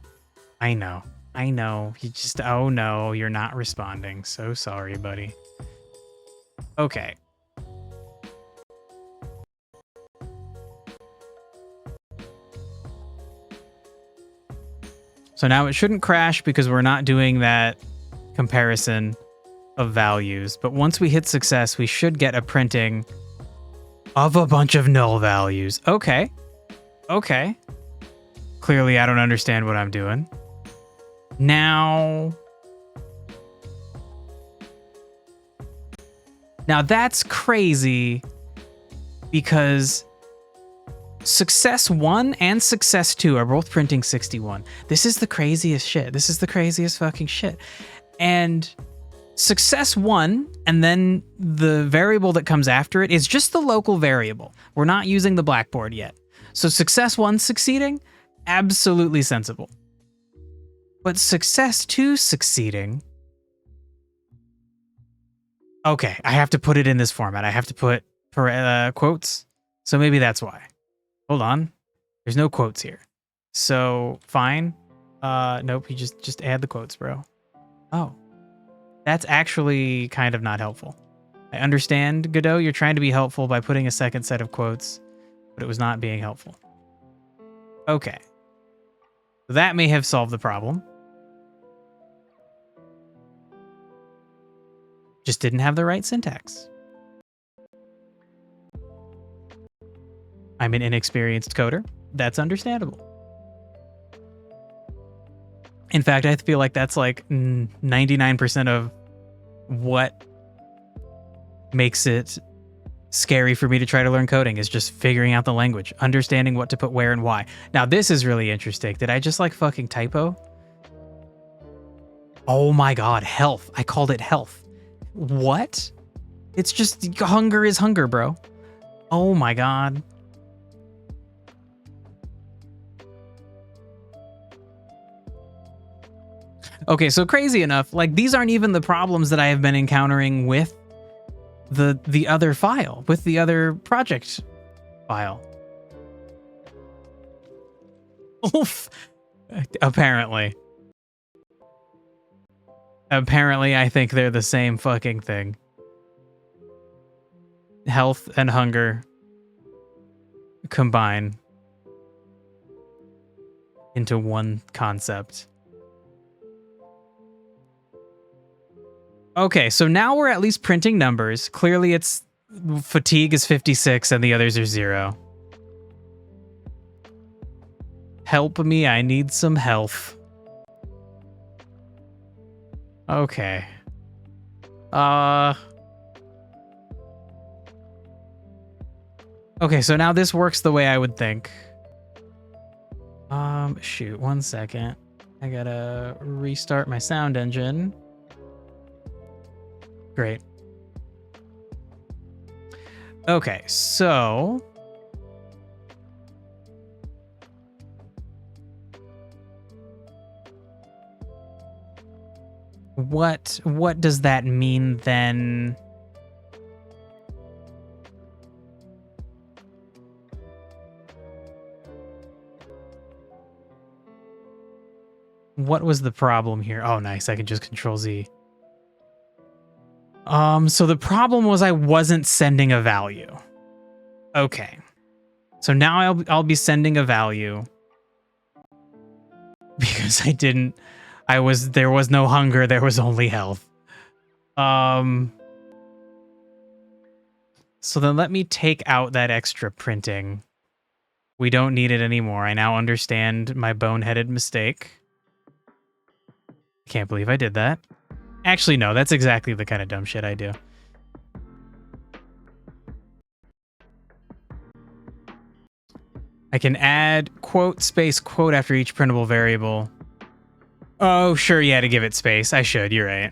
I know. I know. You just... Oh, no. You're not responding. So sorry, buddy. Okay. So now it shouldn't crash because we're not doing that comparison of values. But once we hit success, we should get a printing of a bunch of null values. Okay. Okay. Clearly, I don't understand what I'm doing. Now that's crazy because success 1 and success 2 are both printing 61. This is the craziest shit. This is the craziest fucking shit. And success 1 and then the variable that comes after it is just the local variable. We're not using the blackboard yet. So success 1 succeeding, absolutely sensible. But success 2 succeeding... Okay, I have to put it in this format. I have to put quotes. So maybe that's why. Hold on. There's no quotes here. So, fine. Nope, you just add the quotes, bro. Oh. That's actually kind of not helpful. I understand, Godot, you're trying to be helpful by putting a second set of quotes, but it was not being helpful. Okay. That may have solved the problem. Just didn't have the right syntax. I'm an inexperienced coder. That's understandable. In fact, I feel like that's like 99% of what makes it scary for me to try to learn coding is just figuring out the language, understanding what to put where and why. Now, this is really interesting. Did I just like fucking typo? Oh my God, health. I called it health. What? It's just hunger is hunger, bro. Oh my God. Okay, so crazy enough, like these aren't even the problems that I have been encountering with the other file, with the other project file. Oof. Apparently. Apparently, I think they're the same fucking thing. Health and hunger combine into one concept. Okay, so now we're at least printing numbers. Clearly, it's fatigue is 56 and the others are 0. Help me, I need some health. Okay. Okay, so now this works the way I would think. Shoot, 1 second. I gotta restart my sound engine. Great. Okay, so... What does that mean then? What was the problem here? Oh, nice. I can just Control Z. So the problem was I wasn't sending a value. Okay. So now I'll be sending a value because there was no hunger, there was only health. So then let me take out that extra printing. We don't need it anymore. I now understand my boneheaded mistake. Can't believe I did that. Actually, no, that's exactly the kind of dumb shit I do. I can add quote space quote after each printable variable. Oh, sure, yeah, to give it space. I should, you're right.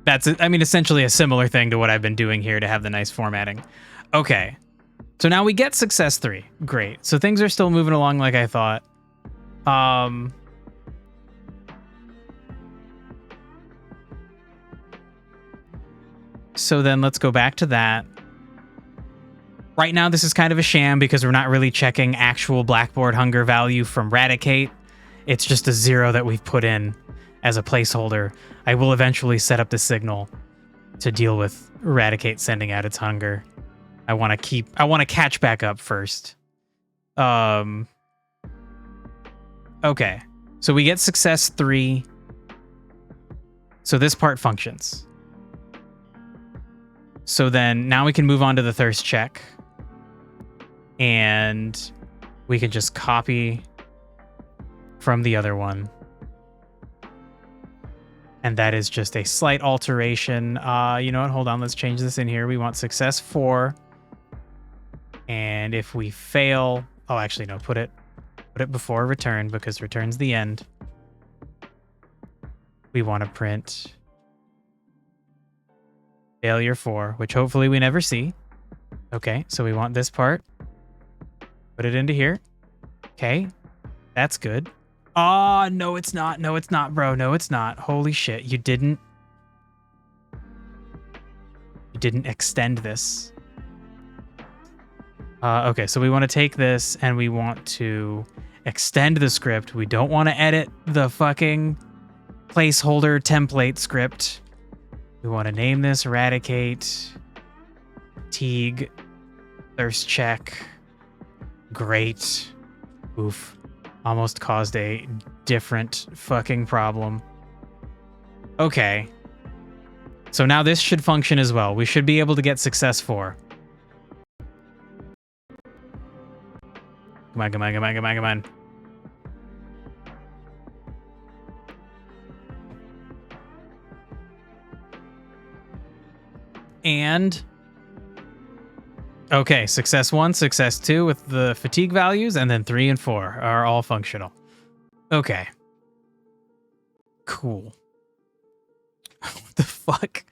That's, I mean, essentially a similar thing to what I've been doing here to have the nice formatting. Okay. So now we get success 3. Great. So things are still moving along like I thought. So then let's go back to that. Right now, this is kind of a sham because we're not really checking actual Blackboard hunger value from Radicate. It's just a 0 that we've put in as a placeholder. I will eventually set up the signal to deal with Radicate sending out its hunger. I want to catch back up first. Okay. So we get success 3. So this part functions. So then now we can move on to the thirst check. And we can just copy from the other one. And that is just a slight alteration. You know what? Hold on. Let's change this in here. We want success 4. And if we fail... Oh, actually, no. Put it before return because return's the end. We want to print failure 4, which hopefully we never see. Okay, so we want this part. Put it into here. Okay, that's good. Oh, no, it's not. No, it's not, bro. No, it's not. Holy shit, you didn't extend this. Okay, so we want to take this and we want to extend the script. We don't want to edit the fucking placeholder template script. We want to name this Eradicate Fatigue Thirst Check. Great. Oof. Almost caused a different fucking problem. Okay. So now this should function as well. We should be able to get success 4. Come on, come on, come on, come on, come on. And okay, success 1, success 2 with the fatigue values, and then 3 and 4 are all functional. Okay. Cool. What the fuck?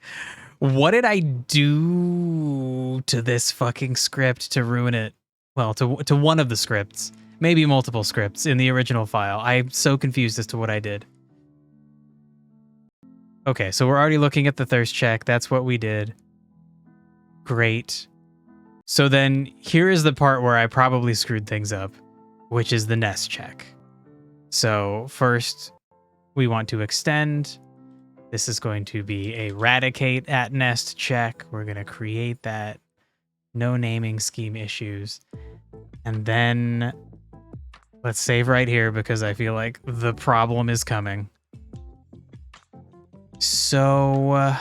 What did I do to this fucking script to ruin it? Well, to one of the scripts. Maybe multiple scripts in the original file. I'm so confused as to what I did. Okay, so we're already looking at the thirst check. That's what we did. Great. So then here is the part where I probably screwed things up, which is the nest check. So first we want to extend. This is going to be a Eradicate at nest check. We're going to create that. No naming scheme issues. And then let's save right here because I feel like the problem is coming. So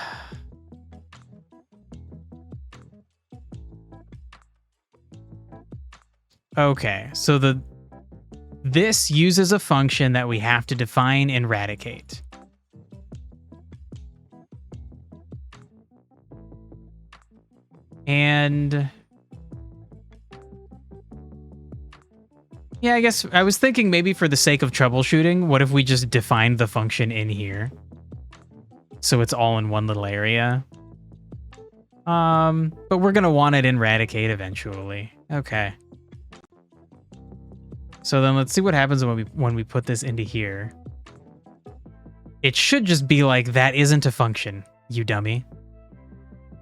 okay, so this uses a function that we have to define in Eradicate. And yeah, I guess I was thinking maybe for the sake of troubleshooting, what if we just defined the function in here? So it's all in one little area. But we're gonna want it in Eradicate eventually. Okay. So then let's see what happens when we put this into here. It should just be like, that isn't a function, you dummy.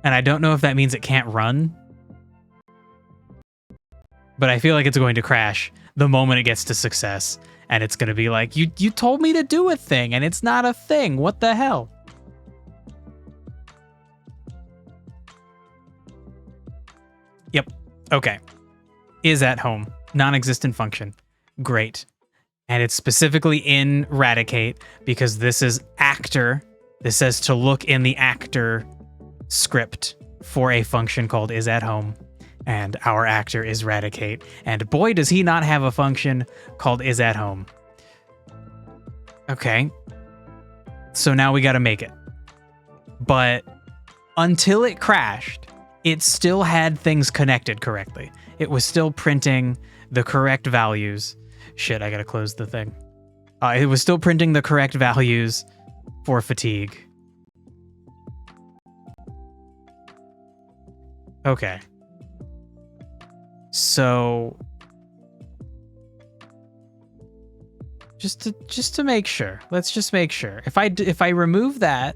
And I don't know if that means it can't run. But I feel like it's going to crash the moment it gets to success. And it's going to be like, you told me to do a thing, and it's not a thing. What the hell? Yep. Okay. Is at home. Non-existent function. Great. And it's specifically in Eradicate because this is actor. This says to look in the actor script for a function called isAtHome, and our actor is Eradicate, and boy does he not have a function called isAtHome. Okay, so now we got to make it, but until it crashed, it still had things connected correctly. It was still printing the correct values. Shit, I gotta close the thing. It was still printing the correct values for fatigue. Okay. So just to make sure, let's just make sure. If I remove that,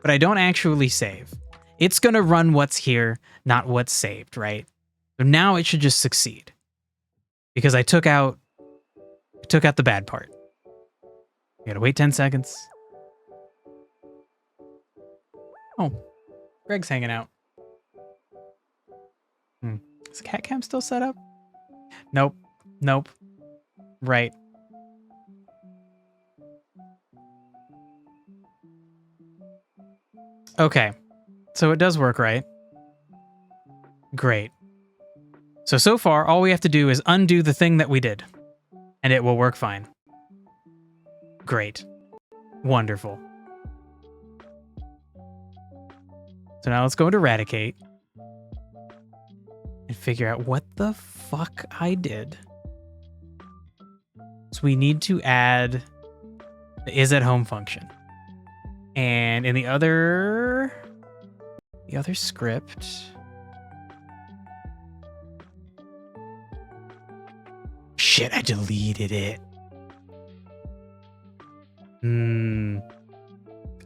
but I don't actually save, it's gonna run what's here, not what's saved, right? So now it should just succeed. Because I took out the bad part. You gotta wait 10 seconds. Oh, Greg's hanging out. Is the cat cam still set up? Nope. Nope. Right. Okay. So it does work, right? Great. So far, all we have to do is undo the thing that we did, and it will work fine. Great. Wonderful. So now let's go into Eradicate and figure out what the fuck I did. So we need to add the isAtHome function. And in the other script, shit, I deleted it.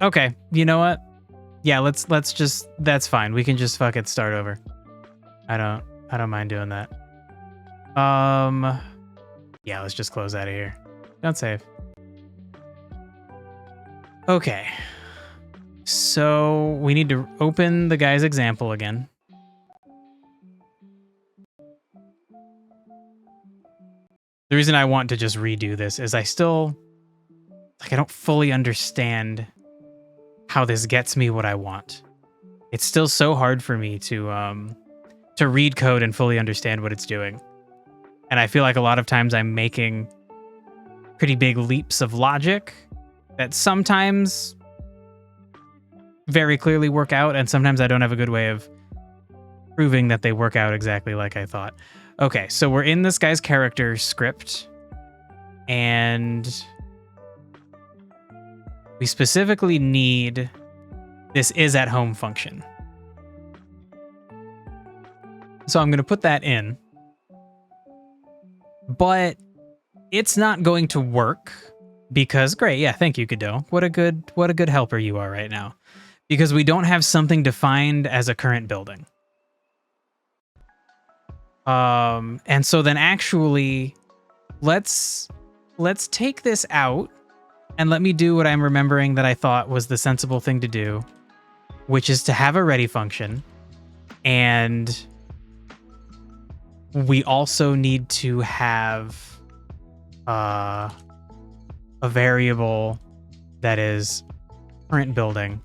Okay, you know what? Yeah, let's just, that's fine. We can just fucking start over. I don't mind doing that. Yeah, let's just close out of here. Don't save. Okay. So we need to open the guy's example again. The reason I want to just redo this is I still, I don't fully understand how this gets me what I want. It's still so hard for me to read code and fully understand what it's doing. And I feel like a lot of times I'm making pretty big leaps of logic that sometimes very clearly work out, and sometimes I don't have a good way of proving that they work out exactly like I thought. Okay, so we're in this guy's character script, and we specifically need this isAtHome function. So I'm going to put that in, but it's not going to work because, great, yeah, thank you, Godot. What a good helper you are right now. Because we don't have something defined as a current building. And so then actually, let's take this out and let me do what I'm remembering that I thought was the sensible thing to do, which is to have a ready function. And we also need to have a variable that is current building.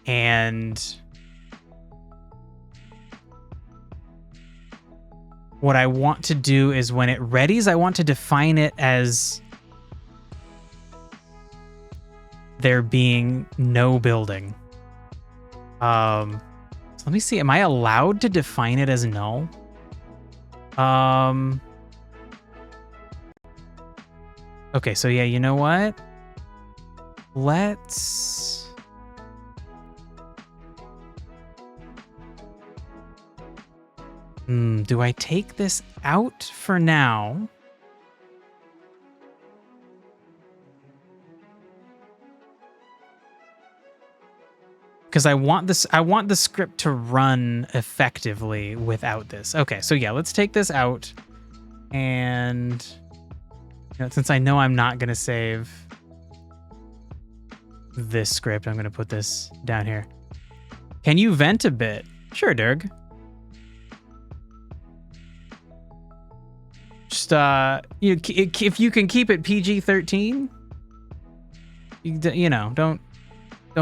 And what I want to do is when it readies, I want to define it as there being no building. So let me see. Am I allowed to define it as null? Okay, so yeah, you know what? Let's... do I take this out for now? Because I want the script to run effectively without this. Okay, so yeah, let's take this out. And since I know I'm not gonna save this script, I'm gonna put this down here. Can you vent a bit? Sure, Dirg. Just if you can keep it PG-13, don't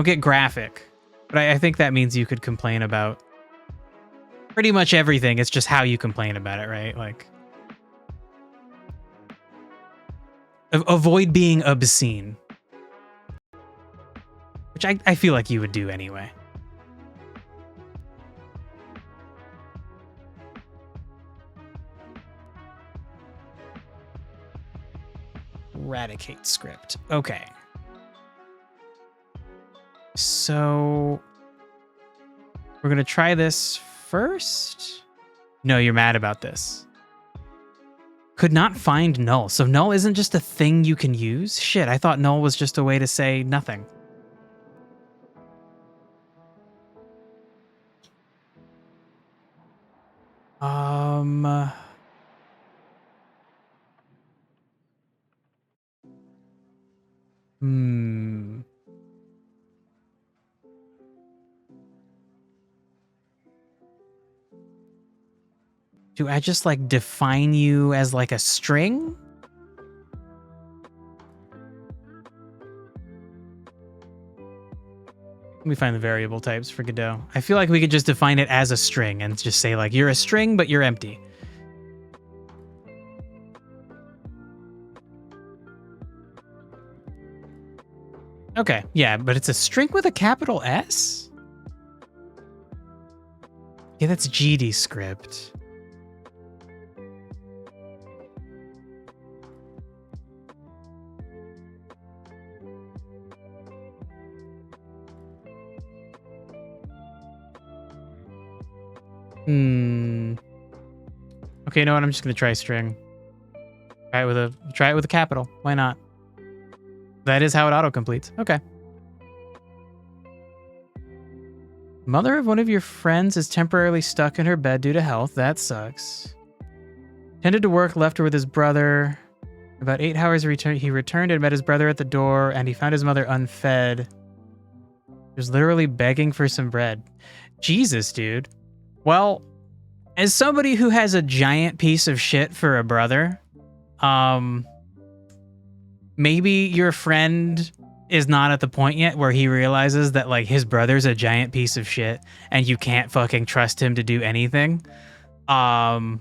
get graphic. But I think that means you could complain about pretty much everything. It's just how you complain about it, right? Like, avoid being obscene, which I feel like you would do anyway. Eradicate script. Okay. So we're going to try this first. No, you're mad about this. Could not find null. So null isn't just a thing you can use? Shit, I thought null was just a way to say nothing. Um. Hmm. Do I just like define you as like a string? Let me find the variable types for Godot. I feel like we could just define it as a string and just say like, you're a string, but you're empty. Okay, yeah, but it's a string with a capital S? Yeah, that's GD script. Okay, you know what? I'm just gonna try string. Try it with a capital. Why not? That is how it auto-completes. Okay. Mother of one of your friends is temporarily stuck in her bed due to health. That sucks. Tended to work, left her with his brother. About 8 hours he returned and met his brother at the door, and he found his mother unfed. He was literally begging for some bread. Jesus, dude. Well, as somebody who has a giant piece of shit for a brother, maybe your friend is not at the point yet where he realizes that like his brother's a giant piece of shit and you can't fucking trust him to do anything. That's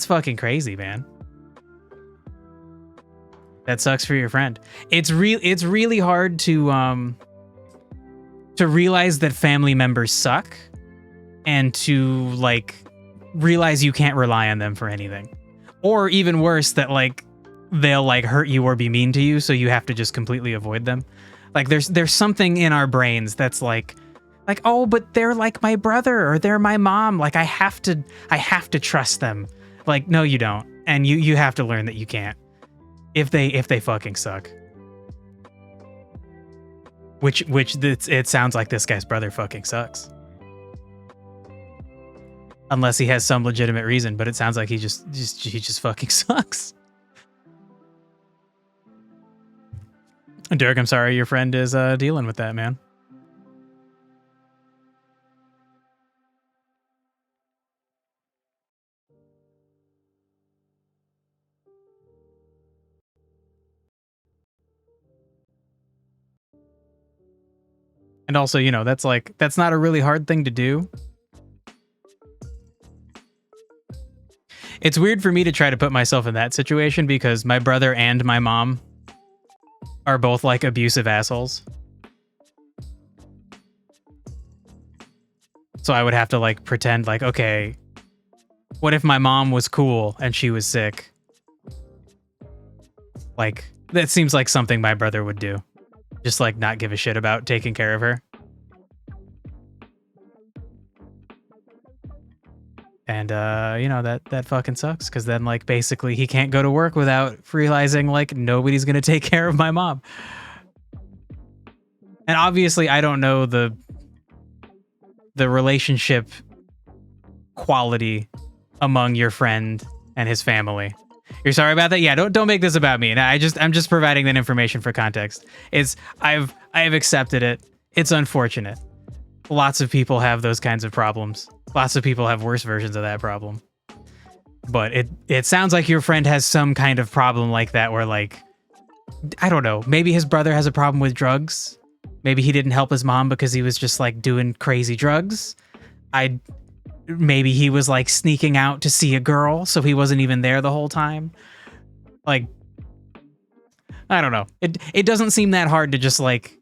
fucking crazy, man. That sucks for your friend. It's really hard to realize that family members suck and to like realize you can't rely on them for anything. Or even worse, that like they'll like hurt you or be mean to you, so you have to just completely avoid them. Like there's something in our brains that's like, oh, but they're like my brother or they're my mom. Like I have to trust them. Like, no, you don't. And you have to learn that you can't. If they fucking suck. Which it sounds like this guy's brother fucking sucks. Unless he has some legitimate reason, but it sounds like he just fucking sucks. Derek, I'm sorry your friend is dealing with that, man. And also, you know, that's not a really hard thing to do. It's weird for me to try to put myself in that situation because my brother and my mom are both like abusive assholes. So I would have to like pretend like, okay, what if my mom was cool and she was sick? Like, that seems like something my brother would do. Just like not give a shit about taking care of her. And, you know, that fucking sucks because then, like, basically he can't go to work without realizing, like, nobody's going to take care of my mom. And obviously, I don't know the relationship quality among your friend and his family. You're sorry about that? Yeah, don't make this about me. I'm just providing that information for context. I've accepted it. It's unfortunate. Lots of people have those kinds of problems. Lots of people have worse versions of that problem. But it sounds like your friend has some kind of problem like that where, like, I don't know, maybe his brother has a problem with drugs. Maybe he didn't help his mom because he was just like doing crazy drugs. Maybe he was like sneaking out to see a girl, so he wasn't even there the whole time. Like, I don't know. It doesn't seem that hard to just like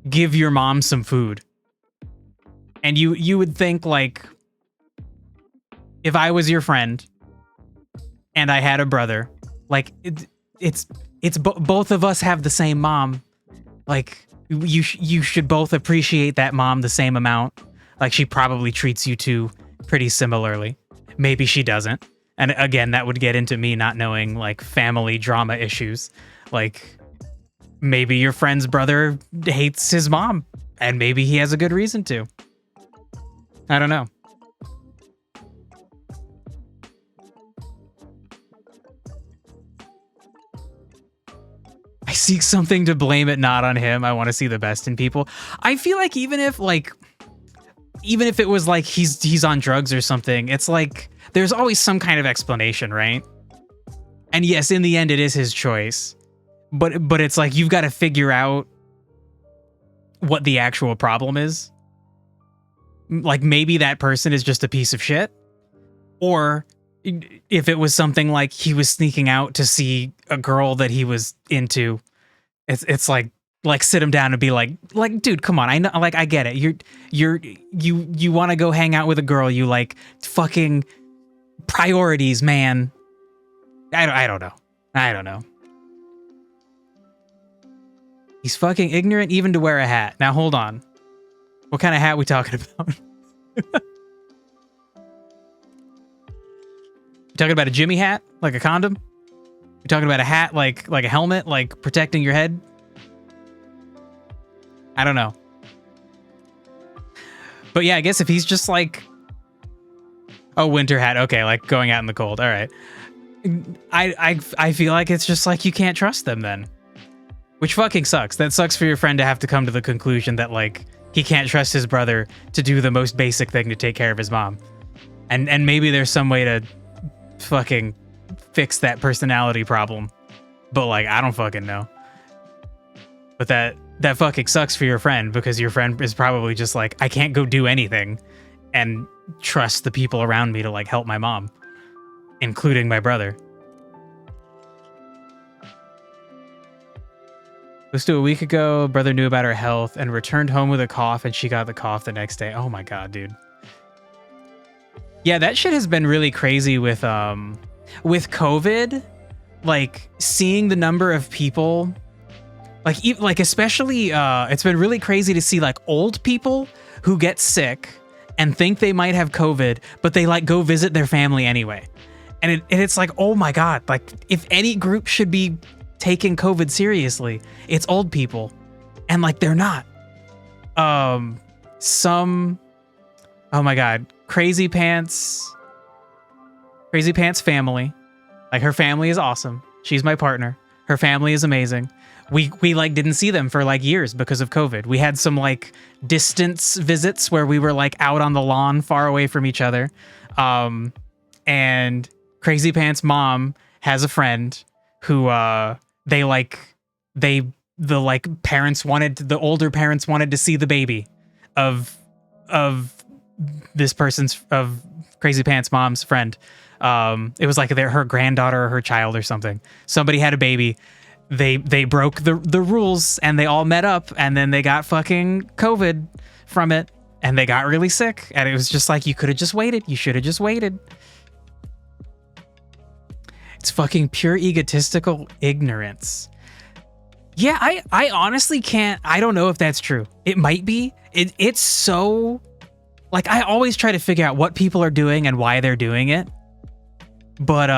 give your mom some food. And you would think, like, if I was your friend and I had a brother, like both of us have the same mom. Like you should both appreciate that mom the same amount. Like she probably treats you two pretty similarly. Maybe she doesn't. And again, that would get into me not knowing like family drama issues. Like maybe your friend's brother hates his mom and maybe he has a good reason to. I don't know. seek something to blame it not on him. I want to see the best in people. I feel like even if it was like he's on drugs or something, it's like there's always some kind of explanation, right? And yes, in the end, it is his choice. But it's like you've got to figure out what the actual problem is. Like maybe that person is just a piece of shit. Or if it was something like he was sneaking out to see a girl that he was into, it's like sit him down and be like, dude, come on. I know, like, I get it. You want to go hang out with a girl. You like fucking priorities, man. I don't know. He's fucking ignorant even to wear a hat. Now, hold on. What kind of hat we talking about? You talking about a Jimmy hat? Like a condom? You talking about a hat like a helmet? Like protecting your head? I don't know. But yeah, I guess if he's just like... Oh, winter hat. Okay, like going out in the cold. All right. I feel like it's just like you can't trust them then. Which fucking sucks. That sucks for your friend to have to come to the conclusion that, like, he can't trust his brother to do the most basic thing to take care of his mom. And maybe there's some way to fucking fix that personality problem. But, like, I don't fucking know. But that fucking sucks for your friend, because your friend is probably just like, I can't go do anything and trust the people around me to, like, help my mom. Including my brother. Close to a week ago, brother knew about her health and returned home with a cough, and she got the cough the next day. Oh my god, dude. Yeah, that shit has been really crazy with COVID. Like, seeing the number of people, like especially, it's been really crazy to see like old people who get sick and think they might have COVID, but they like go visit their family anyway. And it's like, oh my god, like if any group should be taking COVID seriously, it's old people. And like they're not. Oh my god, Crazy Pants family. Like her family is awesome. She's my partner. Her family is amazing. We like didn't see them for like years because of COVID. We had some like distance visits where we were like out on the lawn far away from each other. And Crazy Pants mom has a friend who the older parents wanted to see the baby of this person's, of Crazy Pants mom's friend. It was like her granddaughter or her child or something. Somebody had a baby. They broke the rules and they all met up, and then they got fucking COVID from it, and they got really sick. And it was just like, you could have just waited. You should have just waited. It's fucking pure egotistical ignorance. Yeah, I honestly can't. I don't know if that's true. It might be. It's so... Like, I always try to figure out what people are doing and why they're doing it. But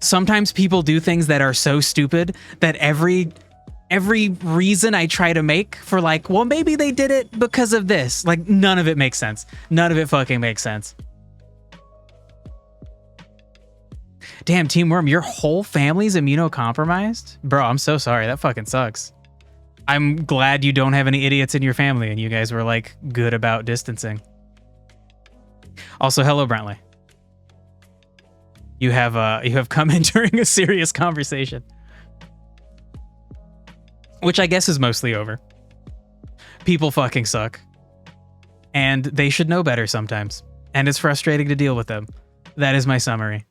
sometimes people do things that are so stupid that every reason I try to make for like, well, maybe they did it because of this. Like, none of it makes sense. None of it fucking makes sense. Damn, Team Worm, your whole family's immunocompromised? Bro, I'm so sorry. That fucking sucks. I'm glad you don't have any idiots in your family and you guys were like good about distancing. Also, hello, Brentley. You have come in during a serious conversation, which I guess is mostly over. People fucking suck, and they should know better sometimes, and it's frustrating to deal with them. That is my summary.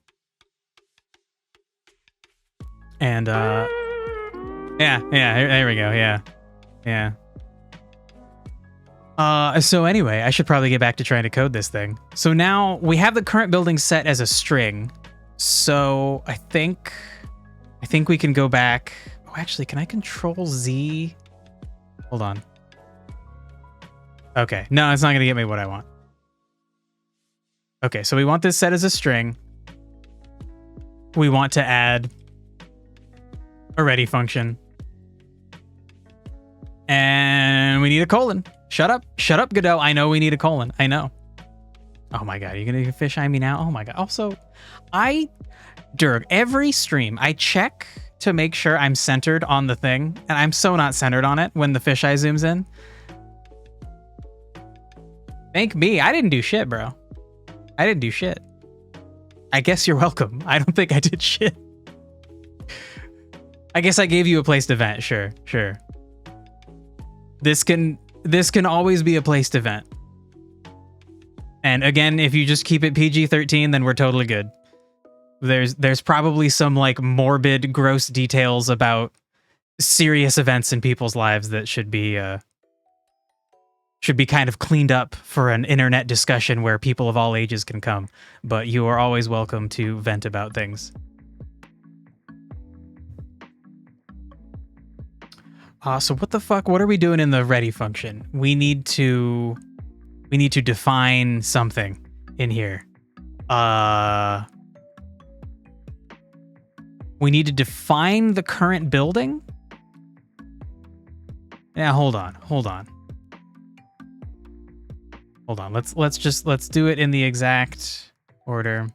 And yeah, there we go. Yeah. So anyway, I should probably get back to trying to code this thing. So now we have the current building set as a string. So I think we can go back. Oh, actually, can I Control Z? Hold on. Okay, no, it's not gonna get me what I want. Okay, so we want this set as a string. We want to add a ready function. And we need a colon. Shut up, Godot. I know we need a colon. I know. Oh my god, are you gonna fisheye me now? Oh my god. Also, Durg, every stream, I check to make sure I'm centered on the thing, and I'm so not centered on it when the fisheye zooms in. Thank me. I didn't do shit, bro. I didn't do shit. I guess you're welcome. I don't think I did shit. I guess I gave you a place to vent. Sure, sure. This can always be a place to vent. And again, if you just keep it PG-13, then we're totally good. There's probably some like morbid, gross details about serious events in people's lives that should be kind of cleaned up for an internet discussion where people of all ages can come. But you are always welcome to vent about things. So what the fuck? What are we doing in the ready function? We need to define something in here. We need to define the current building. Yeah, hold on. Let's do it in the exact order.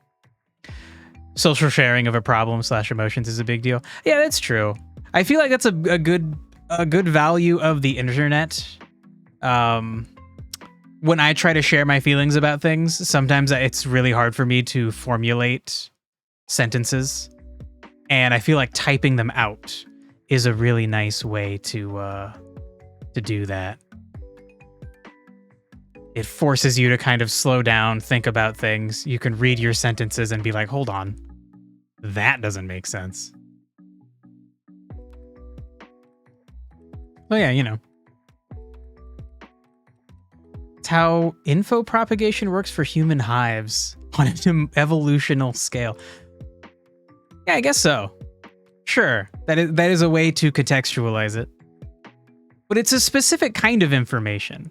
Social sharing of a problem / emotions is a big deal. Yeah, that's true. I feel like that's a good value of the internet. When I try to share my feelings about things, sometimes it's really hard for me to formulate sentences, and I feel like typing them out is a really nice way to do that. It forces you to kind of slow down, think about things. You can read your sentences and be like, hold on, that doesn't make sense. Well, yeah, you know. It's how info propagation works for human hives on an evolutional scale. Yeah, I guess so. Sure, that is a way to contextualize it. But it's a specific kind of information.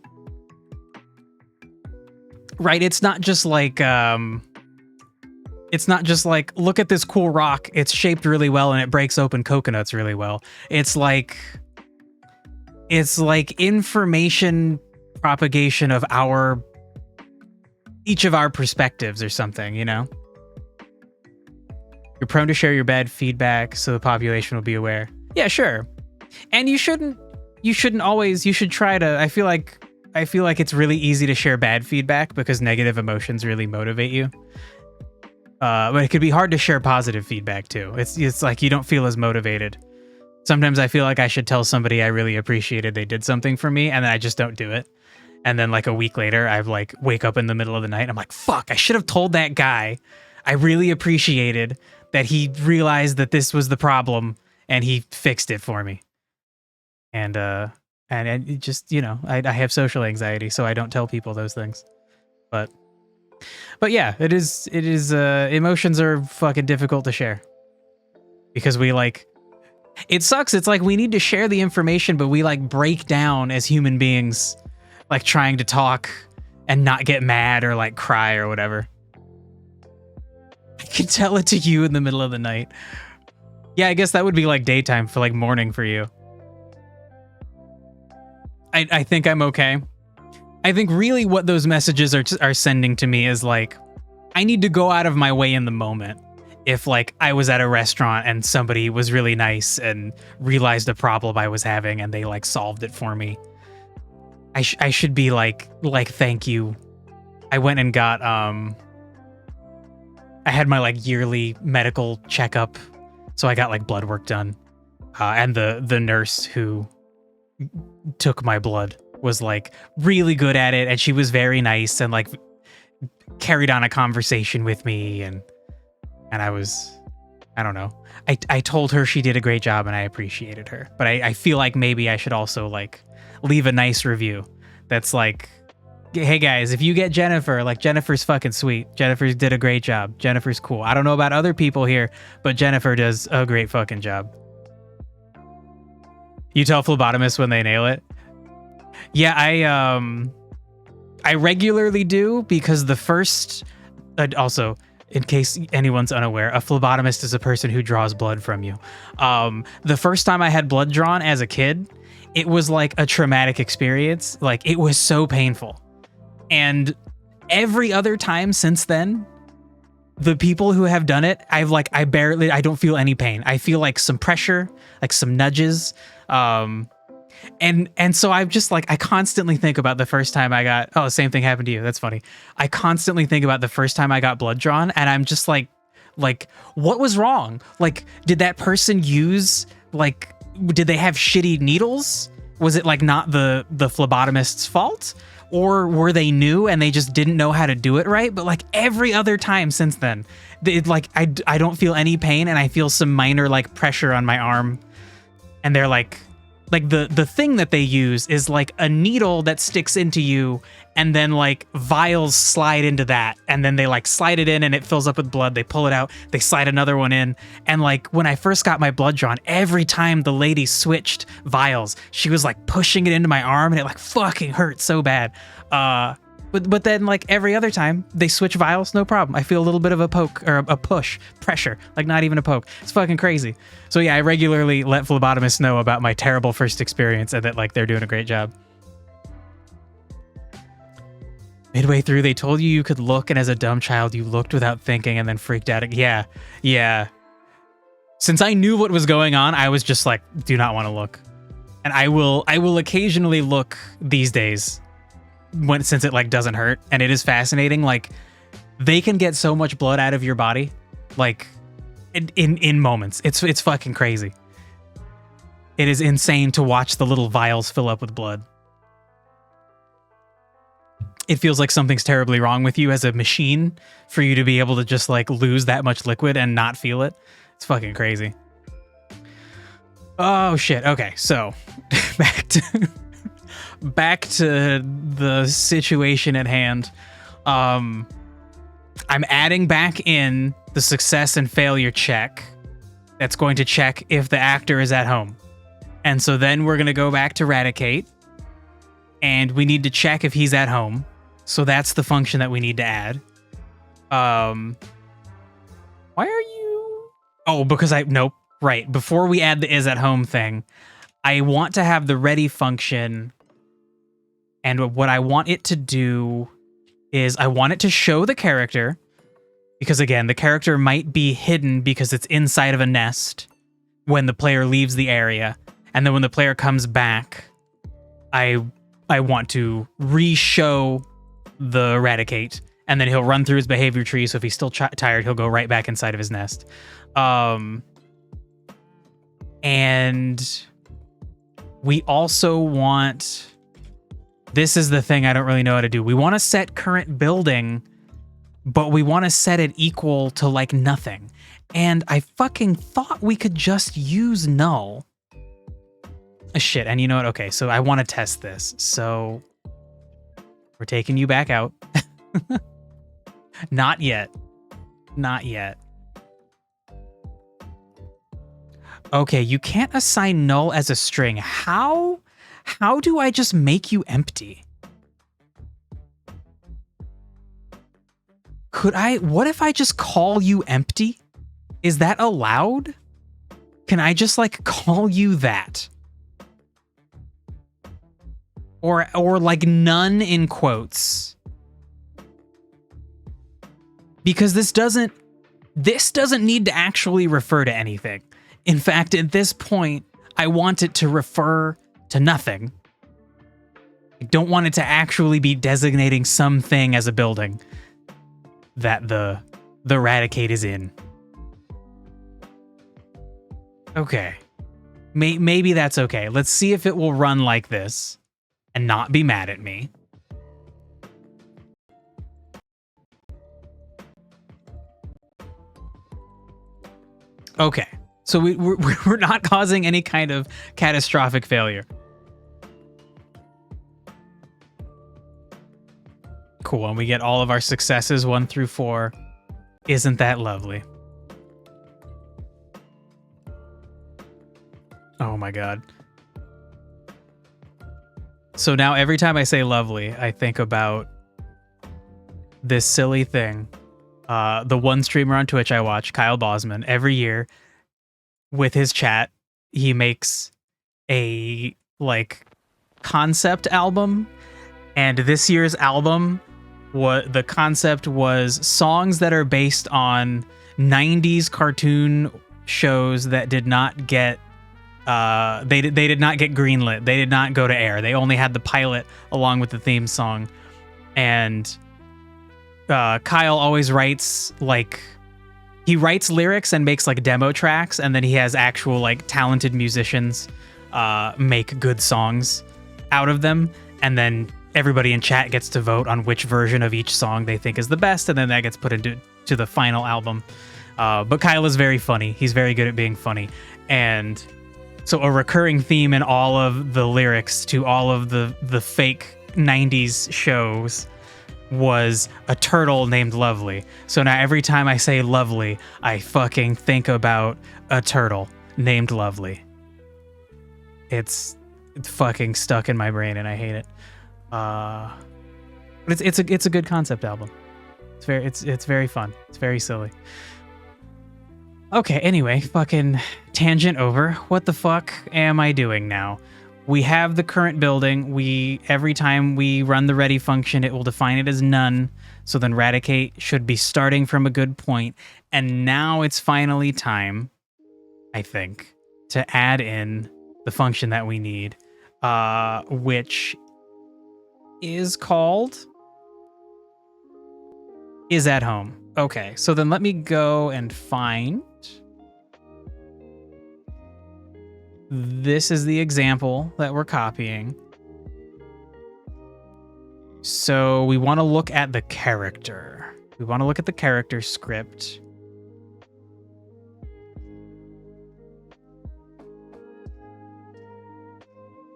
Right, it's not just like look at this cool rock, it's shaped really well and it breaks open coconuts really well. It's like information propagation of each of our perspectives or something, you know? You're prone to share your bad feedback so the population will be aware. Yeah, sure. And you should try to, I feel like it's really easy to share bad feedback because negative emotions really motivate you. But it could be hard to share positive feedback too. It's like you don't feel as motivated. Sometimes I feel like I should tell somebody I really appreciated they did something for me, and then I just don't do it. And then like a week later, I've like wake up in the middle of the night and I'm like, fuck, I should have told that guy I really appreciated that he realized that this was the problem and he fixed it for me. And it just, you know, I have social anxiety, so I don't tell people those things. But yeah, it is emotions are fucking difficult to share because we like, it sucks. It's like we need to share the information, but we like break down as human beings, like trying to talk and not get mad or like cry or whatever. I can tell it to you in the middle of the night. Yeah, I guess that would be like daytime for like morning for you. I think I'm okay. I think really what those messages are sending to me is like, I need to go out of my way in the moment. If like I was at a restaurant and somebody was really nice and realized a problem I was having and they like solved it for me, I should be like thank you. I went and got I had my like yearly medical checkup, so I got like blood work done, and the nurse who took my blood was like really good at it, and she was very nice and like carried on a conversation with me, and I don't know. I told her she did a great job and I appreciated her, but I feel like maybe I should also like leave a nice review that's like, hey guys, if you get Jennifer, like Jennifer's fucking sweet. Jennifer did a great job. Jennifer's cool. I don't know about other people here, but Jennifer does a great fucking job. You tell phlebotomists when they nail it? Yeah, I regularly do because the first, also, in case anyone's unaware, a phlebotomist is a person who draws blood from you. The first time I had blood drawn as a kid, it was like a traumatic experience. Like it was so painful. And every other time since then, the people who have done it, I don't feel any pain. I feel like some pressure, like some nudges. And so I'm just like, I constantly think about the first time I got, oh, same thing happened to you. That's funny. I constantly think about the first time I got blood drawn, and I'm just like, what was wrong? Like, did that person use, like, did they have shitty needles? Was it like not the phlebotomist's fault? Or were they new and they just didn't know how to do it right? But like every other time since then, I don't feel any pain, and I feel some minor like pressure on my arm. And they're like the thing that they use is like a needle that sticks into you, and then like vials slide into that, and then they like slide it in and it fills up with blood. They pull it out, they slide another one in. And like when I first got my blood drawn, every time the lady switched vials, she was like pushing it into my arm, and it like fucking hurt so bad. But then like every other time they switch vials, no problem. I feel a little bit of a poke or a push, pressure, like not even a poke. It's fucking crazy. So yeah, I regularly let phlebotomists know about my terrible first experience, and that like they're doing a great job. Midway through, they told you could look, and as a dumb child, you looked without thinking and then freaked out. Yeah. Since I knew what was going on, I was just like, do not want to look. And I will occasionally look these days, since it like doesn't hurt, and it is fascinating. Like, they can get so much blood out of your body, like in moments. It's fucking crazy. It is insane to watch the little vials fill up with blood. It feels like something's terribly wrong with you as a machine for you to be able to just like lose that much liquid and not feel it. It's fucking crazy. Oh shit. Okay, so back to the situation at hand. I'm adding back in the success and failure check. That's going to check if the actor is at home. And so then we're going to go back to Radicate, and we need to check if he's at home. So that's the function that we need to add. Why are you... Oh, because nope. Right. Before we add the is at home thing, I want to have the ready function. And what I want it to do is I want it to show the character, because again, the character might be hidden because it's inside of a nest when the player leaves the area. And then when the player comes back, I want to re-show the Eradicate, and then he'll run through his behavior tree. So if he's still tired, he'll go right back inside of his nest. And we also want... This is the thing I don't really know how to do. We want to set current building, but we want to set it equal to like nothing. And I fucking thought we could just use null. Shit, and you know what? Okay, so I want to test this. So we're taking you back out. Not yet. Not yet. Okay, you can't assign null as a string. How do I just make you empty? What if I just call you empty? Is that allowed? Can I just like call you that? Or like none in quotes? Because this doesn't need to actually refer to anything. In fact, at this point, I want it to refer to nothing. I don't want it to actually be designating something as a building that the Eradicate is in. Okay. Maybe that's okay. Let's see if it will run like this and not be mad at me. Okay. So we're not causing any kind of catastrophic failure. Cool, and we get all of our successes 1 through 4. Isn't that lovely? Oh my god. So now every time I say lovely, I think about this silly thing. The one streamer on Twitch I watch, Kyle Bosman, every year with his chat, he makes a like concept album, and this year's album what the concept was songs that are based on 90s cartoon shows that did not get they did not get greenlit. They did not go to air. They only had the pilot along with the theme song. And Kyle always writes like he writes lyrics and makes like demo tracks, and then he has actual like talented musicians make good songs out of them, and then everybody in chat gets to vote on which version of each song they think is the best, and then that gets put into the final album. But Kyle is very funny. He's very good at being funny. And so a recurring theme in all of the lyrics to all of the fake 90s shows was a turtle named Lovely. So now every time I say Lovely, I fucking think about a turtle named Lovely. It's fucking stuck in my brain and I hate it. But it's a good concept album. It's very fun. It's very silly. Okay, anyway, fucking tangent over. What the fuck am I doing now? We have the current building. Every time we run the ready function, it will define it as none. So then Radicate should be starting from a good point. And now it's finally time, I think, to add in the function that we need, which is called is at home. Okay, so then let me go and find. This is the example that we're copying. So we want to look at the character. We want to look at the character script.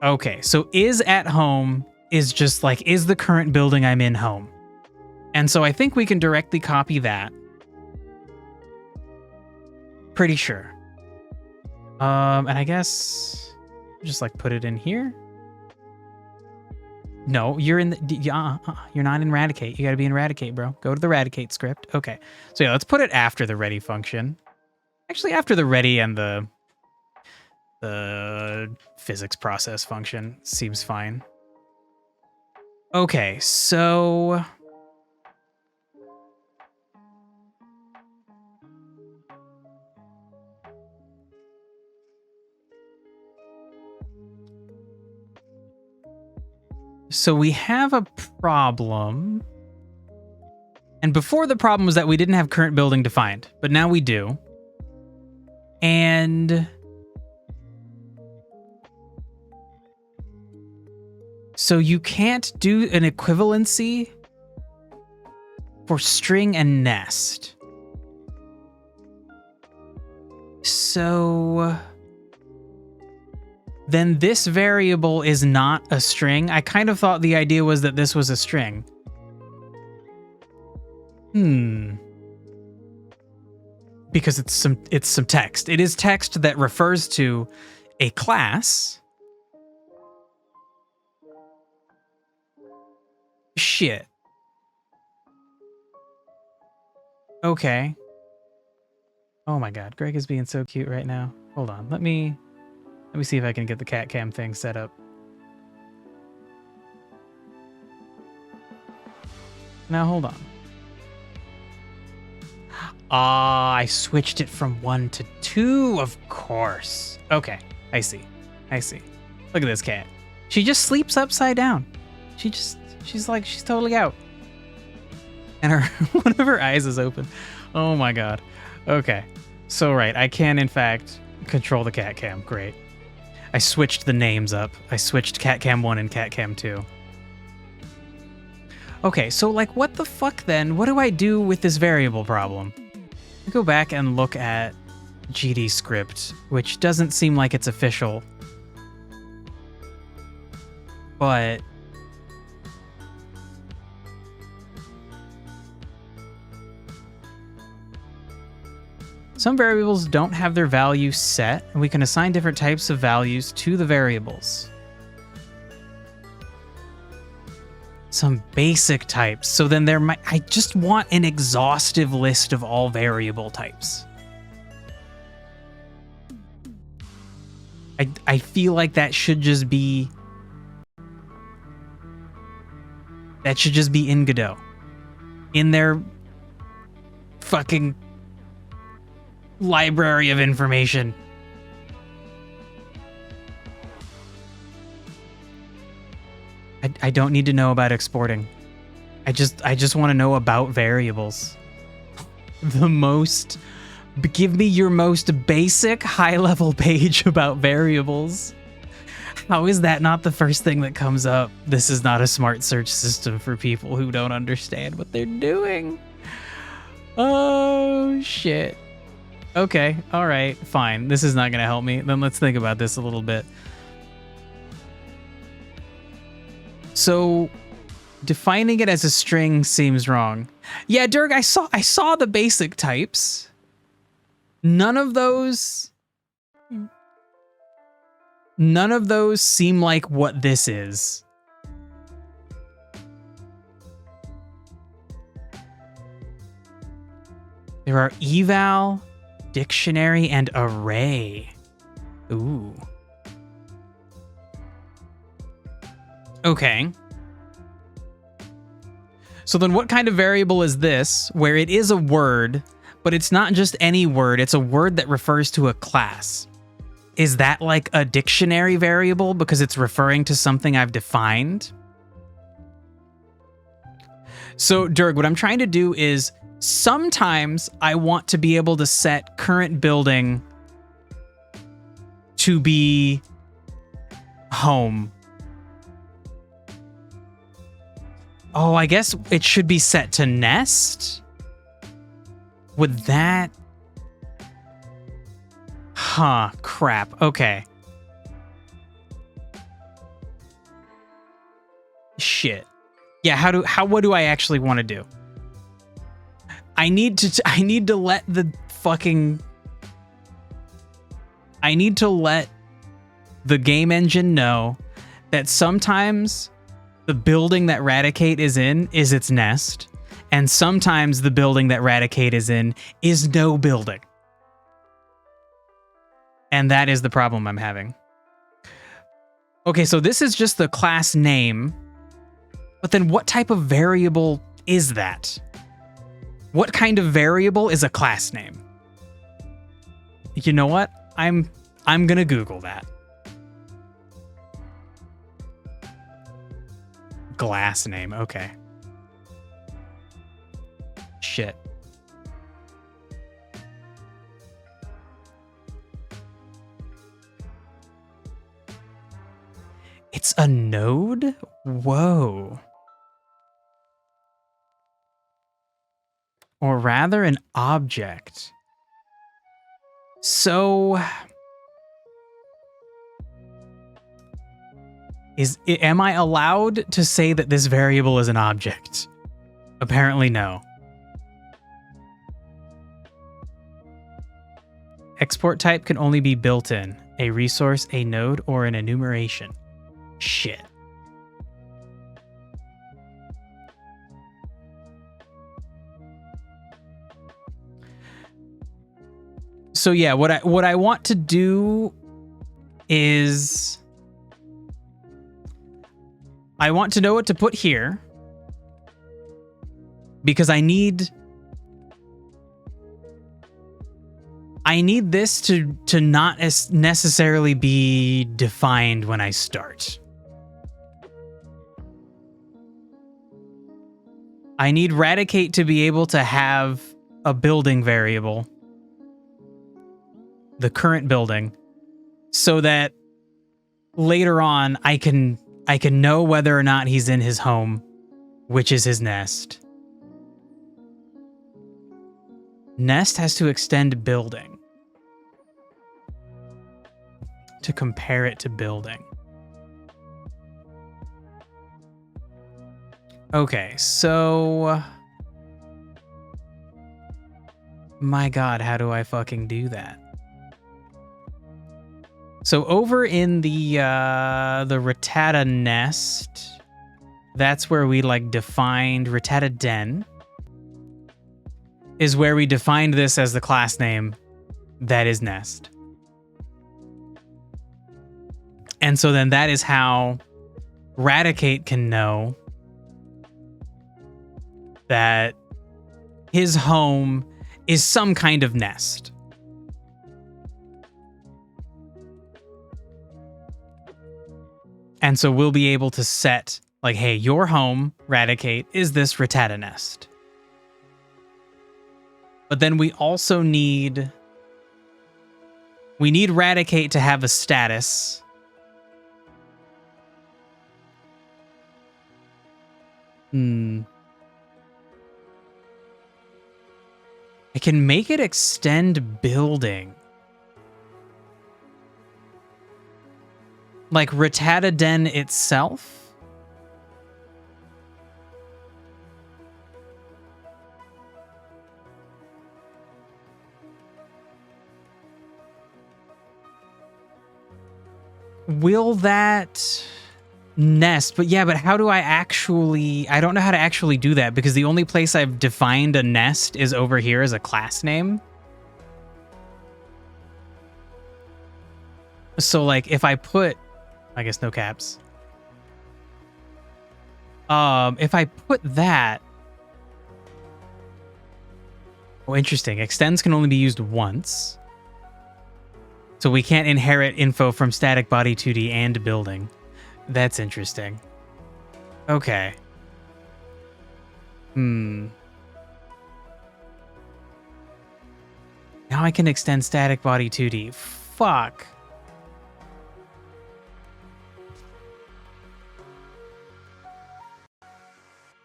Okay, so is at home is just like, is the current building I'm in home? And so I think we can directly copy that. Pretty sure. And I guess just like put it in here. No, you're in the, you're not in Radicate. You got to be in Radicate, bro. Go to the Radicate script. Okay. So yeah, let's put it after the ready function. Actually, after the ready and the physics process function seems fine. Okay, so we have a problem. And before, the problem was that we didn't have current building defined, but now we do. And so you can't do an equivalency for string and nest. So then this variable is not a string. I kind of thought the idea was that this was a string. Because it's some text. It is text that refers to a class. Shit. Okay. Oh my god, Greg is being so cute right now. Hold on, let me see if I can get the cat cam thing set up. Now hold on. I switched it from 1 to 2, of course. Okay, I see. Look at this cat. She just sleeps upside down. She's totally out. And one of her eyes is open. Oh my god. Okay. So right, I can in fact control the cat cam. Great. I switched the names up. I switched cat cam 1 and cat cam 2. Okay, so like what the fuck then? What do I do with this variable problem? I go back and look at GD script, which doesn't seem like it's official. But some variables don't have their value set, and we can assign different types of values to the variables. Some basic types. So then I just want an exhaustive list of all variable types. I feel like that should just be in Godot. in their fucking library of information. I don't need to know about exporting. I just want to know about variables. Give me your most basic high-level page about variables. How is that not the first thing that comes up? This is not a smart search system for people who don't understand what they're doing. Oh, shit. Okay, all right, fine. This is not going to help me. Then let's think about this a little bit. So, defining it as a string seems wrong. Yeah, Dirk, I saw the basic types. None of those seem like what this is. There are eval, dictionary, and array. Ooh. Okay. So then what kind of variable is this, where it is a word, but it's not just any word, it's a word that refers to a class? Is that like a dictionary variable because it's referring to something I've defined? So, Dirk, what I'm trying to do is sometimes I want to be able to set current building to be home. Oh, I guess it should be set to nest? Would that... Huh, crap. Okay. Shit. Yeah, what do I actually want to do? I need to let the game engine know that sometimes the building that Radicate is in is its nest, and sometimes the building that Radicate is in is no building. And that is the problem I'm having. Okay, so this is just the class name, but then what type of variable is that? What kind of variable is a class name? You know what? I'm gonna Google that. Glass name, okay. Shit. It's a node? Whoa. Or rather, an object. So... am I allowed to say that this variable is an object? Apparently no. Export type can only be built in, a resource, a node, or an enumeration. Shit. So yeah, what I want to do is I want to know what to put here because I need this to not necessarily be defined when I start. I need Radicate to be able to have a building variable, the current building, so that later on I can know whether or not he's in his home, which is his nest. Nest has to extend building to compare it to building. Okay, so... my God, how do I fucking do that? So over in the Rattata nest, that's where we like defined Rattata den is where we defined this as the class name that is nest. And so then that is how Radicate can know that his home is some kind of nest. And so we'll be able to set, like, hey, your home, Raticate, is this Rattata nest. But then we also need... We need Raticate to have a status. I can make it extend building. Like Rattata Den itself? Will that nest? But yeah, but how do I actually... I don't know how to actually do that because the only place I've defined a nest is over here as a class name. So like if I put... I guess no caps. If I put that... Oh, interesting. Extends can only be used once. So we can't inherit info from static body 2D and building. That's interesting. Okay. Now I can extend static body 2D. Fuck.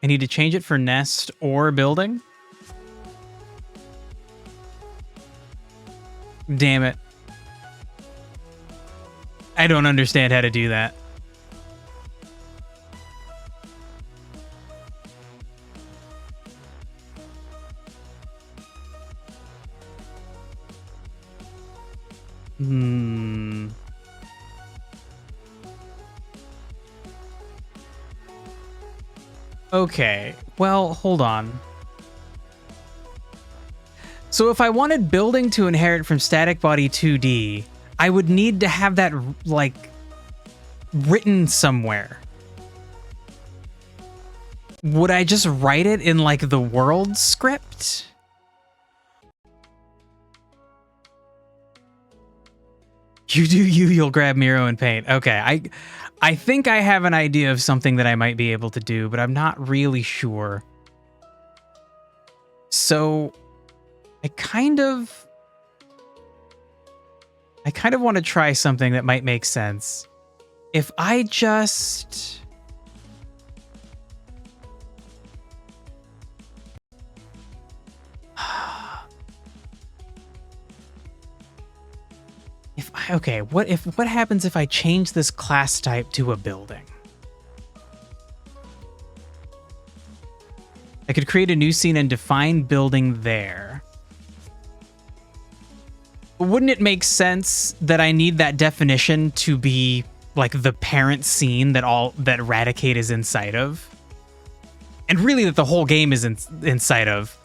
I need to change it for nest or building. Damn it. I don't understand how to do that. Okay, well, hold on. So if I wanted building to inherit from static body 2D, I would need to have that, like, written somewhere. Would I just write it in, like, the world script? You do you, you'll grab Miro and paint. Okay, I think I have an idea of something that I might be able to do, but I'm not really sure. So, I kind of want to try something that might make sense. If I just... Okay, what happens if I change this class type to a building? I could create a new scene and define building there. But wouldn't it make sense that I need that definition to be like the parent scene that Raticate is inside of? And really that the whole game is inside of,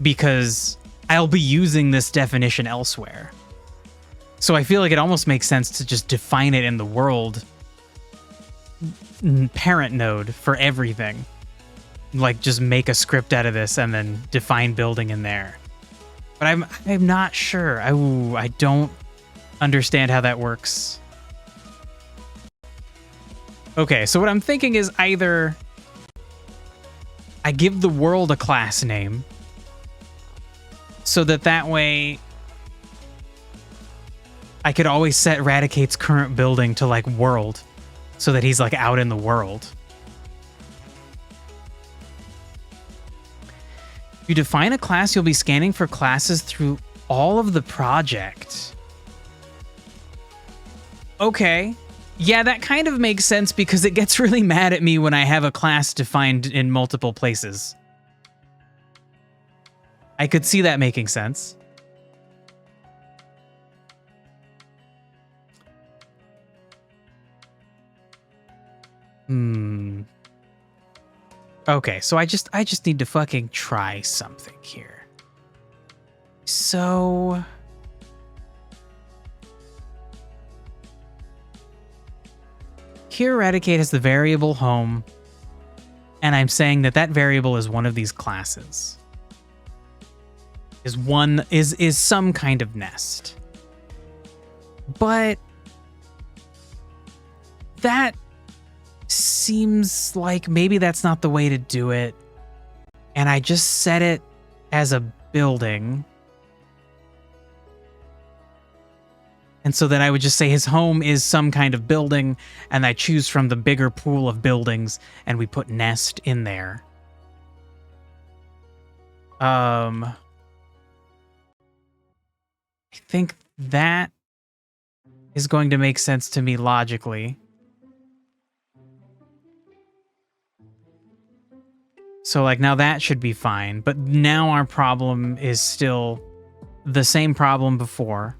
because I'll be using this definition elsewhere. So I feel like it almost makes sense to just define it in the world parent node for everything. Like, just make a script out of this and then define building in there. But I'm not sure. I don't understand how that works. Okay, so what I'm thinking is either I give the world a class name so that way I could always set Raticate's current building to, like, world, so that he's, like, out in the world. If you define a class, you'll be scanning for classes through all of the project. Okay. Yeah, that kind of makes sense because it gets really mad at me when I have a class defined in multiple places. I could see that making sense. Okay, so I just need to fucking try something here. So here Raticate has the variable home. And I'm saying that that variable is one of these classes. Is some kind of nest. But that seems like maybe that's not the way to do it. And I just set it as a building. And so then I would just say his home is some kind of building, and I choose from the bigger pool of buildings, and we put nest in there. I think that is going to make sense to me logically. So like now that should be fine, but now our problem is still the same problem before,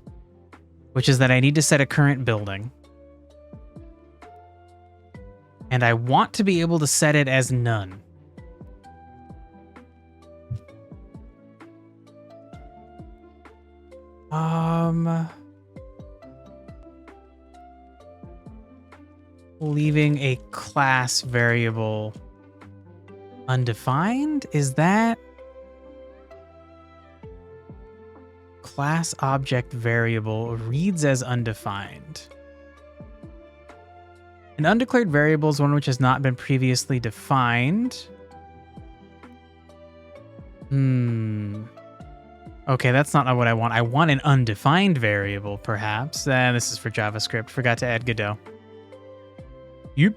which is that I need to set a current building. And I want to be able to set it as none. Leaving a class variable undefined? Is that class object variable reads as undefined? An undeclared variable is one which has not been previously defined. Okay, that's not what I want. I want an undefined variable, perhaps. This is for JavaScript. Forgot to add Godot. Yep.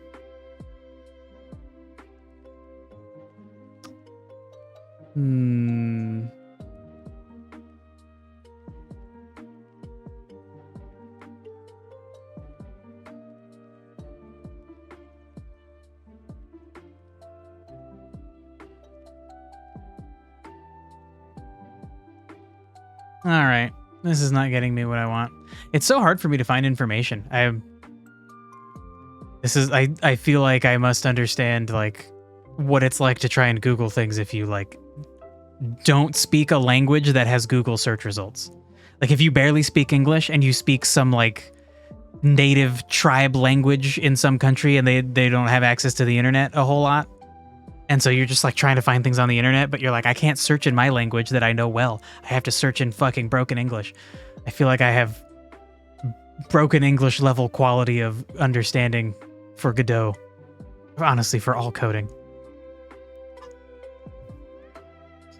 All right. This is not getting me what I want. It's so hard for me to find information. I feel like I must understand like what it's like to try and Google things if you like don't speak a language that has Google search results. Like if you barely speak English and you speak some like native tribe language in some country and they don't have access to the internet a whole lot. And so you're just like trying to find things on the internet, but you're like, I can't search in my language that I know well. I have to search in fucking broken English. I feel like I have broken English level quality of understanding for Godot. Honestly, for all coding.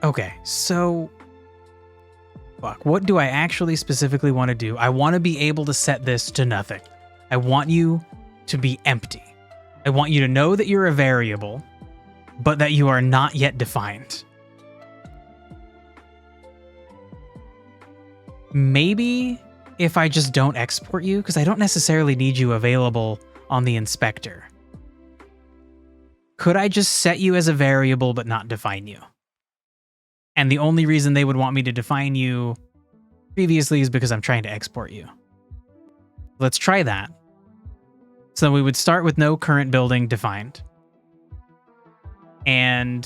Okay, so fuck, what do I actually specifically want to do? I want to be able to set this to nothing. I want you to be empty. I want you to know that you're a variable, but that you are not yet defined. Maybe if I just don't export you, because I don't necessarily need you available on the inspector. Could I just set you as a variable but not define you? And the only reason they would want me to define you previously is because I'm trying to export you. Let's try that. So we would start with no current building defined. And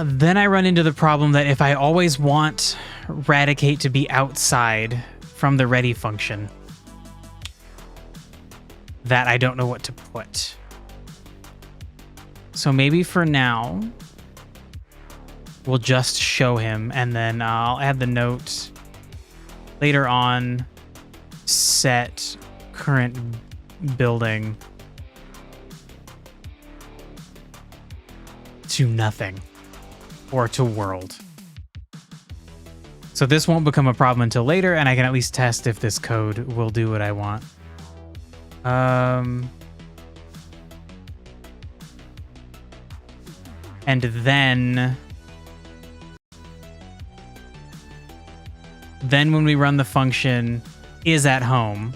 then I run into the problem that if I always want Radicate to be outside from the ready function, that I don't know what to put. So maybe for now, we'll just show him, and then I'll add the note later on, set current building to nothing or to world. So this won't become a problem until later, and I can at least test if this code will do what I want. And then when we run the function is at home,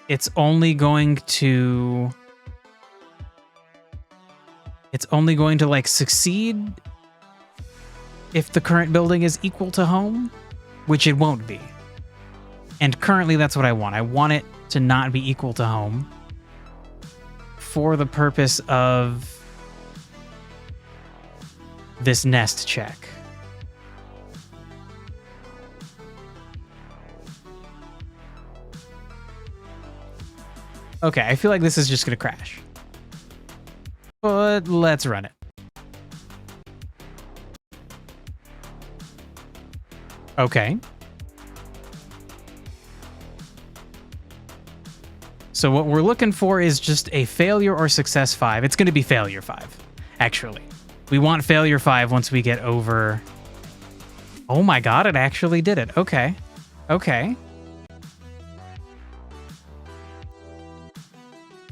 it's only going to like succeed if the current building is equal to home, which it won't be. And currently that's what I want. I want it to not be equal to home for the purpose of this nest check. Okay, I feel like this is just going to crash. But let's run it. Okay. So what we're looking for is just a failure or success 5. It's going to be failure 5, actually. We want failure 5 once we get over... Oh my god, it actually did it. Okay. Okay.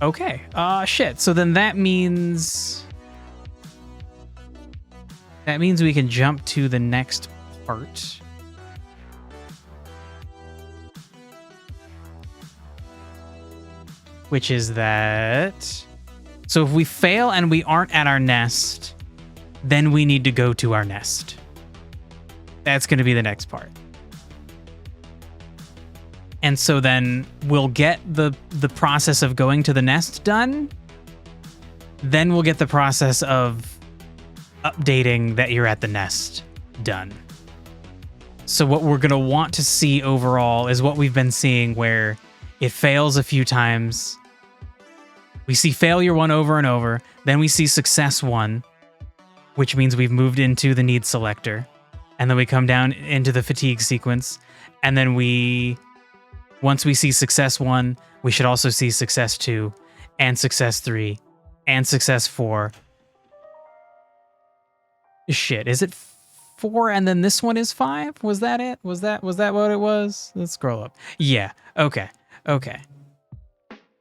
Okay. Shit. So then that means... That means we can jump to the next part. Which is that... So if we fail and we aren't at our nest, then we need to go to our nest. That's going to be the next part. And so then we'll get the process of going to the nest done. Then we'll get the process of updating that you're at the nest done. So what we're going to want to see overall is what we've been seeing, where it fails a few times. We see failure 1 over and over. Then we see success 1, which means we've moved into the need selector. And then we come down into the fatigue sequence. And then once we see success 1, we should also see success 2 and success 3 and success 4. Shit, is it 4 and then this one is 5? Was that it? Was that what it was? Let's scroll up. Yeah, okay. Okay.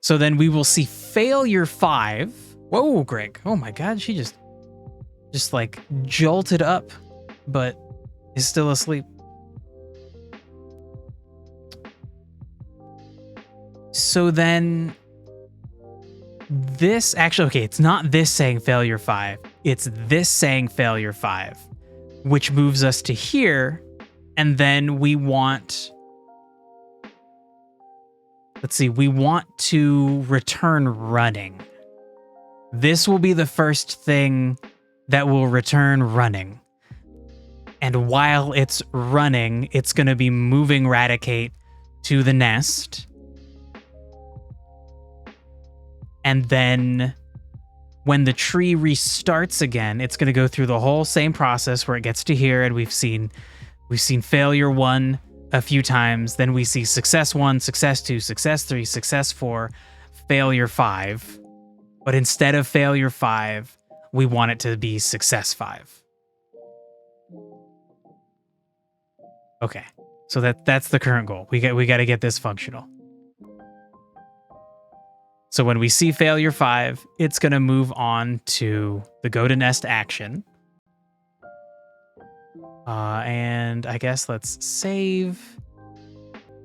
So then we will see failure 5. Whoa, Greg. Oh my god, she just like jolted up, but is still asleep. So then this actually, okay, it's not this saying failure 5. It's this saying failure 5, which moves us to here. And then we want, let's see, we want to return running. This will be the first thing that will return running. And while it's running, it's going to be moving Raticate to the nest. And then when the tree restarts again, it's going to go through the whole same process where it gets to here, and we've seen failure 1 a few times. Then we see success 1, success 2, success 3, success 4, failure 5. But instead of failure 5, we want it to be success 5. Okay, so that's the current goal. We got to get this functional. So when we see failure 5, it's going to move on to the go to nest action. And I guess let's save.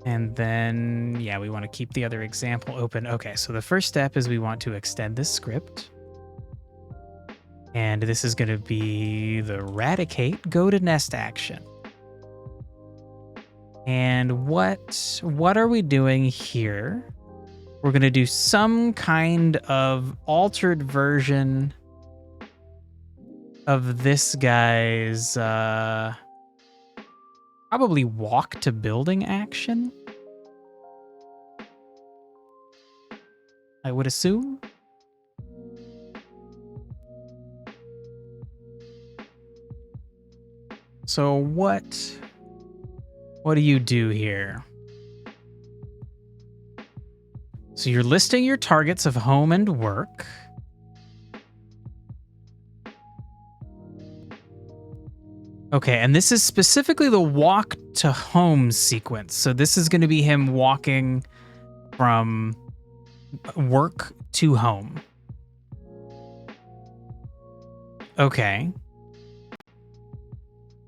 And then, yeah, we want to keep the other example open. Okay, so the first step is we want to extend this script. And this is going to be the Raticate go to nest action. And what are we doing here? We're going to do some kind of altered version of this guy's probably walk to building action, I would assume. So what do you do here? So you're listing your targets of home and work. Okay, and this is specifically the walk to home sequence. So this is going to be him walking from work to home. Okay.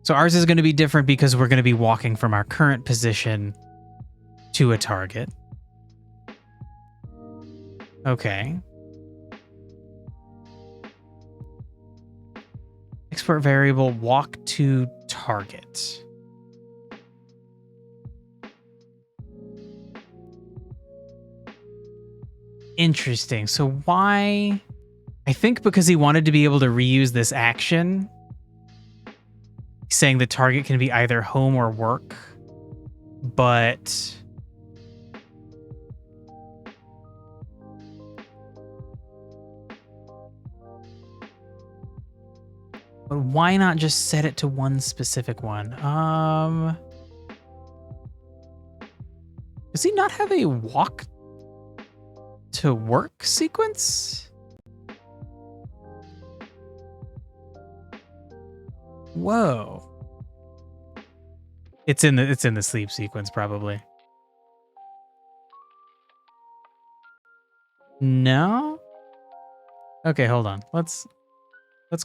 So ours is going to be different because we're going to be walking from our current position to a target. Okay. Export variable walk to target. Interesting. So why? I think because he wanted to be able to reuse this action. Saying the target can be either home or work. But why not just set it to one specific one? Does he not have a walk to work sequence? Whoa. It's in the sleep sequence probably. No? Okay, hold on. Let's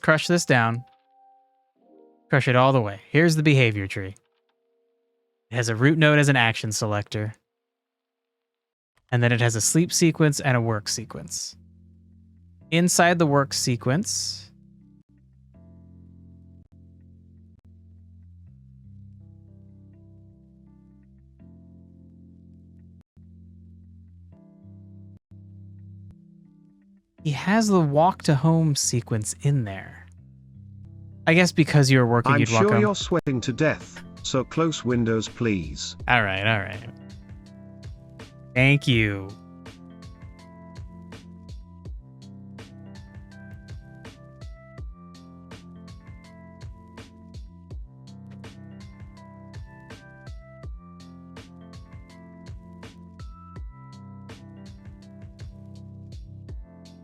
crush this down. Crush it all the way. Here's the behavior tree. It has a root node as an action selector. And then it has a sleep sequence and a work sequence. Inside the work sequence, he has the walk to home sequence in there. I guess because you were working, you'd walk home. I'm sure you're sweating to death, so close windows, please. All right, all right. Thank you.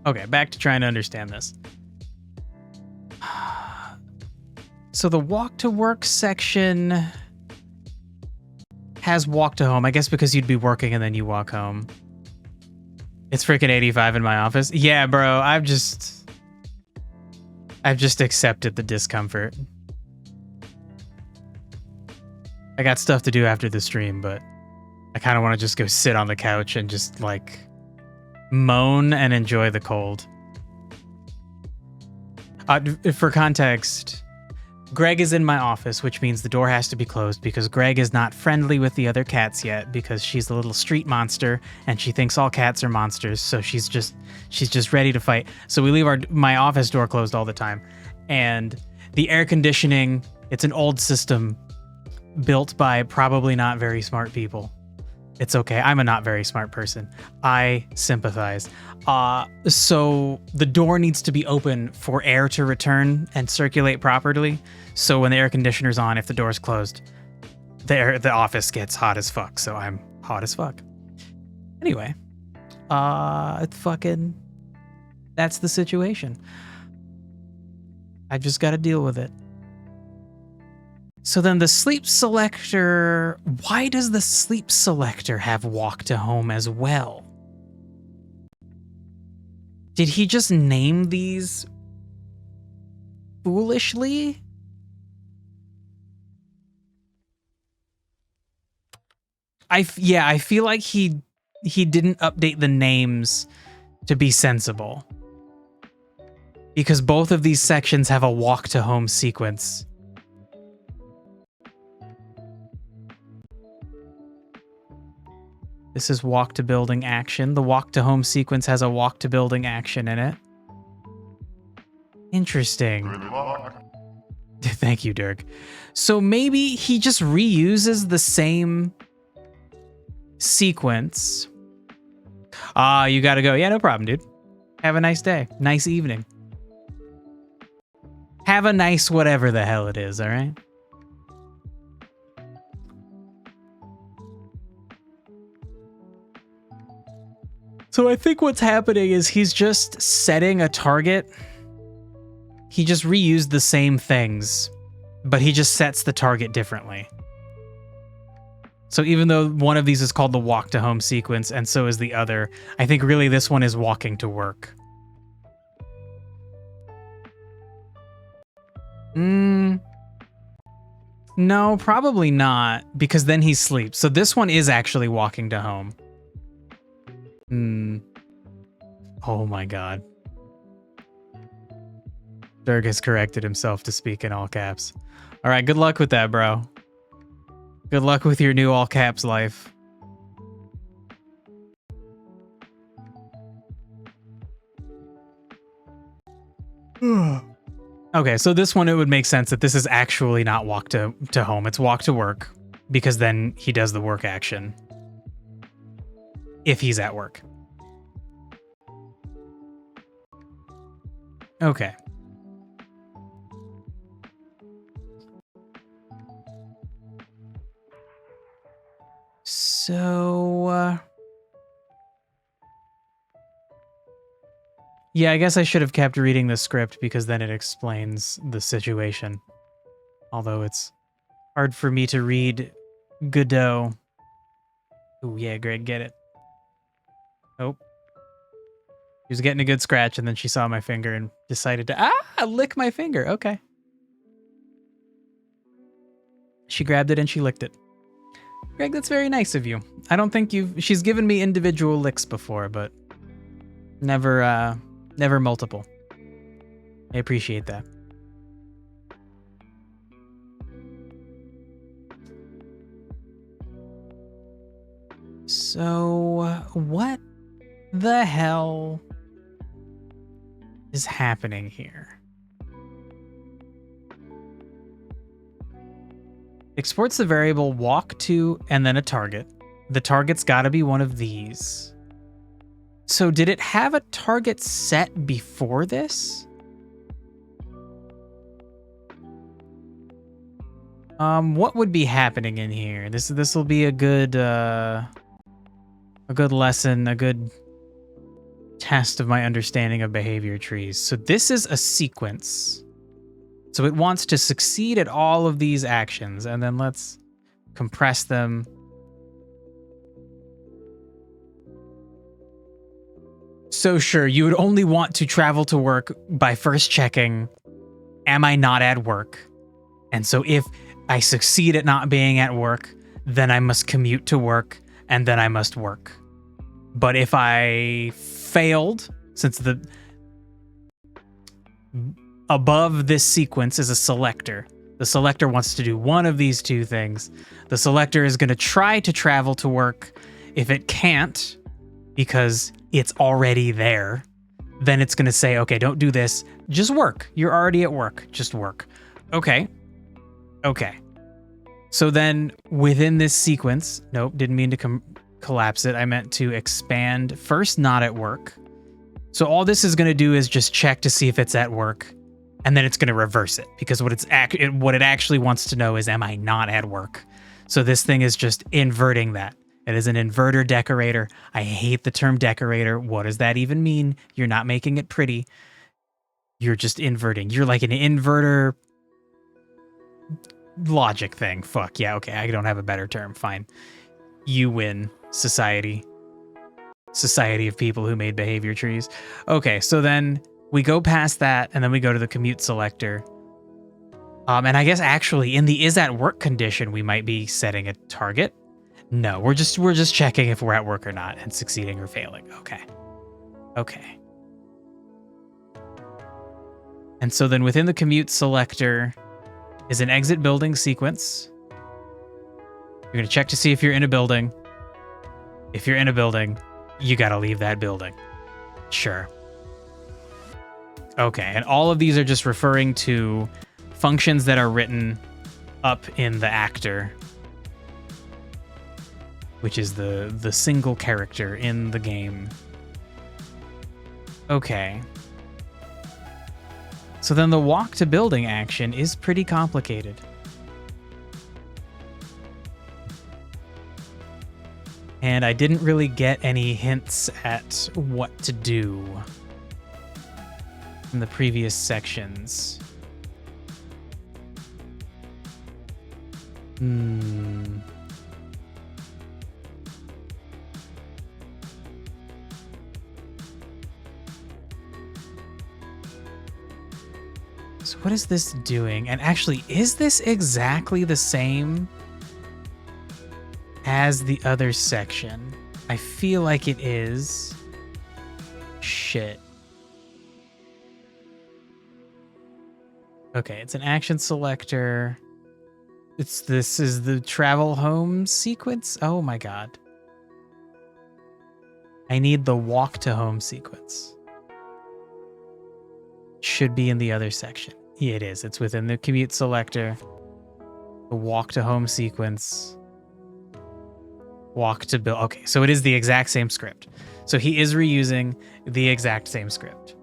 Okay, back to trying to understand this. So the walk to work section has walk to home. I guess because you'd be working and then you walk home. It's freaking 85 in my office. Yeah, bro, I've just accepted the discomfort. I got stuff to do after the stream, but I kind of want to just go sit on the couch and just like moan and enjoy the cold. For context, Greg is in my office, which means the door has to be closed because Greg is not friendly with the other cats yet because she's a little street monster and she thinks all cats are monsters, so she's just ready to fight. So we leave my office door closed all the time. And the air conditioning, it's an old system built by probably not very smart people. It's okay. I'm a not very smart person. I sympathize. So the door needs to be open for air to return and circulate properly. So when the air conditioner's on, if the door's closed, the office gets hot as fuck. So I'm hot as fuck. Anyway, that's the situation. I just got to deal with it. So then the sleep selector, why does the sleep selector have walk to home as well? Did he just name these foolishly? I feel like he didn't update the names to be sensible. Because both of these sections have a walk to home sequence. This is walk to building action. The walk to home sequence has a walk to building action in it. Interesting. Thank you, Dirk. So maybe he just reuses the same sequence. You gotta go. Yeah, no problem, dude. Have a nice day. Nice evening. Have a nice whatever the hell it is, all right? So I think what's happening is he's just setting a target. He just reused the same things, but he just sets the target differently. So even though one of these is called the walk to home sequence and so is the other, I think really this one is walking to work. No, probably not, because then he sleeps. So this one is actually walking to home. Oh my god. Dirk has corrected himself to speak in all caps. Alright, good luck with that, bro. Good luck with your new all caps life. Okay, so this one, it would make sense that this is actually not walk to home. It's walk to work, because then he does the work action if he's at work. Okay. So, yeah, I guess I should have kept reading the script because then it explains the situation. Although it's hard for me to read Godot. Oh, yeah, Greg, get it. Oh. She was getting a good scratch, and then she saw my finger and decided to, lick my finger. Okay. She grabbed it and she licked it. Greg, that's very nice of you. I don't think she's given me individual licks before, but never multiple. I appreciate that. So, what the hell is happening here? Exports the variable walk to and then a target. The target's got to be one of these. So did it have a target set before this? What would be happening in here? This will be a good lesson, a good test of my understanding of behavior trees. So this is a sequence. So it wants to succeed at all of these actions, and then let's compress them. So sure, you would only want to travel to work by first checking, am I not at work? And so if I succeed at not being at work, then I must commute to work, and then I must work. But if I failed, since the above this sequence is a selector. The selector wants to do one of these two things. The selector is going to try to travel to work. If it can't, because it's already there, then it's going to say, okay, don't do this. Just work. You're already at work. Just work. Okay. Okay. So then within this sequence, nope, didn't mean to collapse it. I meant to expand first, not at work. So all this is going to do is just check to see if it's at work. And then it's going to reverse it, because what it actually wants to know is, am I not at work? So this thing is just inverting that. It is an inverter decorator. I hate the term decorator. What does that even mean? You're not making it pretty. You're just inverting. You're like an inverter logic thing. Fuck, yeah, okay, I don't have a better term. Fine. You win, society. Society of people who made behavior trees. Okay, so then we go past that, and then we go to the commute selector. And I guess actually in the is at work condition, we might be setting a target. No, we're just checking if we're at work or not, and succeeding or failing. Okay. Okay. And so then within the commute selector is an exit building sequence. You're going to check to see if you're in a building. If you're in a building, you got to leave that building. Sure. Okay, and all of these are just referring to functions that are written up in the actor, which is the single character in the game. Okay. So then the walk to building action is pretty complicated. And I didn't really get any hints at what to do in the previous sections. So what is this doing? And actually, is this exactly the same as the other section? I feel like it is. Shit. Okay, it's an action selector. This is the travel home sequence? Oh my god. I need the walk to home sequence. should be in the other section. Yeah, it is. It's within the commute selector. The walk to home sequence. Walk to build. Okay, so it is the exact same script. So he is reusing the exact same script.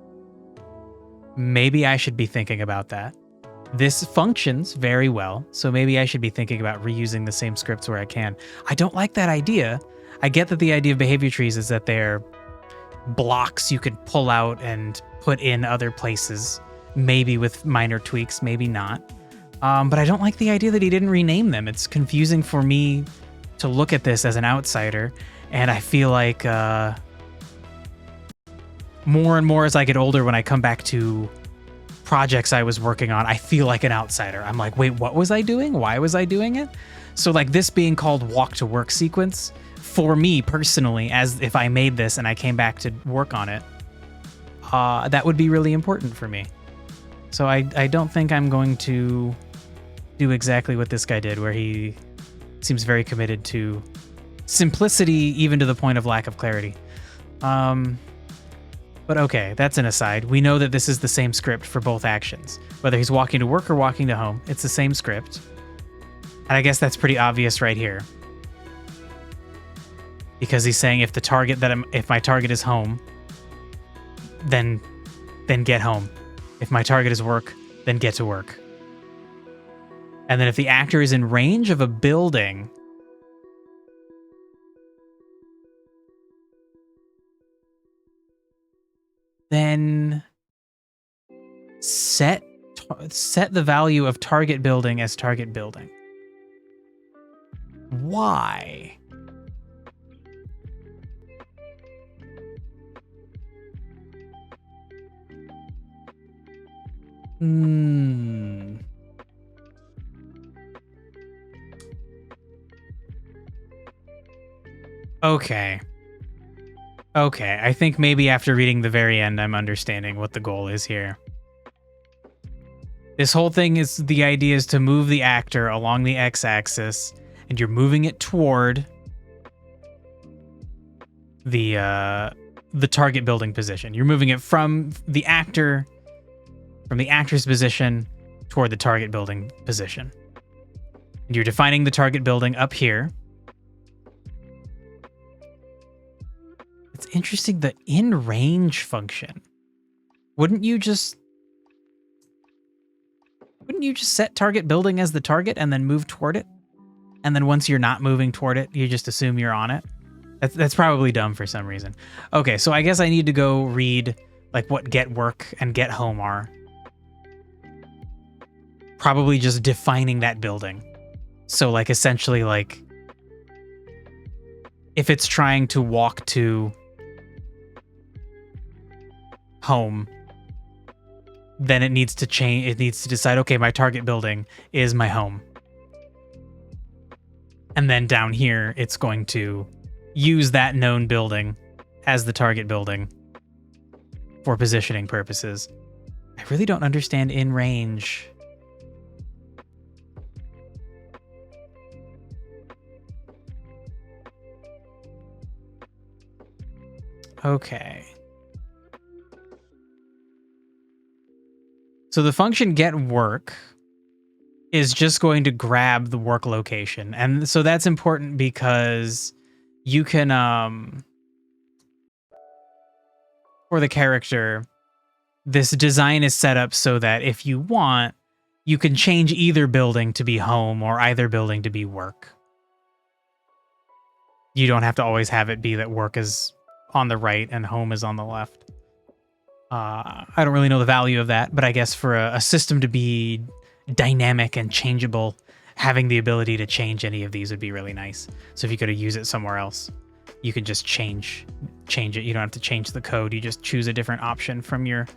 Maybe I should be thinking about that. This functions very well, so maybe I should be thinking about reusing the same scripts where I can. I don't like that idea. I get that the idea of behavior trees is that they're blocks you could pull out and put in other places, maybe with minor tweaks, maybe not. But I don't like the idea that he didn't rename them. It's confusing for me to look at this as an outsider, and I feel like more and more as I get older, when I come back to projects I was working on, I feel like an outsider. I'm like, wait, what was I doing? Why was I doing it? So like this being called walk to work sequence, for me personally, as if I made this and I came back to work on it, that would be really important for me. So I don't think I'm going to do exactly what this guy did, where he seems very committed to simplicity, even to the point of lack of clarity. But okay, that's an aside. We know that this is the same script for both actions. Whether he's walking to work or walking to home, it's the same script. And I guess that's pretty obvious right here. Because he's saying if my target is home, then get home. If my target is work, then get to work. And then if the actor is in range of a building, then set the value of target building as target building. Why? Okay. Okay, I think maybe after reading the very end, I'm understanding what the goal is here. This whole thing is, the idea is to move the actor along the x-axis, and you're moving it toward the target building position. You're moving it from the actor's position toward the target building position. And you're defining the target building up here. It's interesting, the in range function. Wouldn't you just set target building as the target and then move toward it? And then once you're not moving toward it, you just assume you're on it? That's probably dumb for some reason. Okay, so I guess I need to go read like what get work and get home are. Probably just defining that building. So like essentially like if it's trying to walk to home, then it needs to change. It needs to decide, okay, my target building is my home. And then down here, it's going to use that known building as the target building for positioning purposes. I really don't understand in range. Okay. So the function get work is just going to grab the work location. And so that's important because you can, for the character, this design is set up so that if you want, you can change either building to be home or either building to be work. You don't have to always have it be that work is on the right and home is on the left. I don't really know the value of that, but I guess for a system to be dynamic and changeable, having the ability to change any of these would be really nice. So if you could use it somewhere else, you could just change it. You don't have to change the code. You just choose a different option from your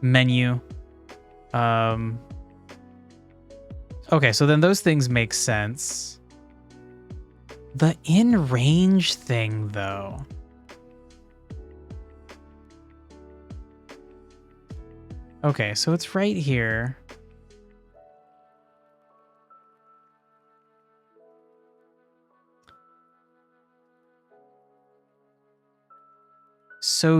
menu. Okay, so then those things make sense. The in range thing, though. Okay, so it's right here. So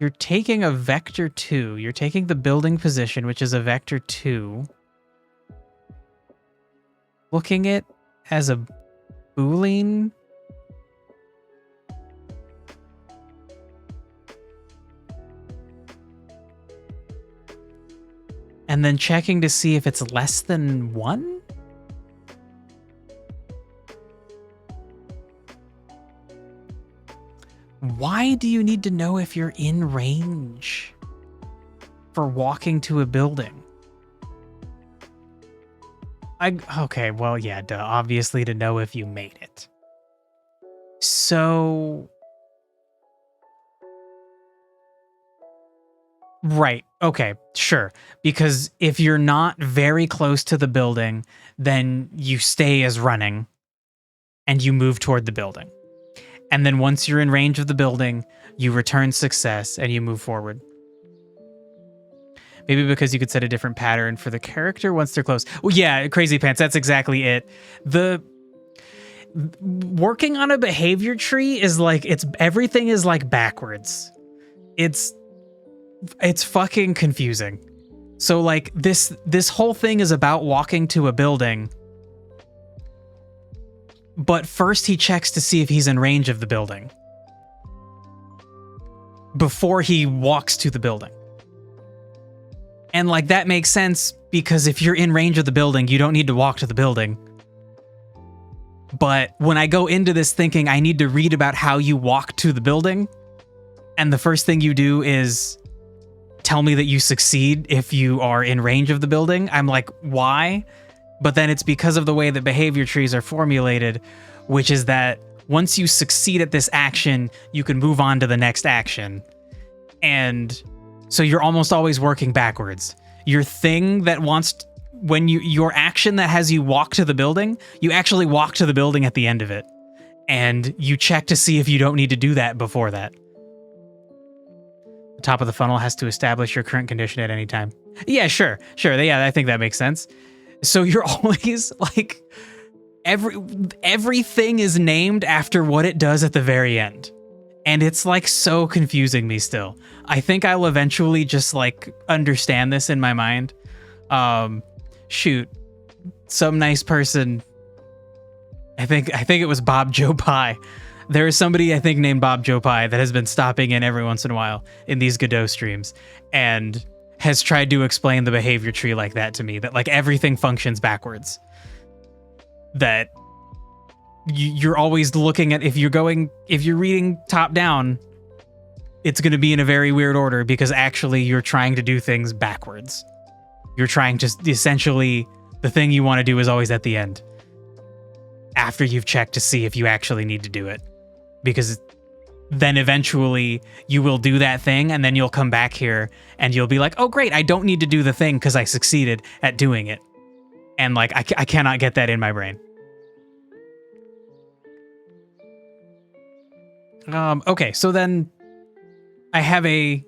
You're taking a vector 2. You're taking the building position, which is a vector 2. Looking it as a Boolean. And then checking to see if it's less than 1? Why do you need to know if you're in range for walking to a building? Okay, well, yeah, duh, obviously to know if you made it. So... Right, okay, sure. Because if you're not very close to the building, then you stay as running and you move toward the building. And then once you're in range of the building, you return success and you move forward. Maybe because you could set a different pattern for the character once they're close. Well, yeah, Crazy Pants, that's exactly it. Working on a behavior tree is like, everything is like backwards. It's fucking confusing. So like this whole thing is about walking to a building. But first he checks to see if he's in range of the building before he walks to the building. And like that makes sense because if you're in range of the building, you don't need to walk to the building. But when I go into this thinking I need to read about how you walk to the building, and the first thing you do is tell me that you succeed if you are in range of the building, I'm like, why? But then it's because of the way that behavior trees are formulated, which is that once you succeed at this action, you can move on to the next action. And so you're almost always working backwards. Your thing that wants, your action that has you walk to the building, you actually walk to the building at the end of it. And you check to see if you don't need to do that before that. The top of the funnel has to establish your current condition at any time. Yeah, sure. Yeah, I think that makes sense. So you're always like, everything is named after what it does at the very end. And it's like so confusing me still. I think I'll eventually just like understand this in my mind. Shoot, some nice person, I think it was Bob Joe Pie. There is somebody I think named Bob Joe Pie that has been stopping in every once in a while in these Godot streams and has tried to explain the behavior tree like that to me, that like everything functions backwards. That you're always looking at, if you're reading top down, it's going to be in a very weird order because actually you're trying to do things backwards. You're trying to, essentially, the thing you want to do is always at the end, after you've checked to see if you actually need to do it. Because then eventually you will do that thing and then you'll come back here and you'll be like, oh great, I don't need to do the thing because I succeeded at doing it. And like, I cannot get that in my brain. Okay, so then I have a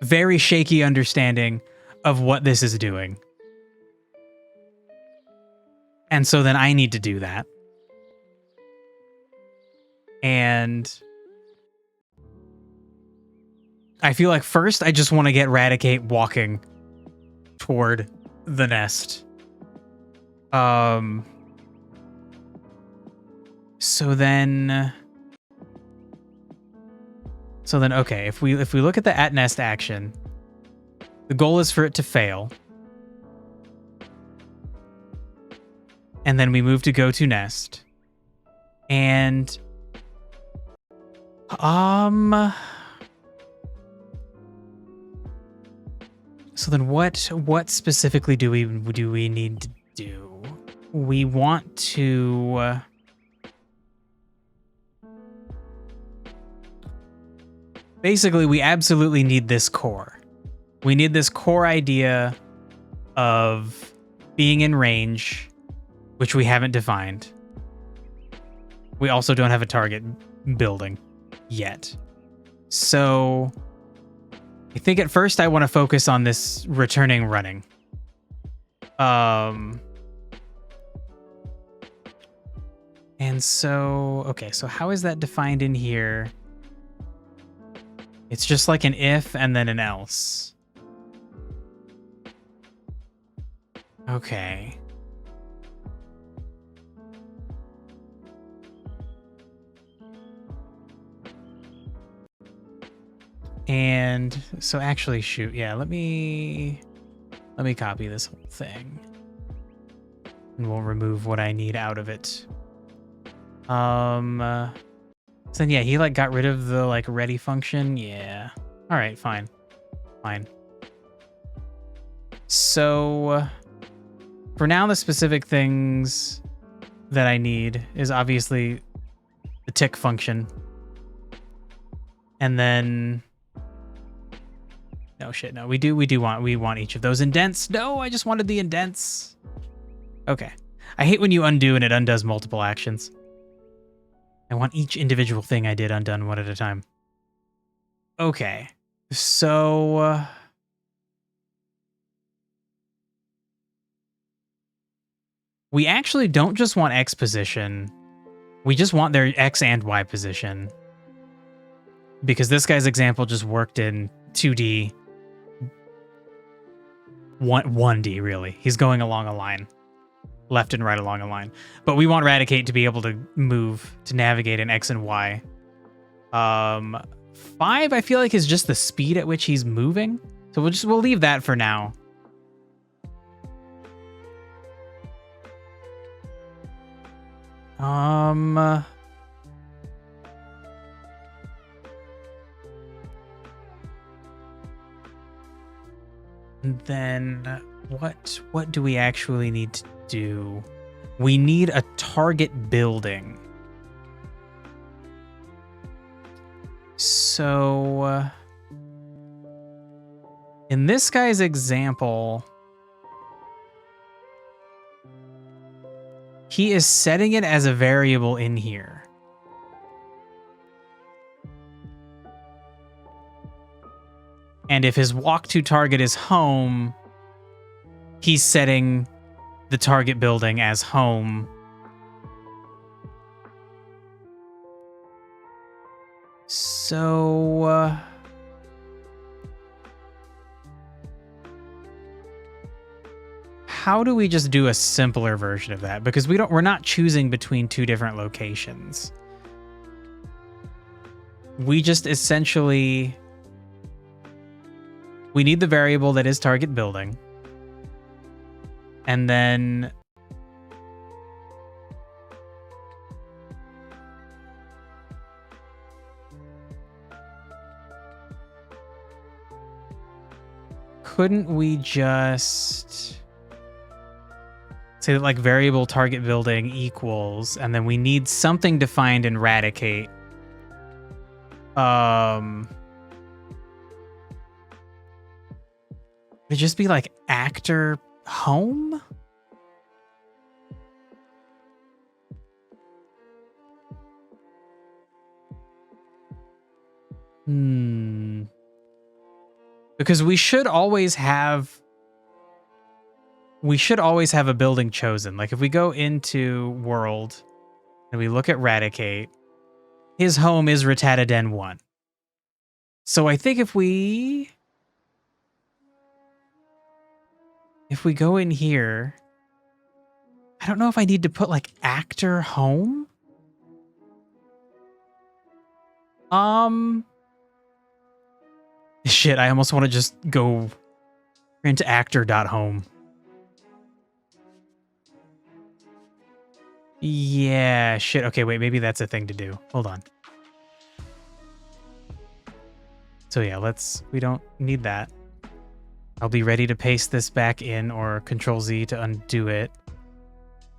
very shaky understanding of what this is doing. And so then I need to do that. And I feel like first I just want to get Radicate walking toward the nest. So then okay, if we look at the at nest action, the goal is for it to fail. And then we move to go to nest. And so then what specifically do we need to do? We want to basically, we absolutely need this core. We need this core idea of being in range, which we haven't defined. We also don't have a target building yet. So I think at first I want to focus on this returning running. And so, okay, so how is that defined in here? It's just like an if and then an else. Okay. And so actually, shoot, yeah, let me copy this whole thing. And we'll remove what I need out of it. So then, yeah, he like got rid of the like ready function. Yeah. All right, fine. Fine. So for now, the specific things that I need is obviously the tick function. And then, no shit, no, we want each of those indents. No, I just wanted the indents. Okay. I hate when you undo and it undoes multiple actions. I want each individual thing I did undone one at a time. Okay. So we actually don't just want X position. We just want their X and Y position. Because this guy's example just worked in 2D. 1D, really. He's going along a line. Left and right along a line. But we want Radicate to be able to move, to navigate in X and Y. 5, I feel like, is just the speed at which he's moving. So we'll leave that for now. And then what do we actually need to do? We need a target building. So in this guy's example, he is setting it as a variable in here. And if his walk to target is home, he's setting the target building as home. So how do we just do a simpler version of that? Because we're not choosing between two different locations. We just essentially, we need the variable that is target building. And then couldn't we just say that like variable target building equals, and then we need something defined in Radicate. Would it just be like actor home? Because we should always have a building chosen. Like if we go into world and we look at Radicate, his home is Ratataden 1. So I think if we go in here, I don't know if I need to put like actor home. Shit, I almost want to just go into actor.home. Yeah, shit. Okay, wait, maybe that's a thing to do. Hold on. So yeah, we don't need that. I'll be ready to paste this back in, or Control Z to undo it.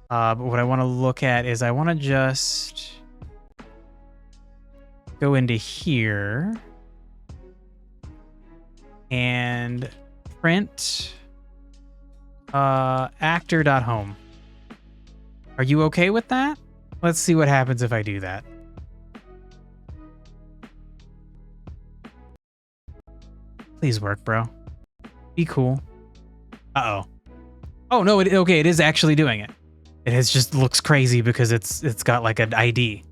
But what I want to look at is I want to just go into here and print actor.home. Are you okay with that? Let's see what happens if I do that. Please work, bro. Be cool. Uh-oh. Oh, no, okay, it is actually doing it. It has just looks crazy because it's got like an ID.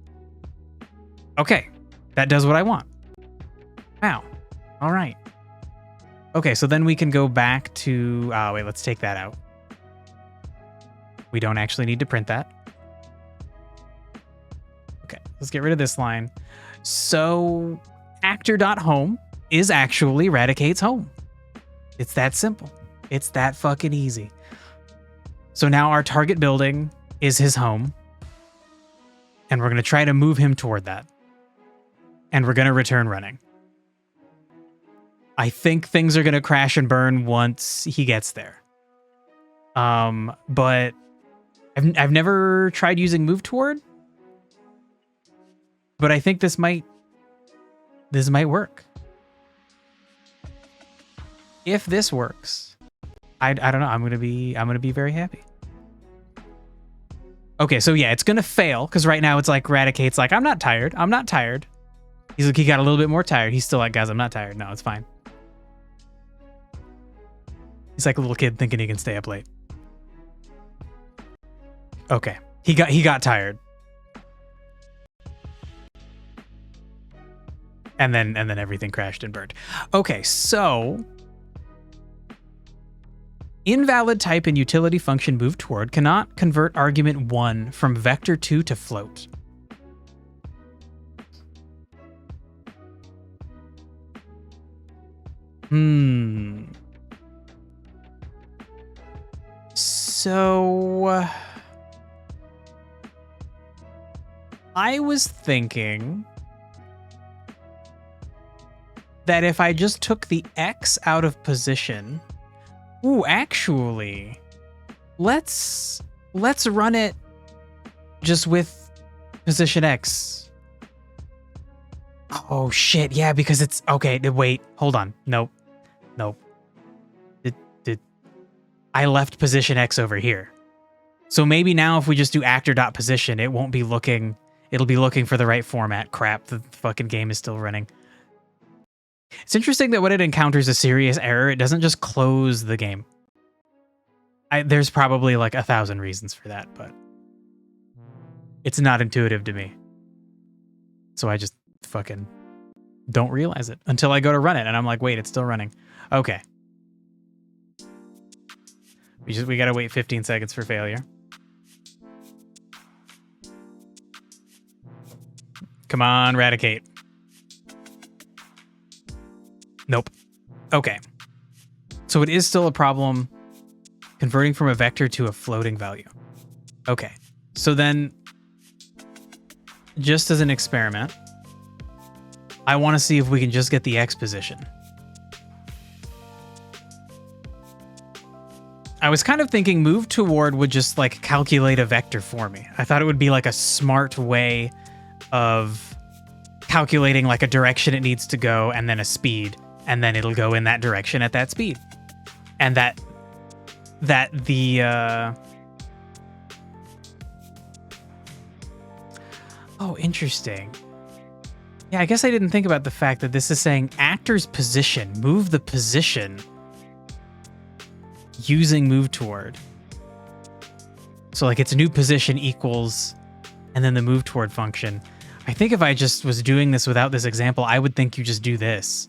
Okay, that does what I want. Wow, All right. Okay, so then we can go back to... wait, let's take that out. We don't actually need to print that. Okay, let's get rid of this line. So actor.home is actually Radicate's home. It's that simple. It's that fucking easy. So now our target building is his home. And we're going to try to move him toward that. And we're going to return running. I think things are going to crash and burn once he gets there. But I've never tried using move toward. But I think this might work. If this works, I don't know. I'm gonna be very happy. Okay, so yeah, it's gonna fail because right now it's like Radicate's like, I'm not tired. I'm not tired. He's like, he got a little bit more tired. He's still like, guys, I'm not tired. No, it's fine. He's like a little kid thinking he can stay up late. Okay, he got tired. And then everything crashed and burned. Okay, so invalid type in utility function move toward cannot convert argument 1 from vector 2 to float. So I was thinking that if I just took the X out of position, actually, let's run it just with position X. Oh shit, yeah, because it's okay. Wait, hold on. Nope. I left position X over here. So maybe now if we just do actor.position, it won't be looking, it'll be looking for the right format. Crap, the fucking game is still running. It's interesting that when it encounters a serious error, it doesn't just close the game. There's probably like 1,000 reasons for that, but it's not intuitive to me. So I just fucking don't realize it until I go to run it, and I'm like, wait, it's still running. Okay. We gotta wait 15 seconds for failure. Come on, Radicate. Nope. Okay. So it is still a problem converting from a vector to a floating value. Okay. So then, just as an experiment, I want to see if we can just get the X position. I was kind of thinking move toward would just like calculate a vector for me. I thought it would be like a smart way of calculating like a direction it needs to go and then a speed, and then it'll go in that direction at that speed. And oh, interesting. Yeah, I guess I didn't think about the fact that this is saying actor's position, move the position using move toward. So like its new position equals, and then the move toward function. I think if I just was doing this without this example, I would think you just do this.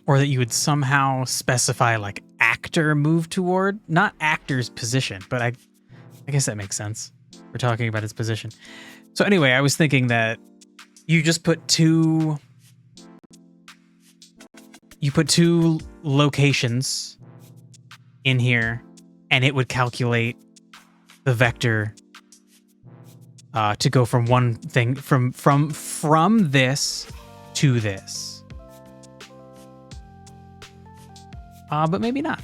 Or that you would somehow specify like actor move toward, not actor's position, but I guess that makes sense. We're talking about its position. So anyway, I was thinking that you just put two locations in here, and it would calculate the vector to go from one thing from this to this. But maybe not.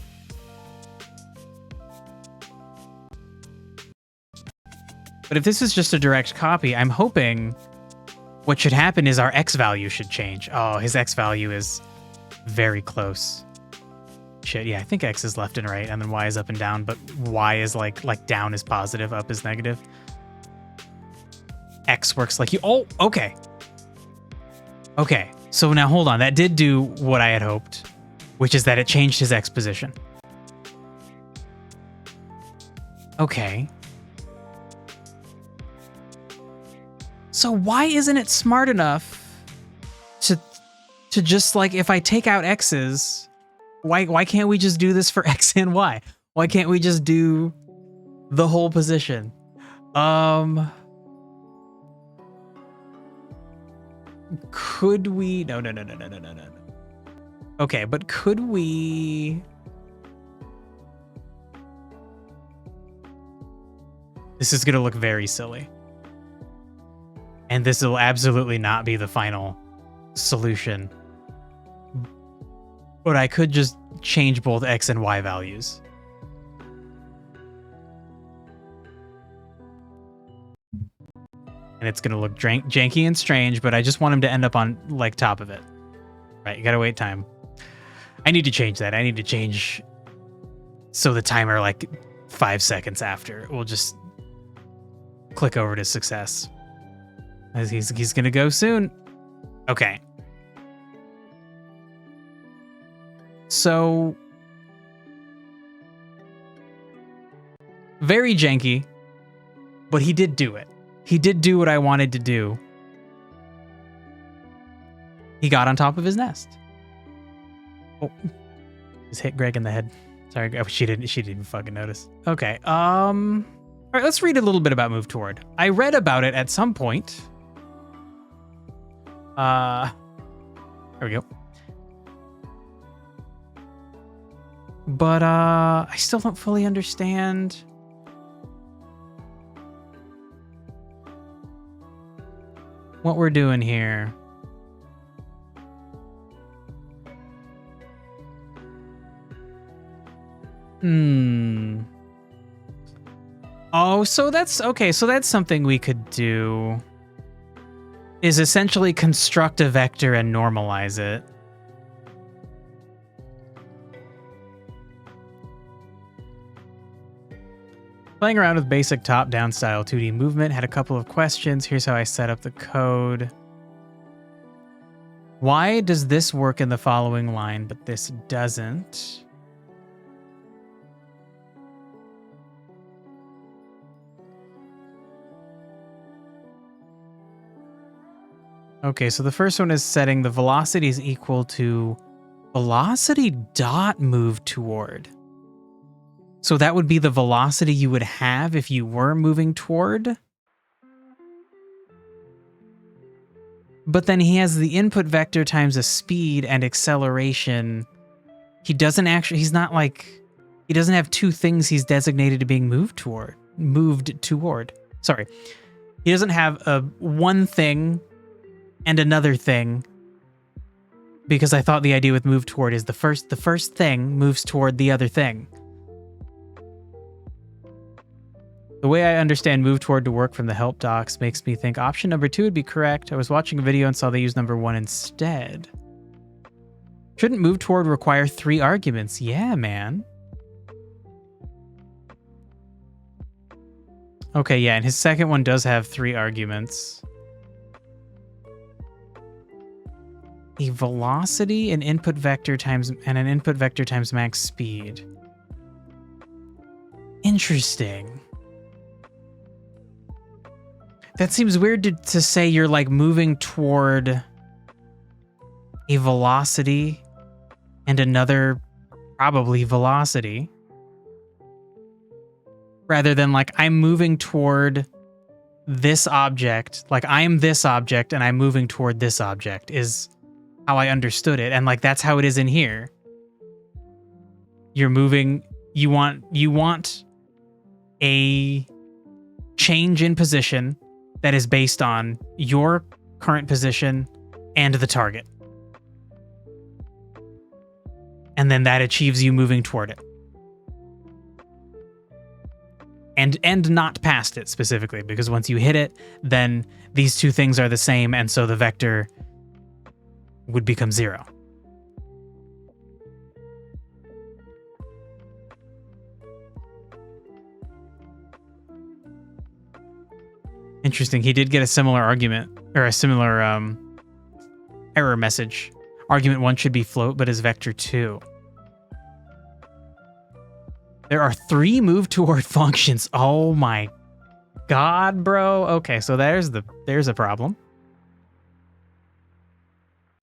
But if this is just a direct copy, I'm hoping what should happen is our X value should change. Oh, his X value is very close. Shit, yeah, I think X is left and right, and then Y is up and down, but Y is like down is positive, up is negative. X works like you. Oh, okay. Okay, so now hold on. That did do what I had hoped, which is that it changed his X position. Okay. So why isn't it smart enough to just like, if I take out x's, why can't we just do this for x and y? Why can't we just do the whole position? Could we? No. Okay, but could we? This is gonna look very silly. And this will absolutely not be the final solution. But I could just change both x and y values. And it's gonna look janky and strange, but I just want him to end up on like top of it. Right, you gotta wait time. I need to change that. I need to change so the timer like 5 seconds after will just click over to success. As he's gonna go soon. Okay. So very janky, but he did do it. He did do what I wanted to do. He got on top of his nest. Oh, just hit Greg in the head. Sorry, she didn't even fucking notice. Okay. All right, let's read a little bit about move toward. I read about it at some point. There we go. But I still don't fully understand what we're doing here. Oh, so that's okay. So that's something we could do. Is essentially construct a vector and normalize it. Playing around with basic top-down style 2D movement, had a couple of questions. Here's how I set up the code. Why does this work in the following line, but this doesn't? Okay, so the first one is setting the velocity is equal to velocity dot move toward. So that would be the velocity you would have if you were moving toward. But then he has the input vector times a speed and acceleration. He doesn't actually, he's not like, he doesn't have two things he's designated to being moved toward. Sorry. He doesn't have a one thing and another thing, because I thought the idea with move toward is the first thing moves toward the other thing. The way I understand move toward to work from the help docs makes me think option number 2 would be correct. I was watching a video and saw they use number 1 instead. Shouldn't move toward require 3 arguments? Yeah, man. Okay, yeah, and his second one does have 3 arguments. A velocity, an input vector times max speed. Interesting. That seems weird to say you're like moving toward a velocity and another probably velocity, rather than like I'm moving toward this object, like I'm this object and I'm moving toward this object is how I understood it. And like that's how it is in here. You're moving, you want a change in position that is based on your current position and the target. And then that achieves you moving toward it. And not past it specifically, because once you hit it, then these two things are the same, and so the vector would become 0. Interesting. He did get a similar argument, or a similar error message. Argument 1 should be float, but is vector 2. There are 3 move toward functions. Oh my god, bro. Okay, so there's a problem.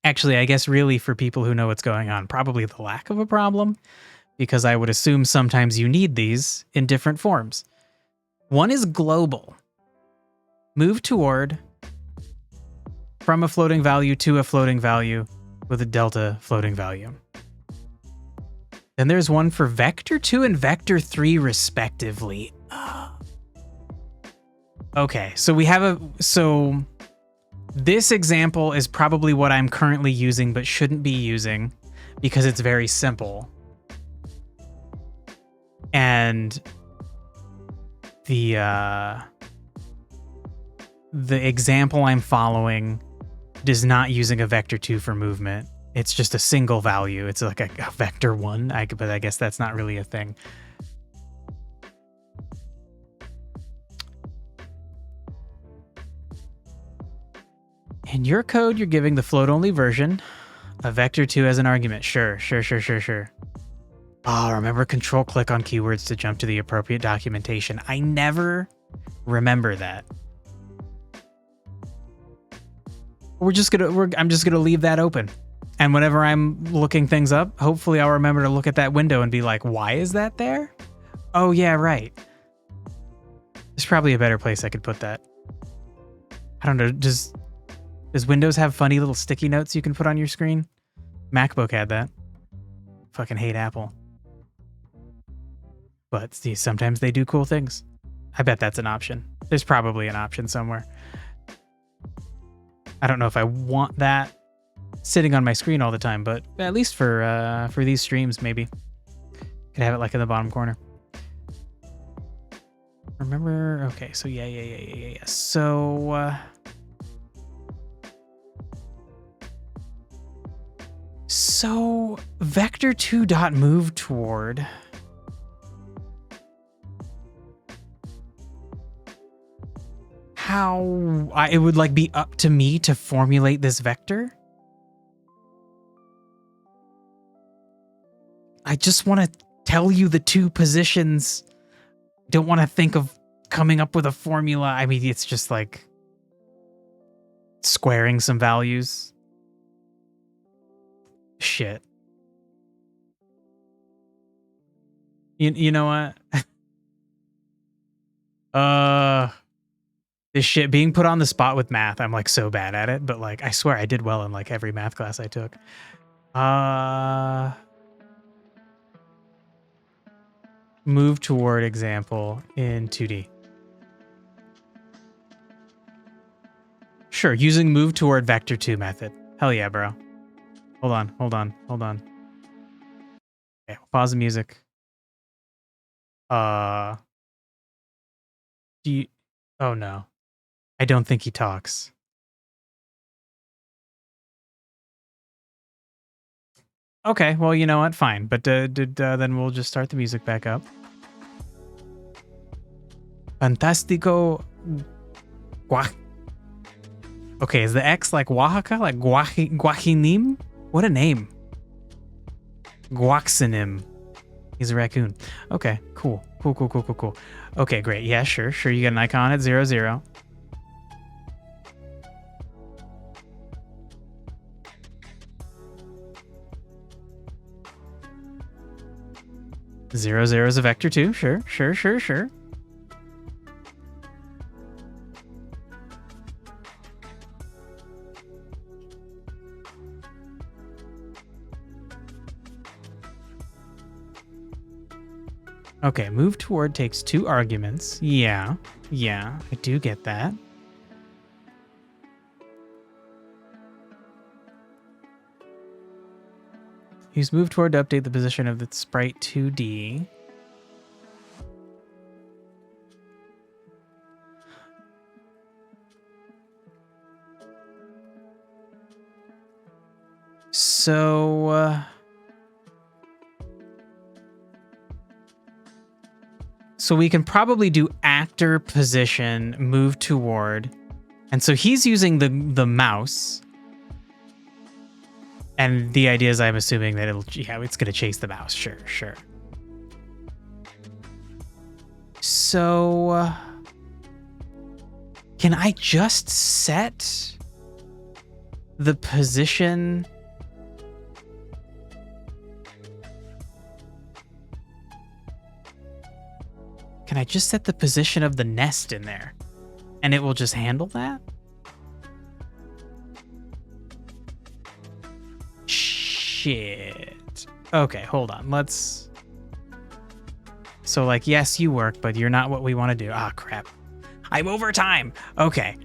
Actually, I guess really for people who know what's going on, probably the lack of a problem, because I would assume sometimes you need these in different forms. One is global. Move toward from a floating value to a floating value with a delta floating value. Then there's one for vector 2 and vector 3 respectively. Okay, so we have so this example is probably what I'm currently using but shouldn't be using because it's very simple. And the example I'm following is not using a vector 2 for movement. It's just a single value. It's like a vector 1, but I guess that's not really a thing. In your code, you're giving the float-only version, a vector 2 as an argument. Sure. Oh, remember control-click on keywords to jump to the appropriate documentation. I never remember that. I'm just gonna leave that open. And whenever I'm looking things up, hopefully I'll remember to look at that window and be like, why is that there? Oh yeah, right. There's probably a better place I could put that. I don't know, does Windows have funny little sticky notes you can put on your screen? MacBook had that. Fucking hate Apple. But see, sometimes they do cool things. I bet that's an option. There's probably an option somewhere. I don't know if I want that sitting on my screen all the time, but at least for these streams, maybe. Could have it like in the bottom corner. Remember? Okay, so yeah. So vector 2 dot move toward. How it would like be up to me to formulate this vector? I just want to tell you the two positions. Don't want to think of coming up with a formula. I mean, it's just like squaring some values. Shit. You know what? This shit, being put on the spot with math, I'm like so bad at it, but like I swear I did well in like every math class I took. Move toward example in 2D. Sure, using move toward vector 2 method. Hell yeah, bro. Hold on. Okay, pause the music. Do you... Oh no. I don't think he talks. Okay, well, you know what? Fine. But then we'll just start the music back up. Fantastico. Okay, is the X like Oaxaca? Like Guajinim? What a name. Guaxinim. He's a raccoon. Okay, cool. Okay, great. Yeah, sure. You get an icon at 0, 0. Zero zero is a vector 2. Sure. Okay, move toward takes 2 arguments. Yeah, I do get that. Use move toward to update the position of the sprite 2D. So we can probably do actor position, move toward. And so he's using the mouse. And the idea is I'm assuming that it's going to chase the mouse. Sure. So can I just set the position. Can I just set the position of the nest in there and it will just handle that? Shit. Okay, hold on. Let's. So, like, yes, you work, but you're not what we want to do. Ah, crap. I'm over time. Okay.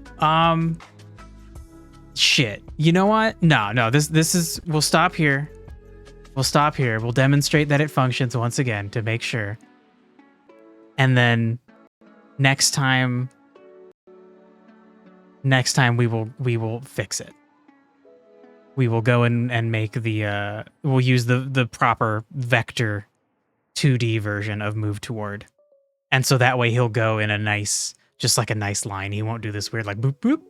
Shit. You know what? No. This is. We'll stop here. We'll stop here. We'll demonstrate that it functions once again to make sure. And then next time we will fix it. We will go and make the we'll use the proper vector 2D version of move toward. And so that way he'll go in a nice, just like a nice line. He won't do this weird like boop boop.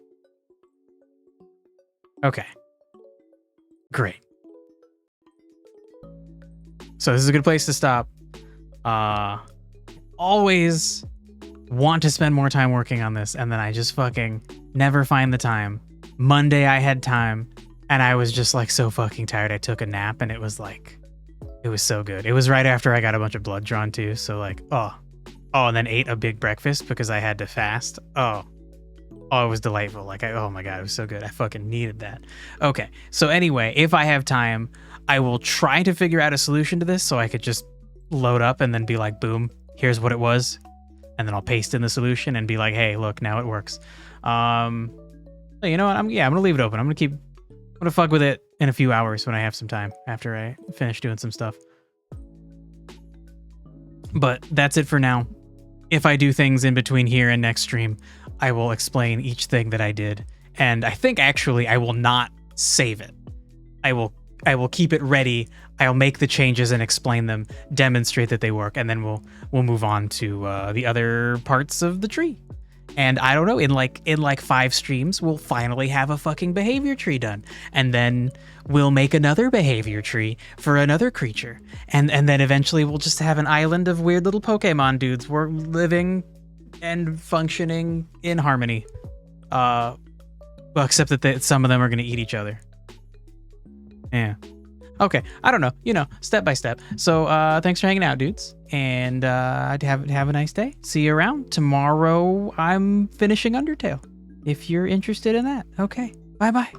Okay. Great. So this is a good place to stop. Always want to spend more time working on this, and then I just fucking never find the time. Monday I had time, and I was just like so fucking tired. I took a nap, and it was so good. It was right after I got a bunch of blood drawn too, so like, and then ate a big breakfast because I had to fast. Oh, it was delightful. Like, oh my God, it was so good. I fucking needed that. Okay, so anyway, if I have time, I will try to figure out a solution to this so I could just load up and then be like, boom, here's what it was. And then I'll paste in the solution and be like, hey, look, now it works. You know what? I'm gonna leave it open. I'm gonna fuck with it in a few hours when I have some time after I finish doing some stuff. But that's it for now. If I do things in between here and next stream, I will explain each thing that I did. And I think actually I will not save it. I will keep it ready. I'll make the changes and explain them, demonstrate that they work, and then we'll move on to the other parts of the tree. And I don't know, in like 5 streams, we'll finally have a fucking behavior tree done. And then we'll make another behavior tree for another creature. And then eventually we'll just have an island of weird little Pokemon dudes. We're living and functioning in harmony. Well, except that some of them are going to eat each other. Yeah. Okay. I don't know. Step by step. So thanks for hanging out, dudes. And have a nice day. See you around. Tomorrow I'm finishing Undertale. If you're interested in that. Okay. Bye-bye.